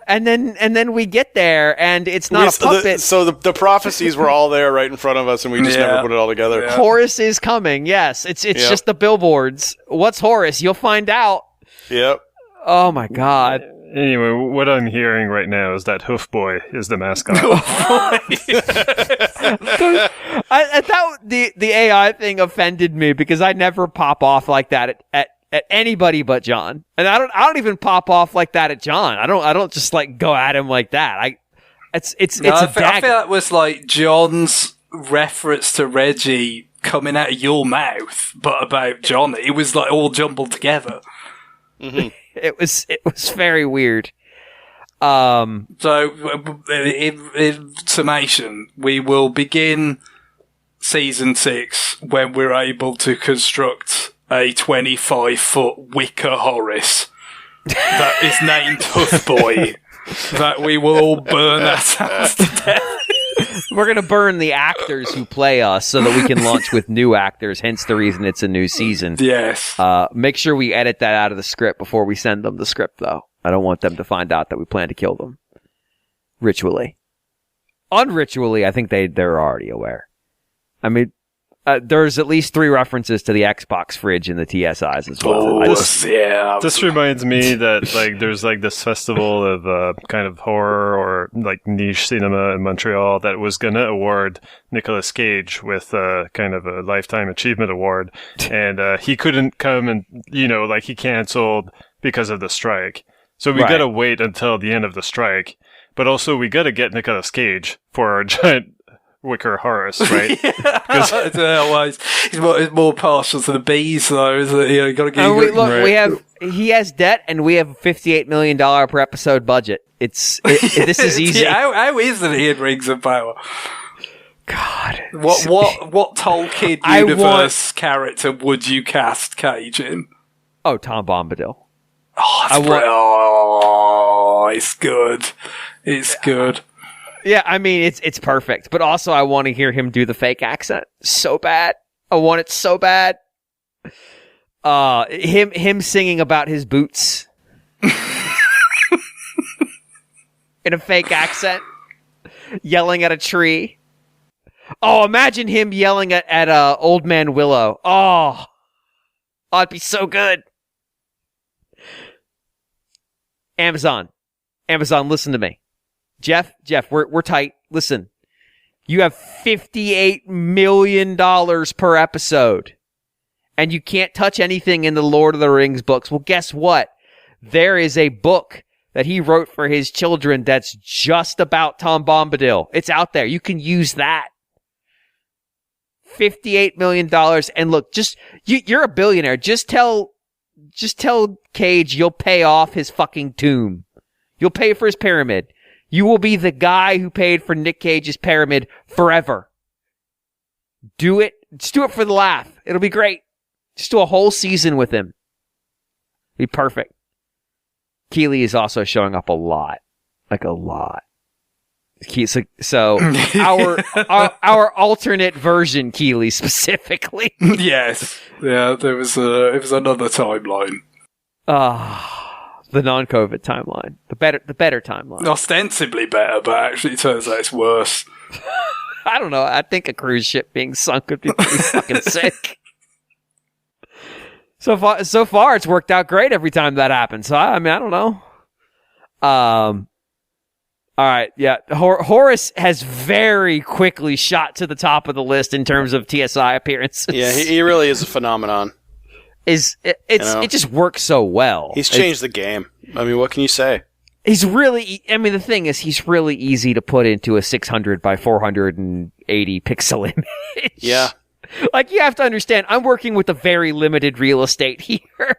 And then we get there, and it's not a puppet. The prophecies were all there right in front of us, and we just never put it all together. Yeah. Horus is coming. Yes, it's just the billboards. What's Horus? You'll find out. Yep. Oh my god. Anyway, what I'm hearing right now is that Hoof Boy is the mascot. I thought the AI thing offended me because I never pop off like that at anybody but John, and I don't even pop off like that at John. I don't just like go at him like that. I feel that was like John's reference to Reggie coming out of your mouth, but about John, it was like all jumbled together. Mm-hmm. It was very weird. So, in summation, we will begin season 6 when we're able to construct a 25-foot wicker Horace that is named Hoof Boy, that we will all burn ourselves to death. We're going to burn the actors who play us so that we can launch with new actors, hence the reason it's a new season. Yes. Make sure we edit that out of the script before we send them the script, though. I don't want them to find out that we plan to kill them. Ritually. Unritually, I think they're already aware. I mean, there's at least 3 references to the Xbox fridge in the TSIs as well. This reminds me that like there's like this festival of kind of horror or like niche cinema in Montreal that was gonna award Nicolas Cage with kind of a lifetime achievement award, and he couldn't come, and like he canceled because of the strike. So we gotta wait until the end of the strike, but also we gotta get Nicolas Cage for our giant wicker Horus, right? He's more partial to the bees, though, isn't it? You gotta get. He has debt, and we have a $58 million per episode budget. This is easy. How is it he in Rings of Power? God, what Tolkien universe character would you cast Cage in? Oh, Tom Bombadil. It's good. It's good. Yeah, I mean, it's perfect. But also, I want to hear him do the fake accent so bad. I want it so bad. Him singing about his boots in a fake accent, yelling at a tree. Oh, imagine him yelling at Old Man Willow. Oh, it'd be so good. Amazon, listen to me. Jeff, we're tight. Listen, you have $58 million per episode, and you can't touch anything in the Lord of the Rings books. Well, guess what? There is a book that he wrote for his children that's just about Tom Bombadil. It's out there. You can use that. $58 million. And look, you're a billionaire. Just tell Cage you'll pay off his fucking tomb. You'll pay for his pyramid. You will be the guy who paid for Nick Cage's pyramid forever. Do it. Just do it for the laugh. It'll be great. Just do a whole season with him. Be perfect. Keeley is also showing up a lot. Like a lot. So our alternate version, Keeley specifically. Yes. Yeah, it was another timeline. The non-COVID timeline. The better timeline. Ostensibly better, but actually it turns out it's worse. I don't know. I think a cruise ship being sunk would be pretty fucking sick. So far, it's worked out great every time that happens. So, I mean, I don't know. All right, yeah. Horus has very quickly shot to the top of the list in terms of TSI appearances. Yeah, he really is a phenomenon. It just works so well. He's changed the game. I mean, what can you say? The thing is, he's really easy to put into a 600 by 480 pixel image. Yeah. Like, you have to understand, I'm working with a very limited real estate here.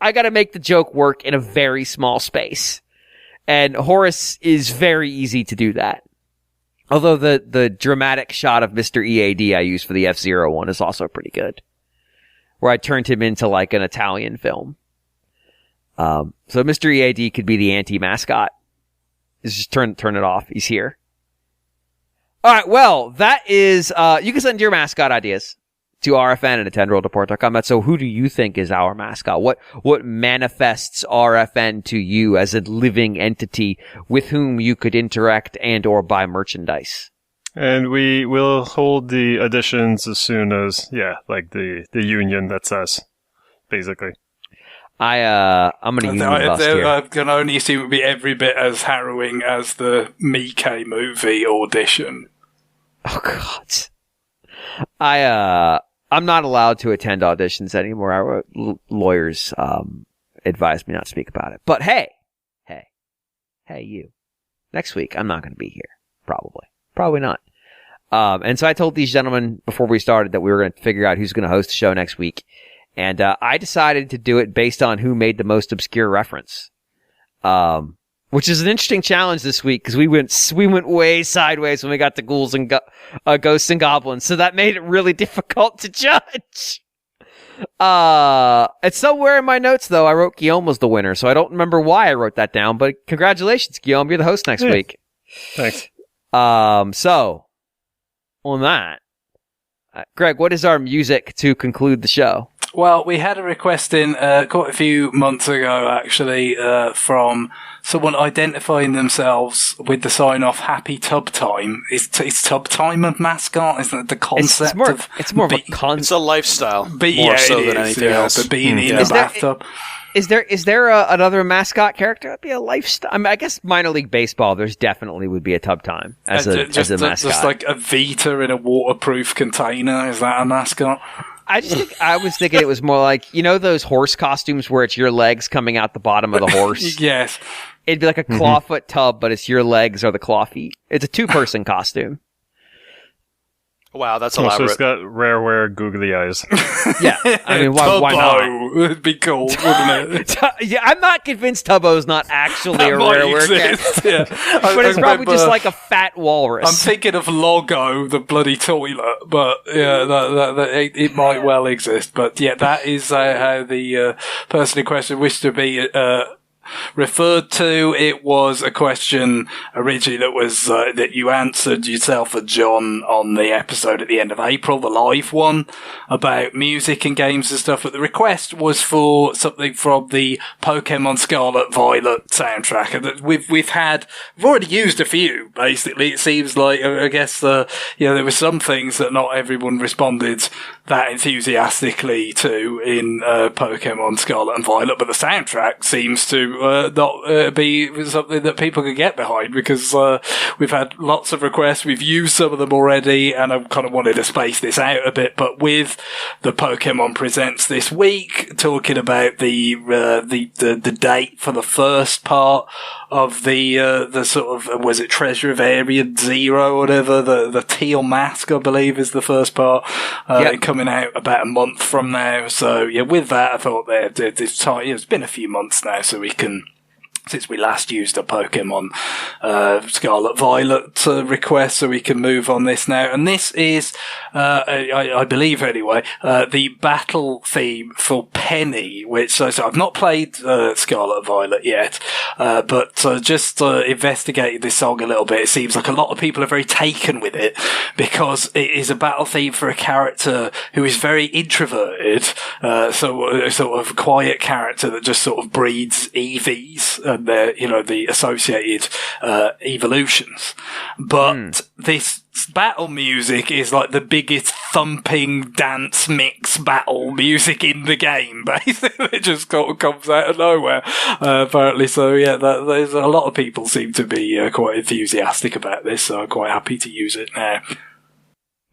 I gotta make the joke work in a very small space. And Horus is very easy to do that. Although the dramatic shot of Mr. EAD I used for the F-Zero one is also pretty good. Where I turned him into like an Italian film. So Mr. EAD could be the anti-mascot. Just turn it off. He's here. All right, well, that is, you can send your mascot ideas to rfn@attendworldreport.com. So who do you think is our mascot? What manifests RFN to you as a living entity with whom you could interact and or buy merchandise? And we will hold the auditions as soon as, like the union, that's us, basically. I'm going to union bust here. I can only assume it would be every bit as harrowing as the Miike movie audition. Oh, God. I'm not allowed to attend auditions anymore. Lawyers advised me not to speak about it. But hey, you. Next week, I'm not going to be here. Probably not. And so I told these gentlemen before we started that we were going to figure out who's going to host the show next week. And I decided to do it based on who made the most obscure reference. Which is an interesting challenge this week because we went way sideways when we got to Ghouls and Ghosts and Goblins. So that made it really difficult to judge. It's somewhere in my notes, though. I wrote Guillaume was the winner, so I don't remember why I wrote that down. But congratulations, Guillaume. You're the host next week. Thanks. So, on that, Greg, what is our music to conclude the show? Well, we had a request in quite a few months ago, actually, from someone identifying themselves with the sign-off "Happy Tub Time." Is Tub Time a mascot? Isn't it the concept it's more of a concept. It's a lifestyle, more yeah, so than anything else. But being in a bathtub. Is there another mascot character? That'd be a lifestyle. I mean, I guess minor league baseball. There's definitely would be a Tub Time as a mascot. Just like a Vita in a waterproof container. Is that a mascot? I was thinking it was more like, those horse costumes where it's your legs coming out the bottom of the horse. Yes. It'd be like a clawfoot tub, but it's your legs or the claw feet. It's a 2-person costume. Wow, that's So elaborate. it's got rareware googly eyes. Yeah, I mean, why not? It'd be cool, wouldn't it? Yeah, I'm not convinced Tubbo's not actually a rareware character. Yeah. But it's probably just like a fat walrus. I'm thinking of Logo, the bloody toilet, but yeah, it might well exist. But yeah, that is how the person in question wished to be referred to. It was a question originally that was that you answered yourself and John on the episode at the end of April, the live one, about music and games and stuff. But the request was for something from the Pokemon Scarlet Violet soundtrack, and we've already used a few. Basically, it seems like I guess there were some things that not everyone responded that enthusiastically to in Pokemon Scarlet and Violet, but the soundtrack seems to not be something that people could get behind, because we've had lots of requests, we've used some of them already, and I kind of wanted to space this out a bit. But with the Pokemon Presents this week, talking about the date for the first part of the sort of, was it Treasure of Area Zero or whatever, the teal mask, I believe, is the first part, coming out about a month from now. So yeah, with that, I thought it's been a few months now, so we can, since we last used a Pokemon Scarlet Violet request, so we can move on this now. And this is, I believe anyway, the battle theme for Penny, which so I've not played Scarlet Violet yet, but just investigated this song a little bit. It seems like a lot of people are very taken with it, because it is a battle theme for a character who is very introverted, so sort of quiet character that just sort of breeds EVs and their, the associated evolutions. But this battle music is like the biggest thumping dance mix battle music in the game, basically. It just comes out of nowhere, apparently. So yeah, there's a lot of people seem to be quite enthusiastic about this, so I'm quite happy to use it now.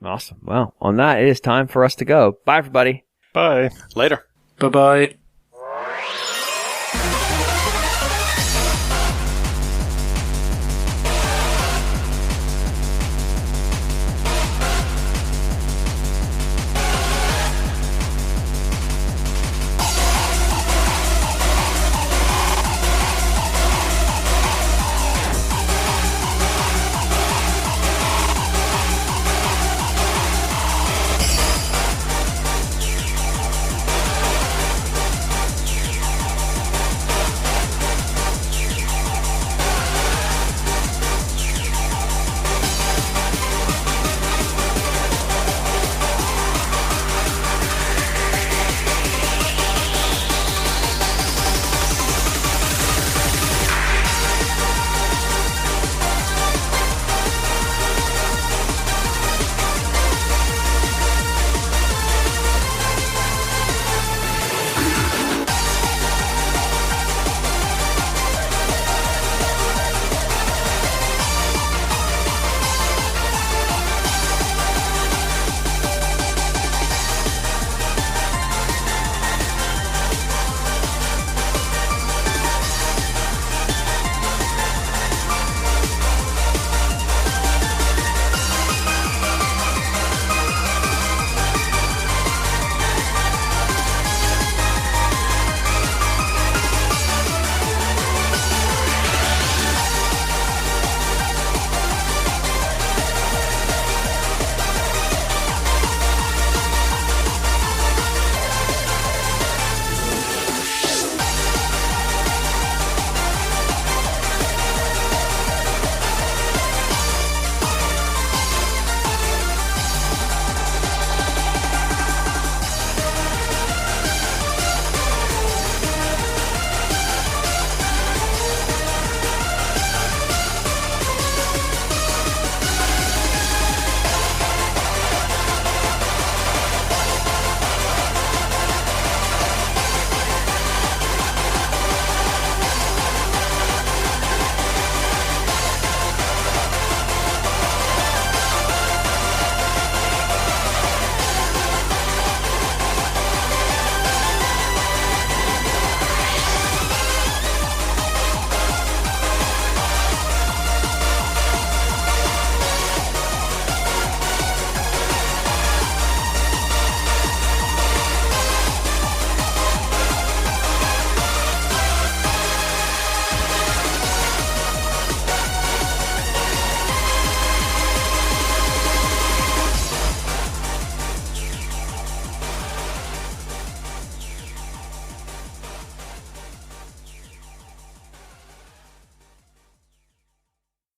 Awesome. Well, on that, it is time for us to go. Bye, everybody. Bye. Later. Bye-bye.